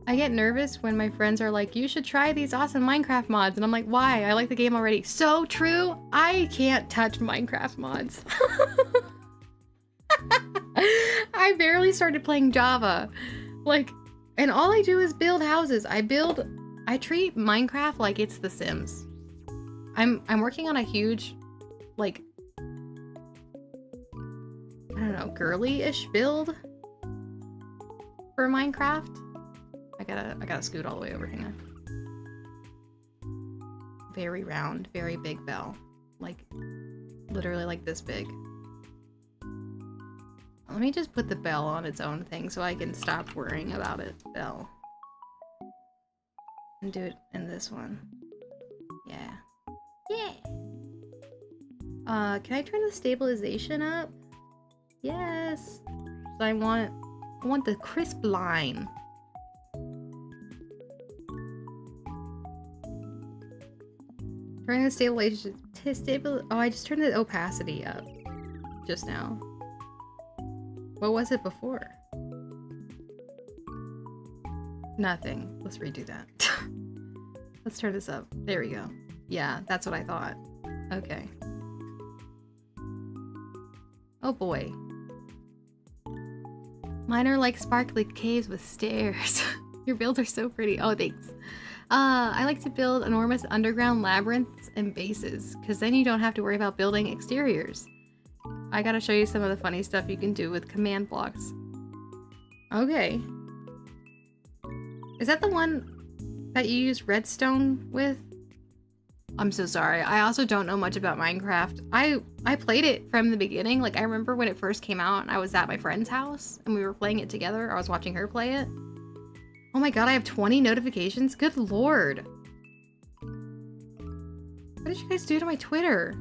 Speaker 1: I get nervous when my friends are like, you should try these awesome Minecraft mods. And I'm like, why? I like the game already. So true. I can't touch Minecraft mods. I barely started playing Java. Like, and all I do is build houses. I treat Minecraft like it's The Sims. I'm working on a huge, like, I don't know, girly-ish build for Minecraft. I gotta scoot all the way over here. Very round, very big bell. Like, literally like this big. Let me just put the bell on its own thing so I can stop worrying about it. Bell. And do it in this one. Yeah. Yeah! Can I turn the stabilization up? Yes! So I want the crisp line. Turning the stabilization oh, I just turned the opacity up just now. What was it before? Nothing. Let's redo that. Let's turn this up. There we go. Yeah, that's what I thought. Okay. Oh boy. Mine are like sparkly caves with stairs. Your builds are so pretty. Oh, thanks. I like to build enormous underground labyrinths and bases, because then you don't have to worry about building exteriors. I gotta show you some of the funny stuff you can do with command blocks. Okay. Is that the one that you use redstone with? I'm so sorry. I also don't know much about Minecraft. I played it from the beginning. Like, I remember when it first came out and I was at my friend's house and we were playing it together. I was watching her play it. Oh my god, I have 20 notifications? Good lord. What did you guys do to my Twitter?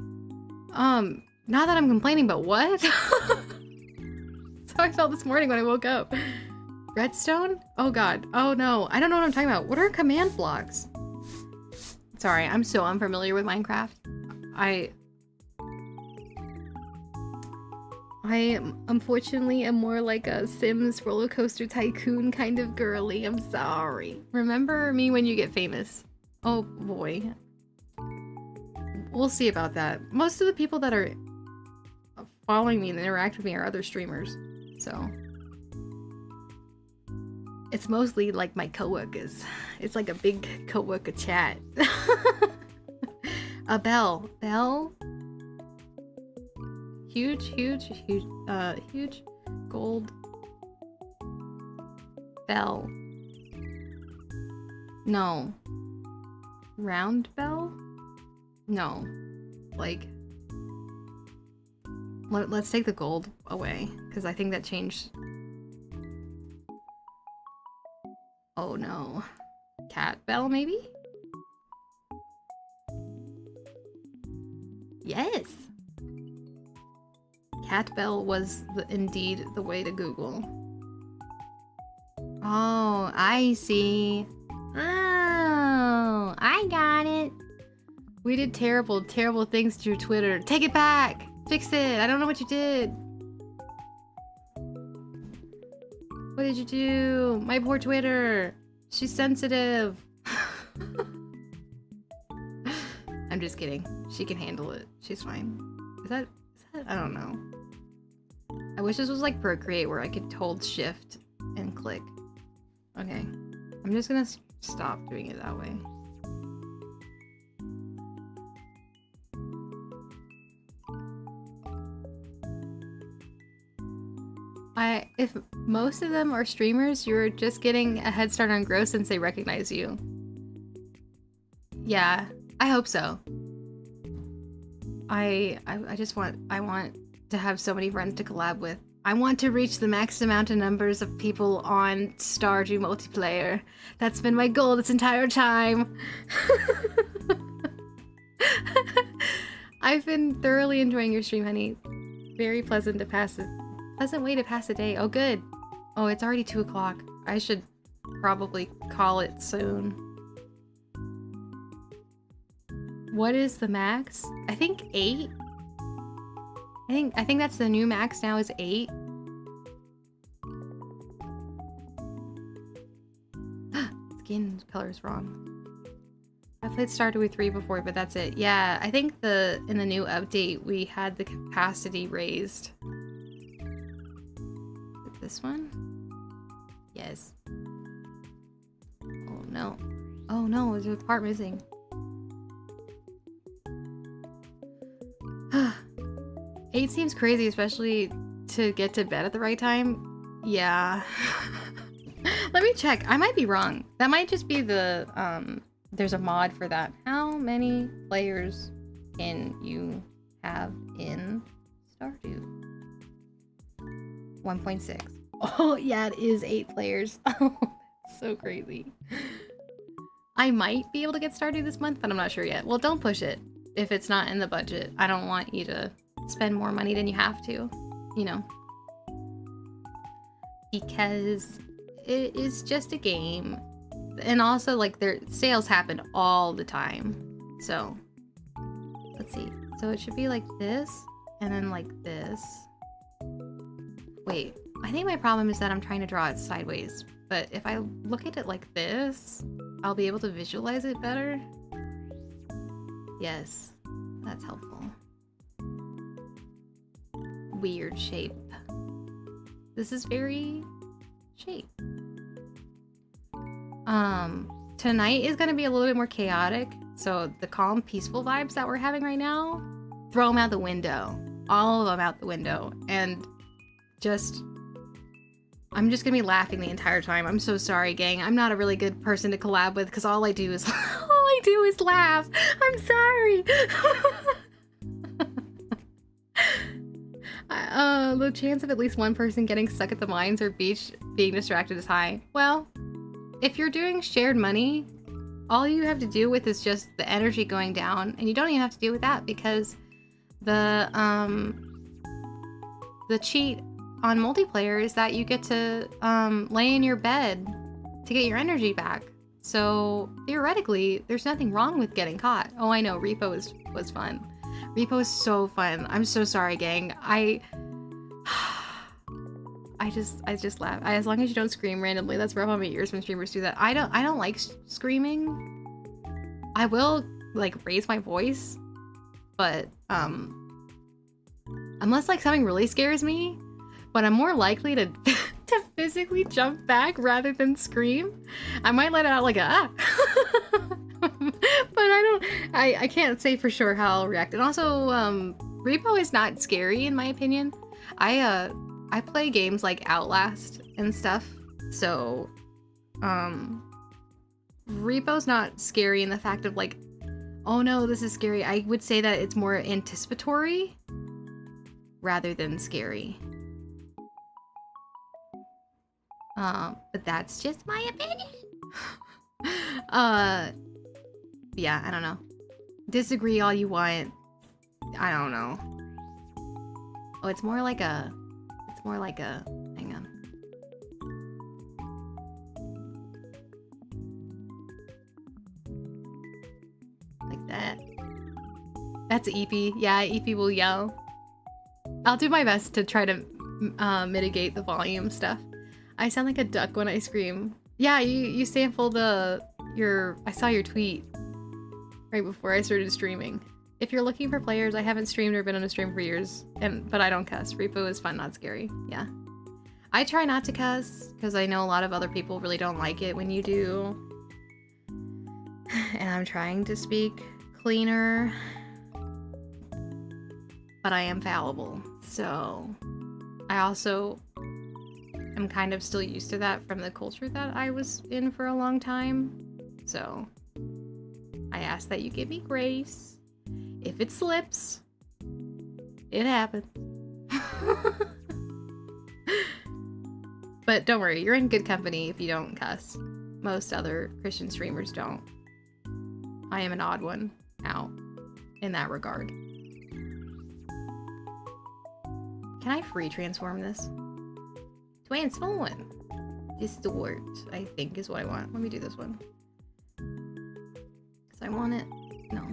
Speaker 1: Not that I'm complaining, but what? That's how I felt this morning when I woke up. Redstone? Oh god. Oh no. I don't know what I'm talking about. What are command blocks? Sorry, I'm so unfamiliar with Minecraft. I unfortunately am more like a Sims roller coaster tycoon kind of girly. I'm sorry. Remember me when you get famous. Oh boy. We'll see about that. Most of the people that are following me and interact with me are other streamers. So it's mostly like my coworkers. It's like a big coworker chat. A bell. Bell? Huge gold bell. No. Round bell? No. Like, let's take the gold away, because I think that changed. Oh no. Cat bell, maybe? Yes! Cat bell was indeed the way to Google. Oh, I see. Oh, I got it. We did terrible things to your Twitter. Take it back! Fix it! I don't know what you did. What did you do? My poor Twitter. She's sensitive. I'm just kidding. She can handle it. She's fine. Is that? I don't know. I wish this was like Procreate where I could hold shift and click. Okay. I'm just gonna stop doing it that way. If most of them are streamers, you're just getting a head start on growth since they recognize you. Yeah, I hope so. I want to have so many friends to collab with. I want to reach the max amount of numbers of people on Stardew multiplayer. That's been my goal this entire time. I've been thoroughly enjoying your stream, honey. Very pleasant to pass it. Pleasant way to pass the day. Oh, good. Oh, it's already 2 o'clock. I should probably call it soon. What is the max? I think 8. I think that's the new max now is 8. Skin color is wrong. I played Stardew 3 before, but that's it. Yeah, I think in the new update we had the capacity raised. This one? Yes. Oh no. Oh no, there's a part missing. 8 seems crazy, especially to get to bed at the right time. Yeah. Let me check. I might be wrong. That might just be the, there's a mod for that. How many players can you have in Stardew? 1.6. Oh, yeah, it is 8 players. Oh, that's so crazy. I might be able to get Stardew this month, but I'm not sure yet. Well, don't push it if it's not in the budget. I don't want you to spend more money than you have to, you know. Because it is just a game. And also, like, their sales happen all the time. So, let's see. So it should be like this, and then like this. Wait, I think my problem is that I'm trying to draw it sideways. But if I look at it like this, I'll be able to visualize it better. Yes, that's helpful. Weird shape. This is very shape. Tonight is gonna be a little bit more chaotic. So the calm, peaceful vibes that we're having right now, throw them out the window. All of them out the window. And I'm just gonna be laughing the entire time. I'm so sorry, gang. I'm not a really good person to collab with because all I do is laugh. I'm sorry. The chance of at least one person getting stuck at the mines or beach being distracted is high. Well, if you're doing shared money, all you have to do with is just the energy going down, and you don't even have to deal with that because the cheat on multiplayer is that you get to lay in your bed to get your energy back. So theoretically, there's nothing wrong with getting caught. Oh, I know, Repo was fun. Repo is so fun. I'm so sorry, gang. I just laugh. As long as you don't scream randomly, that's rough on my ears when streamers do that. I don't like screaming. I will like raise my voice, but unless like something really scares me, but I'm more likely to to physically jump back rather than scream. I might let it out like a I can't say for sure how I'll react. And also, repo is not scary in my opinion. I play games like Outlast and stuff, so repo's not scary in the fact of like, oh no, this is scary. I would say that it's more anticipatory rather than scary. But that's just my opinion. Yeah, I don't know. Disagree all you want. I don't know. Oh, it's more like a, hang on. Like that. That's EP. Yeah, EP will yell. I'll do my best to try to mitigate the volume stuff. I sound like a duck when I scream. Yeah, you sampled I saw your tweet right before I started streaming. If you're looking for players, I haven't streamed or been on a stream for years, but I don't cuss. Repo is fun, not scary. Yeah. I try not to cuss, because I know a lot of other people really don't like it when you do. And I'm trying to speak cleaner. But I am fallible, so I also am kind of still used to that from the culture that I was in for a long time. So I ask that you give me grace. If it slips, it happens. But don't worry, you're in good company if you don't cuss. Most other Christian streamers don't. I am an odd one out in that regard. Can I free transform this? Transform! Distort, I think is what I want. Let me do this one. Because I want it. No.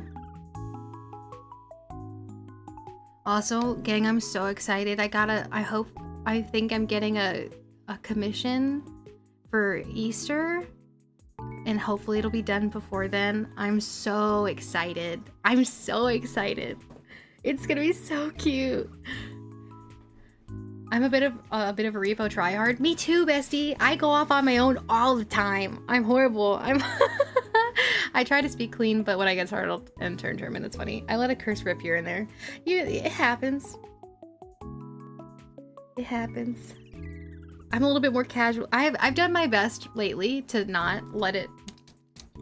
Speaker 1: Also, gang, I'm so excited. I think I'm getting a commission for Easter. And hopefully it'll be done before then. I'm so excited. I'm so excited. It's gonna be so cute. I'm a bit of a repo tryhard. Me too, bestie. I go off on my own all the time. I'm horrible. I try to speak clean, but when I get startled and turn German, it's funny. I let a curse rip here and there. It happens. It happens. I'm a little bit more casual. I've done my best lately to not let it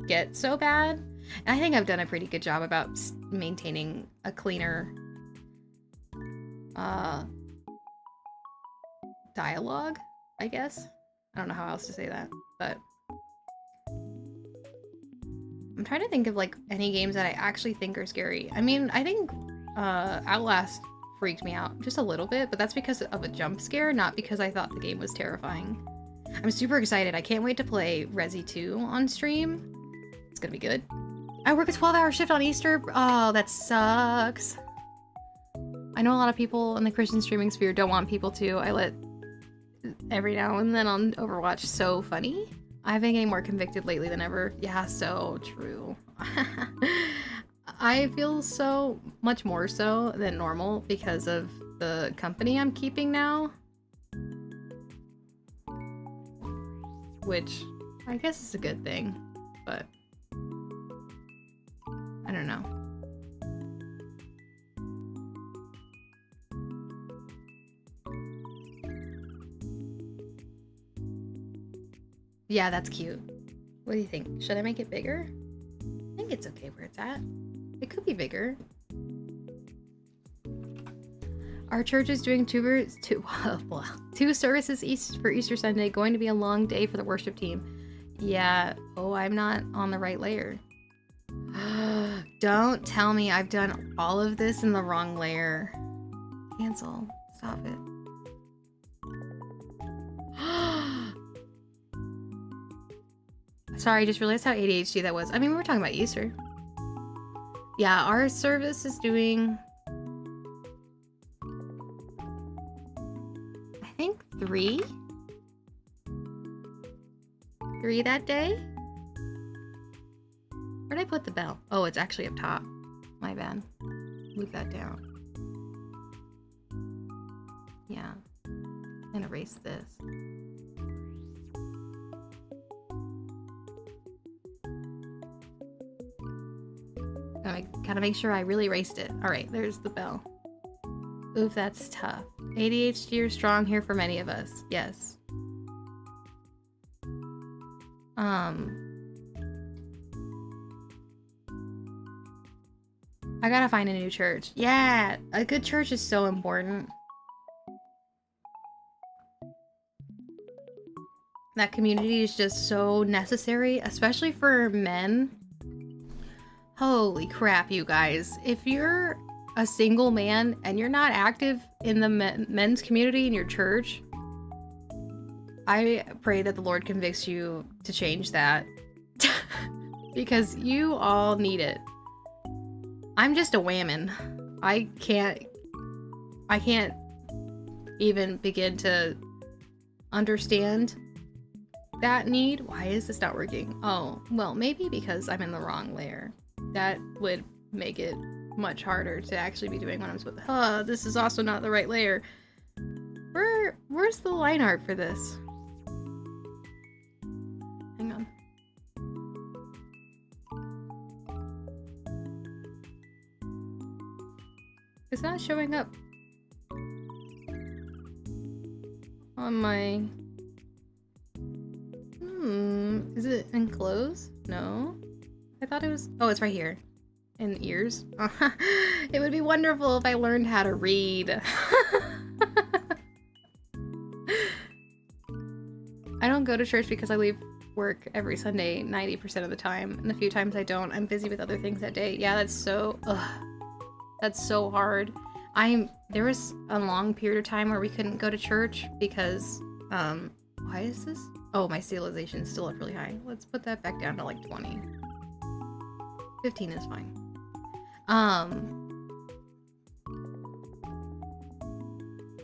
Speaker 1: get so bad. And I think I've done a pretty good job about maintaining a cleaner dialogue, I guess. I don't know how else to say that, but I'm trying to think of like any games that I actually think are scary. I mean, I think Outlast freaked me out just a little bit, but that's because of a jump scare, not because I thought the game was terrifying. I'm super excited. I can't wait to play Resi 2 on stream. It's gonna be good. I work a 12-hour shift on Easter. Oh, that sucks. I know a lot of people in the Christian streaming sphere don't want people to. I let every now and then on Overwatch. So funny. I've been getting more convicted lately than ever. Yeah, so true. I feel so much more so than normal because of the company I'm keeping now. Which I guess is a good thing, but I don't know. Yeah, that's cute. What do you think? Should I make it bigger? I think it's okay where it's at. It could be bigger. Our church is doing two services for Easter Sunday. Going to be a long day for the worship team. Yeah. Oh, I'm not on the right layer. Don't tell me I've done all of this in the wrong layer. Cancel. Stop it. Sorry, I just realized how ADHD that was. I mean, we were talking about Easter. Yeah, our service is doing, I think 3 that day. Where'd I put the bell? Oh, it's actually up top. My bad. Move that down. Yeah. And erase this. Gotta make sure I really erased it. All right, there's the bell. Oof, that's tough. ADHD are strong here for many of us. Yes. I gotta find a new church. Yeah, a good church is so important. That community is just so necessary, especially for men. Holy crap, you guys. If you're a single man and you're not active in the men's community in your church, I pray that the Lord convicts you to change that. Because you all need it. I'm just a whammon. I can't even begin to understand that need. Why is this not working? Oh, well, maybe because I'm in the wrong layer. That would make it much harder to actually be doing what I'm supposed to. This is also not the right layer. Where's the line art for this? Hang on. It's not showing up on my... Is it enclosed? No. I thought it was... Oh, it's right here. In ears. It would be wonderful if I learned how to read. I don't go to church because I leave work every Sunday 90% of the time. And the few times I don't, I'm busy with other things that day. Yeah, that's so... That's so hard. There was a long period of time where we couldn't go to church because, why is this? Oh, my civilization is still up really high. Let's put that back down to like 20. 15 is fine.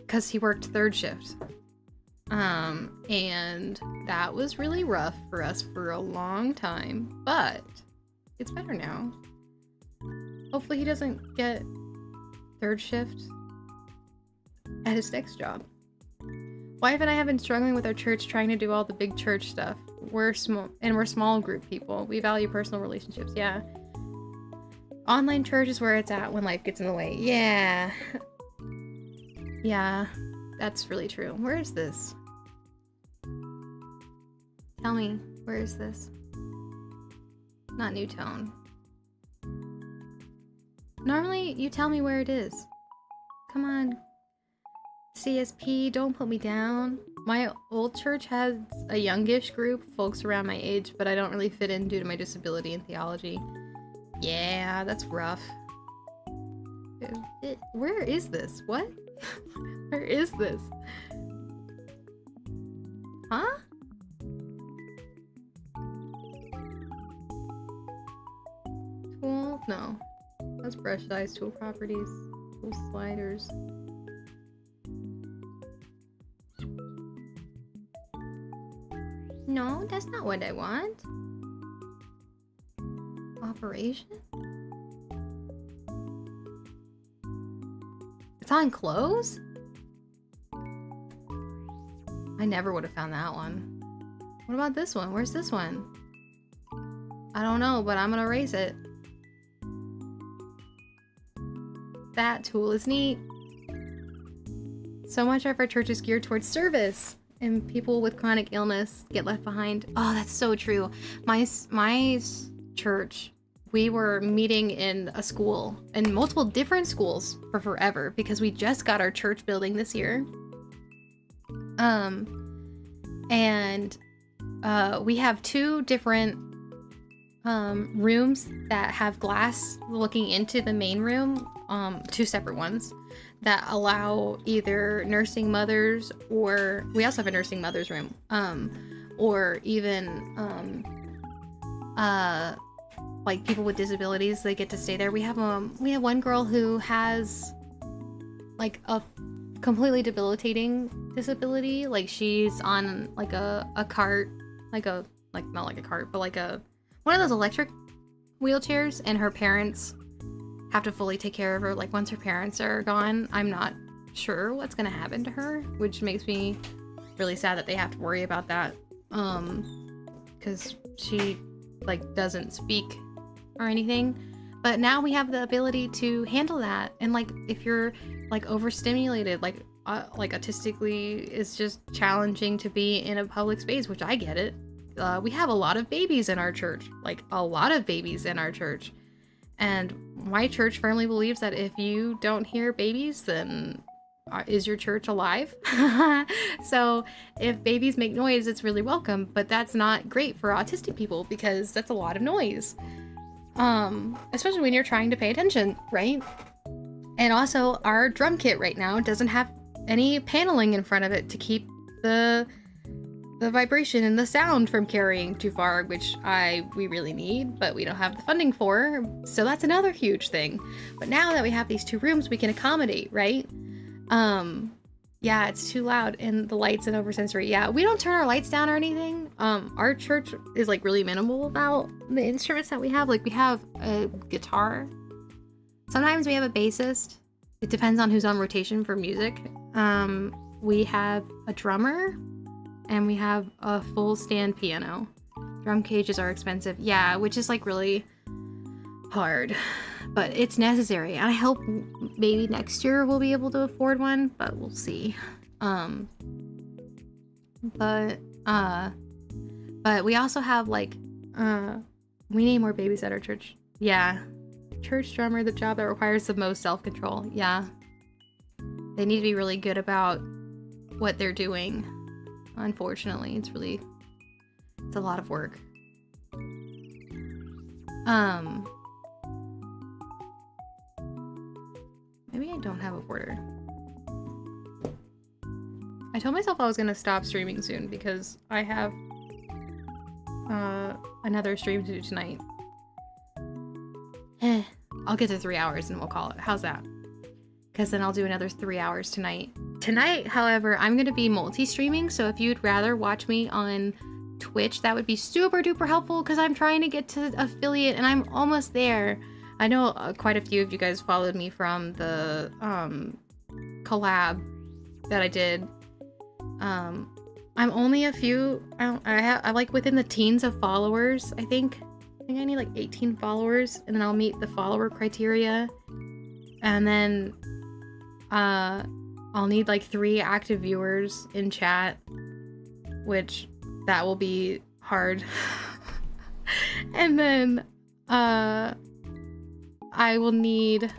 Speaker 1: Because he worked third shift. And that was really rough for us for a long time, but it's better now. Hopefully he doesn't get third shift at his next job. Wife and I have been struggling with our church trying to do all the big church stuff. We're small group people. We value personal relationships, yeah. Online church is where it's at when life gets in the way. Yeah. Yeah, that's really true. Where is this? Tell me, where is this? Not New Tone. Normally, you tell me where it is. Come on. CSP, don't put me down. My old church has a youngish group, folks around my age, but I don't really fit in due to my disability and theology. Yeah, that's rough. Where is this? What? Where is this? Huh? Tool? No. That's brush size, tool properties, tool sliders. No, that's not what I want. Operation? It's on close? I never would have found that one. What about this one? Where's this one? I don't know, but I'm gonna erase it. That tool is neat. So much of our church is geared towards service, and people with chronic illness get left behind. Oh, that's so true. My church, we were meeting in a school, in multiple different schools for forever, because we just got our church building this year. We have two different rooms that have glass looking into the main room, two separate ones that allow either nursing mothers, or we also have a nursing mothers room, or even like people with disabilities, they get to stay there. We have one girl who has like a completely debilitating disability. Like she's on like a cart, not like a cart, but like one of those electric wheelchairs, and her parents have to fully take care of her. Like once her parents are gone, I'm not sure what's gonna happen to her, which makes me really sad that they have to worry about that. Because she like doesn't speak or anything, But now we have the ability to handle that. And like, if you're like overstimulated, like autistically, it's just challenging to be in a public space, which I get it. We have a lot of babies in our church, like a lot of babies in our church. And my church firmly believes that if you don't hear babies, then is your church alive? So if babies make noise, it's really welcome, but that's not great for autistic people because that's a lot of noise. Especially when you're trying to pay attention, right? And also our drum kit right now doesn't have any paneling in front of it to keep the vibration and the sound from carrying too far, which we really need, but we don't have the funding for. So that's another huge thing. But now that we have these 2 rooms, we can accommodate, right? Yeah, it's too loud and the lights and oversensory. Yeah, we don't turn our lights down or anything. Our church is like really minimal about the instruments that we have. Like we have a guitar. Sometimes we have a bassist. It depends on who's on rotation for music. We have a drummer and we have a full stand piano. Drum cages are expensive. Yeah, which is like really hard, but it's necessary. I hope maybe next year we'll be able to afford one, but we'll see. But we also have like, we need more babies at our church. Yeah. Church drummer, the job that requires the most self-control. Yeah. They need to be really good about what they're doing. Unfortunately, it's a lot of work. Maybe I don't have a border. I told myself I was gonna stop streaming soon because I have another stream to do tonight. I'll get to 3 hours and we'll call it. How's that? Because then I'll do another 3 hours tonight. Tonight, however, I'm gonna be multi-streaming, so if you'd rather watch me on Twitch, that would be super duper helpful because I'm trying to get to affiliate and I'm almost there. I know quite a few of you guys followed me from the collab that I did. I'm only a few, I like within the teens of followers, I think I need like 18 followers and then I'll meet the follower criteria. And then I'll need like 3 active viewers in chat, which that will be hard. And then I will need...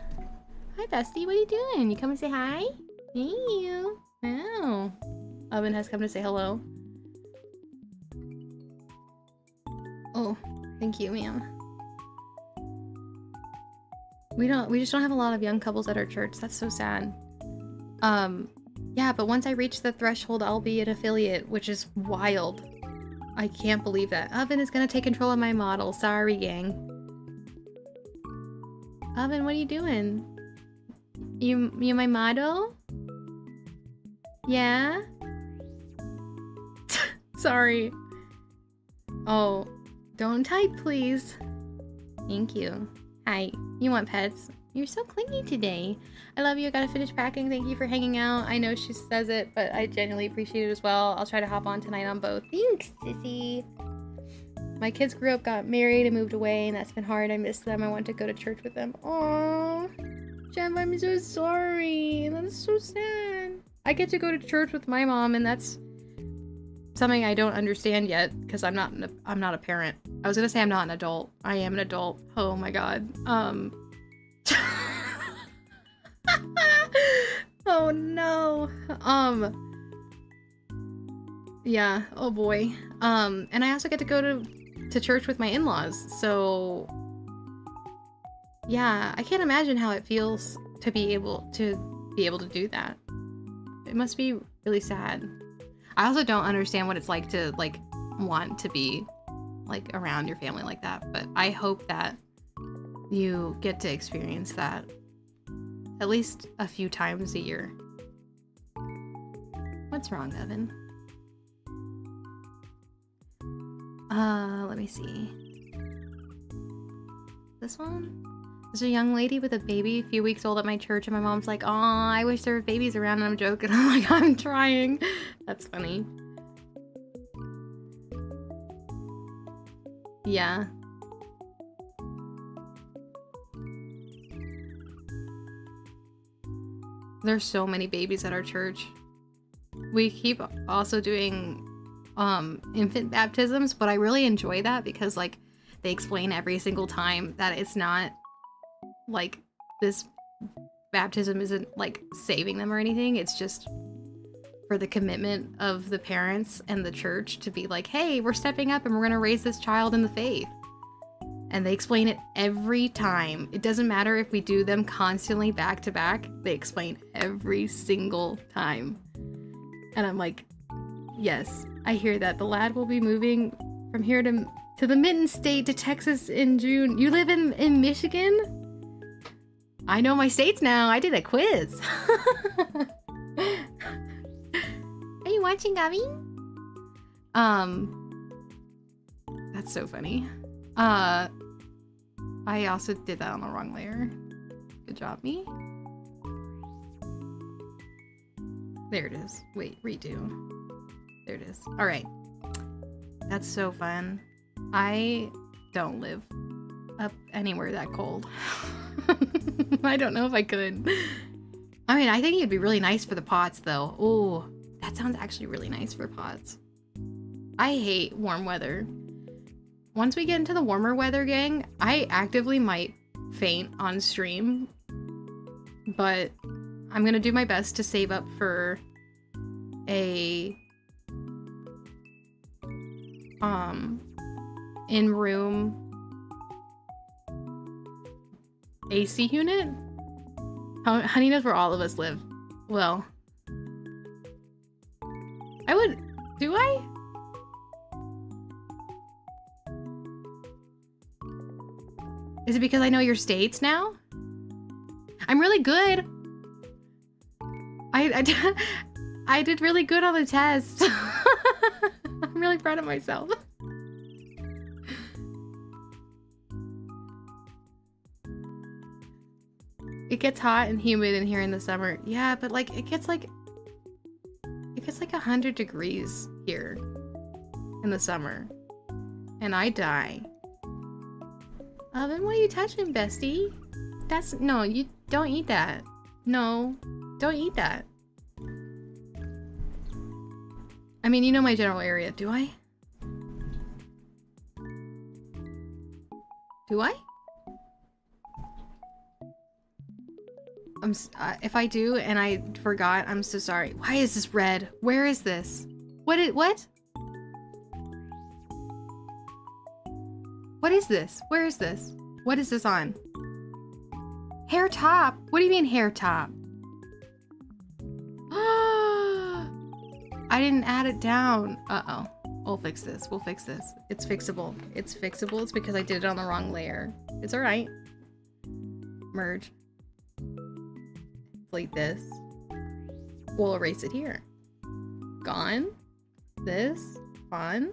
Speaker 1: Hi, bestie. What are you doing? You come and say hi? Hey, you. Oh. Oven has come to say hello. Oh, thank you, ma'am. We just don't have a lot of young couples at our church. That's so sad. Yeah, but once I reach the threshold, I'll be an affiliate, which is wild. I can't believe that. Oven is gonna take control of my model. Sorry, gang. Oven, what are you doing? You my model? Yeah? Sorry. Oh, don't type, please. Thank you. Hi. You want pets? You're so clingy today. I love you. I gotta finish packing. Thank you for hanging out. I know she says it, but I genuinely appreciate it as well. I'll try to hop on tonight on both. Thanks, sissy. My kids grew up, got married, and moved away, and that's been hard. I miss them. I want to go to church with them. Aww. Jem, I'm so sorry. That's so sad. I get to go to church with my mom, and that's something I don't understand yet, because I'm not a parent. I was gonna say I'm not an adult. I am an adult. Oh my god. Oh no. Yeah, oh boy. And I also get to go to church with my in-laws, so yeah, I can't imagine how it feels to be able to do that. It must be really sad. I also don't understand what it's like to like want to be like around your family like that, but I hope that you get to experience that at least a few times a year. What's wrong, Evan? Let me see. This one? There's a young lady with a baby a few weeks old at my church, and my mom's like, "Aw, I wish there were babies around," and I'm joking. I'm like, I'm trying. That's funny. Yeah. There's so many babies at our church. We keep also doing infant baptisms, but I really enjoy that because like they explain every single time that it's not like this baptism isn't like saving them or anything. It's just for the commitment of the parents and the church to be like, hey, we're stepping up and we're gonna raise this child in the faith. And they explain it every time. It doesn't matter if we do them constantly back to back, they explain every single time. And I'm like, yes, I hear that. The lad will be moving from here to the Mitten State to Texas in June. You live in Michigan? I know my states now. I did a quiz. Are you watching, Gabby? That's so funny. I also did that on the wrong layer. Good job, me. There it is. Wait, redo. There it is. All right. That's so fun. I don't live up anywhere that cold. I don't know if I could. I mean, I think it'd be really nice for the pots, though. Oh, that sounds actually really nice for pots. I hate warm weather. Once we get into the warmer weather, gang, I actively might faint on stream, but I'm gonna do my best to save up for a in-room AC unit. Honey knows where all of us live. Well, I would. Do I? Is it because I know your states now? I'm really good. I did really good on the test. I'm really proud of myself. It gets hot and humid in here in the summer. Yeah, but like it gets like 100 degrees here in the summer. And I die. Then what are you touching, bestie? That's no, you don't eat that. No, don't eat that. I mean, you know my general area, do I? Do I? If I do and I forgot, I'm so sorry. Why is this red? Where is this? What? What is this? Where is this? What is this on? Hair top? What do you mean hair top? I didn't add it down. Uh-oh. We'll fix this. We'll fix this. It's fixable. It's fixable. It's because I did it on the wrong layer. It's alright. Merge. Delete this. We'll erase it here. Gone. This. Gone.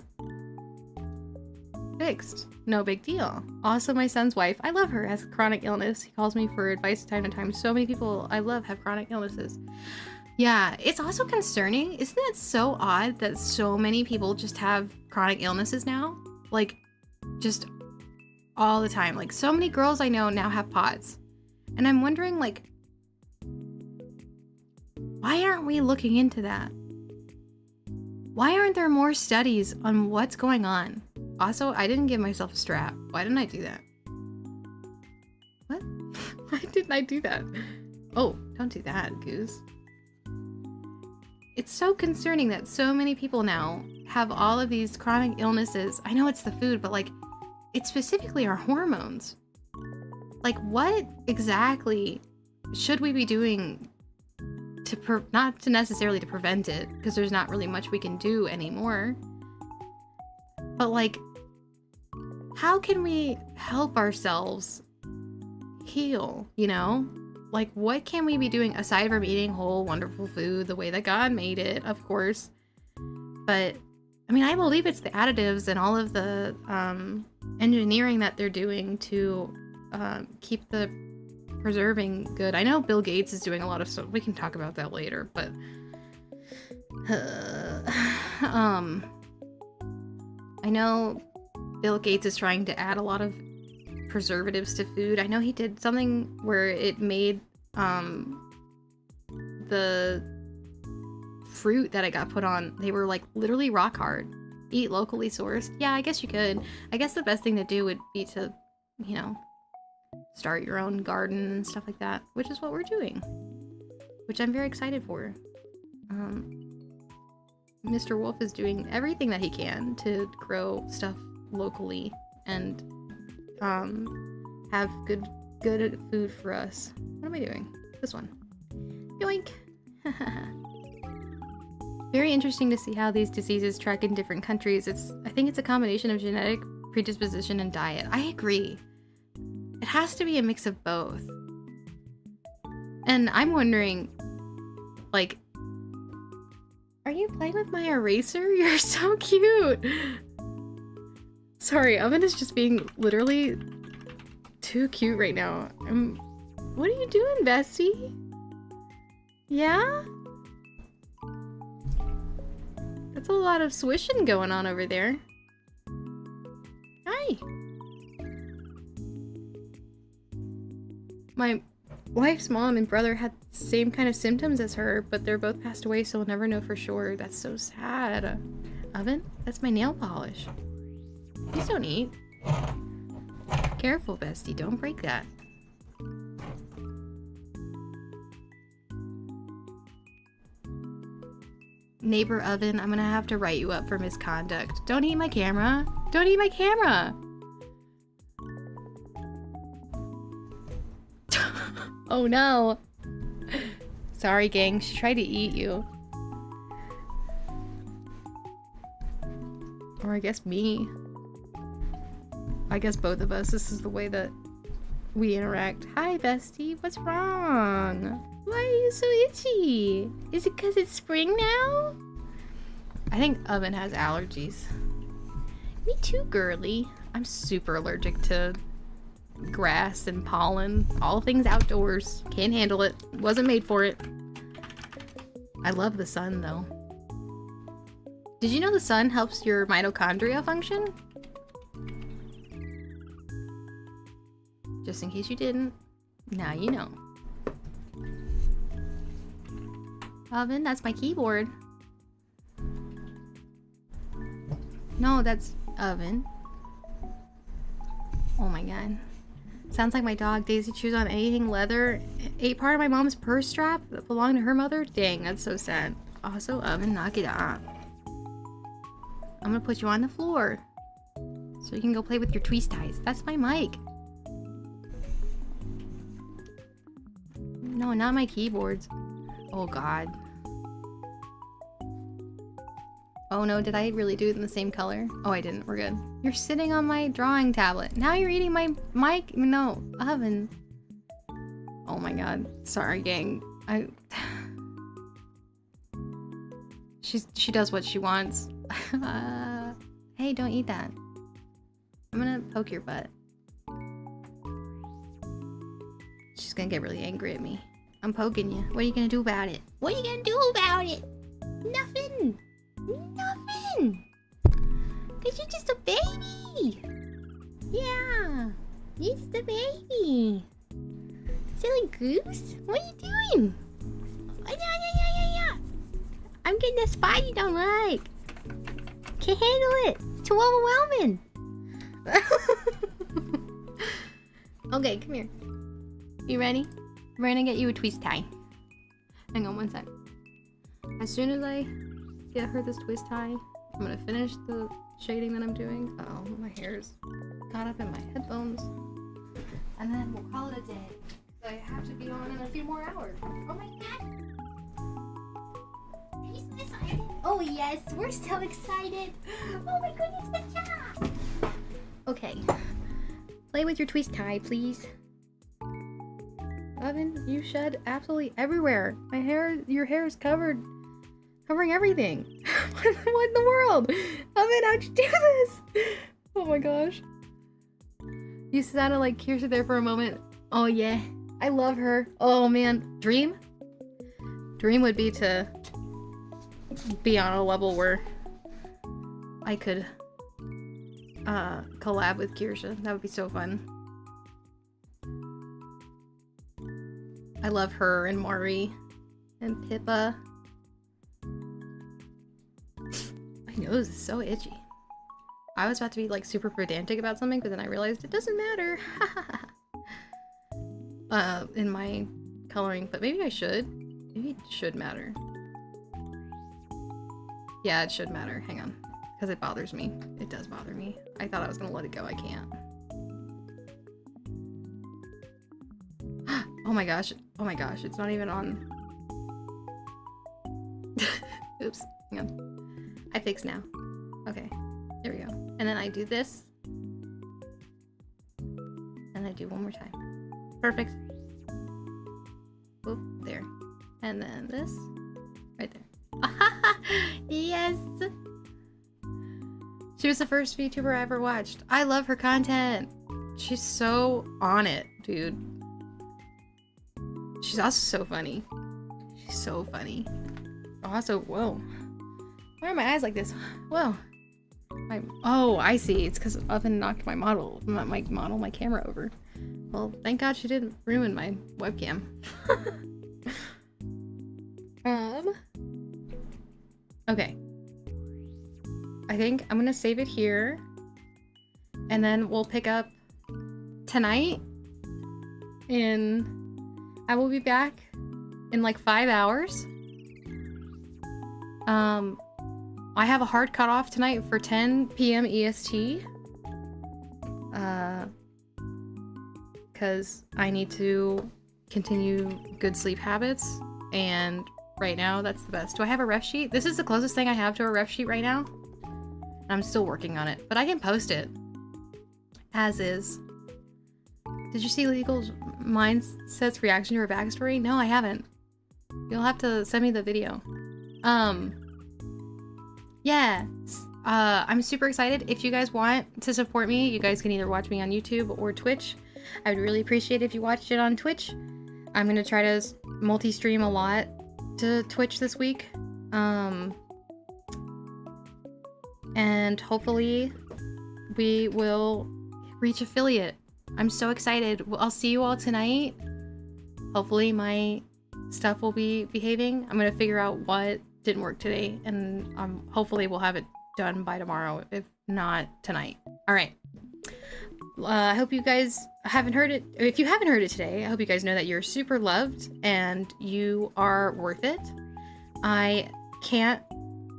Speaker 1: Fixed. No big deal. Also, my son's wife, I love her, has chronic illness. He calls me for advice time to time. So many people I love have chronic illnesses. Yeah, it's also concerning. Isn't it so odd that so many people just have chronic illnesses now? Like, just all the time. Like, so many girls I know now have POTS. And I'm wondering, like, why aren't we looking into that? Why aren't there more studies on what's going on? Also, I didn't give myself a strap. Why didn't I do that? What? Why didn't I do that? Oh, don't do that, Goose. It's so concerning that so many people now have all of these chronic illnesses. I know it's the food, but like, it's specifically our hormones. Like, what exactly should we be doing to not to necessarily to prevent it, because there's not really much we can do anymore, but like, how can we help ourselves heal, you know? Like, what can we be doing aside from eating whole, wonderful food the way that God made it, of course? But, I mean, I believe it's the additives and all of the engineering that they're doing to keep the preserving good. I know Bill Gates is doing a lot of stuff. We can talk about that later, but... I know Bill Gates is trying to add a lot of preservatives to food. I know he did something where it made the fruit that I got put on, they were like literally rock hard. Eat locally sourced. Yeah, I guess you could. I guess the best thing to do would be to, you know, start your own garden and stuff like that, which is what we're doing, which I'm very excited for. Mr. Wolf is doing everything that he can to grow stuff locally and have good food for us. What am I doing? This one. Yoink! Very interesting to see how these diseases track in different countries. I think it's a combination of genetic predisposition and diet. I agree. It has to be a mix of both. And I'm wondering, like, are you playing with my eraser? You're so cute! Sorry, Oven is just being literally too cute right now. What are you doing, bestie? Yeah? That's a lot of swishing going on over there. Hi! My wife's mom and brother had the same kind of symptoms as her, but they're both passed away, so we'll never know for sure. That's so sad. Oven? That's my nail polish. Please don't eat. Careful, bestie. Don't break that. Neighbor Oven, I'm gonna have to write you up for misconduct. Don't eat my camera. Don't eat my camera! Oh no. Sorry, gang. She tried to eat you. Or I guess me. I guess both of us. This is the way that we interact. Hi, bestie. What's wrong? Why are you so itchy? Is it because it's spring now? I think Oven has allergies. Me too, girly. I'm super allergic to grass and pollen. All things outdoors. Can't handle it. Wasn't made for it. I love the sun, though. Did you know the sun helps your mitochondria function? Just in case you didn't. Now you know. Oven, that's my keyboard. No, that's Oven. Oh my god. Sounds like my dog Daisy chews on anything leather. Ate part of my mom's purse strap that belonged to her mother? Dang, that's so sad. Also, Oven, knock it off. I'm gonna put you on the floor so you can go play with your twist ties. That's my mic. No, not my keyboards. Oh god. Oh no, did I really do it in the same color? Oh, I didn't. We're good. You're sitting on my drawing tablet. Now you're eating my mic. No, Oven. Oh my god. Sorry, gang. She does what she wants. Hey, don't eat that. I'm gonna poke your butt. She's gonna get really angry at me. I'm poking you. What are you gonna do about it? What are you gonna do about it? Nothing. Nothing. Cause you're just a baby. Yeah. You're just a baby. Silly goose. What are you doing? Yeah. I'm getting a spot you don't like. Can't handle it. It's too overwhelming. Okay, come here. You ready? We're gonna get you a twist tie. Hang on one sec. As soon as I get her this twist tie, I'm gonna finish the shading that I'm doing. Oh, my hair's caught up in my headphones. And then we'll call it a day. I have to be on in a few more hours. Oh my god! Are you so excited? Oh yes, we're so excited! Oh my goodness, good job! Okay. Play with your twist tie, please. Oven, you shed absolutely everywhere. Your hair is covering everything. What in the world? Oven, how'd you do this? Oh my gosh. You sounded like Kirsha there for a moment. Oh yeah, I love her. Oh man, Dream would be to be on a level where I could collab with Kirsha. That would be so fun. I love her and Mari. And Pippa. My nose is so itchy. I was about to be like super pedantic about something, but then I realized it doesn't matter. In my coloring, but maybe I should. Maybe it should matter. Yeah, it should matter. Hang on. Because it bothers me. It does bother me. I thought I was gonna let it go. I can't. Oh my gosh. Oh my gosh. It's not even on. Oops. Hang on. I fix now. Okay. There we go. And then I do this. And I do one more time. Perfect. Oop, there. And then this. Right there. Yes! She was the first VTuber I ever watched. I love her content. She's so on it, dude. She's also so funny. She's so funny. Also, whoa. Why are my eyes like this? Whoa. Oh, I see. It's because Oven knocked my camera over. Well, thank God she didn't ruin my webcam. Okay. I think I'm gonna save it here. And then we'll pick up tonight I will be back in like 5 hours. I have a hard cutoff tonight for 10 p.m. EST. Because I need to continue good sleep habits, and right now that's the best. Do I have a ref sheet? This is the closest thing I have to a ref sheet right now. I'm still working on it, but I can post it as is. Did you see Legal Mindset's reaction to her backstory? No, I haven't. You'll have to send me the video. Yeah. I'm super excited. If you guys want to support me, you guys can either watch me on YouTube or Twitch. I would really appreciate it if you watched it on Twitch. I'm gonna try to multi-stream a lot to Twitch this week. And hopefully we will reach affiliate. I'm so excited. I'll see you all tonight. Hopefully my stuff will be behaving. I'm gonna figure out what didn't work today, and hopefully we'll have it done by tomorrow, if not tonight. All right. I hope you guys haven't heard it. If you haven't heard it today, I hope you guys know that you're super loved and you are worth it. I can't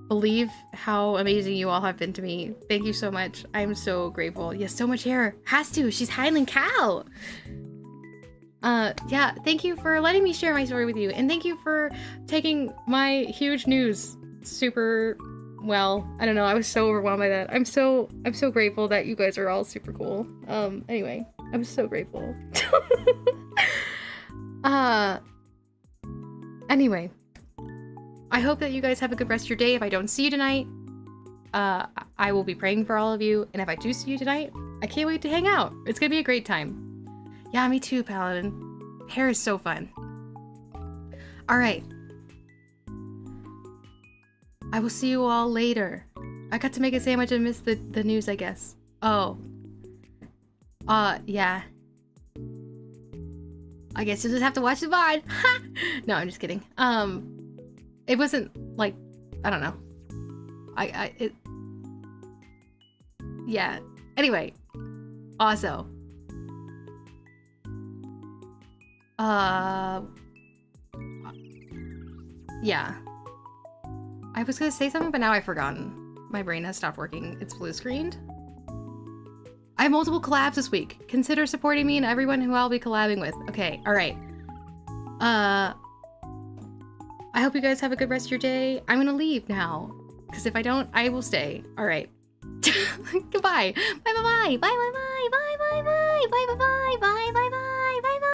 Speaker 1: believe how amazing you all have been to me. Thank you so much. I'm so grateful. Yes, so much hair. Has to. She's Highland cow. Yeah, thank you for letting me share my story with you, and thank you for taking my huge news super well. I don't know, I was so overwhelmed by that. I'm so grateful that you guys are all super cool. Anyway, I'm so grateful. Anyway, I hope that you guys have a good rest of your day. If I don't see you tonight, I will be praying for all of you, and if I do see you tonight, I can't wait to hang out. It's gonna be a great time. Yeah, me too, Paladin. Hair is so fun. All right. I will see you all later. I got to make a sandwich and missed the news, I guess. Oh. Yeah. I guess you'll just have to watch the VOD. No, I'm just kidding. It wasn't like, I don't know. Yeah. Anyway. Also. Yeah. I was gonna say something, but now I've forgotten. My brain has stopped working. It's blue screened. I have multiple collabs this week. Consider supporting me and everyone who I'll be collabing with. Okay, alright. I hope you guys have a good rest of your day. I'm gonna leave now. Because if I don't, I will stay. Alright. Goodbye. Bye bye bye. Bye bye bye. Bye bye bye. Bye bye bye. Bye bye bye.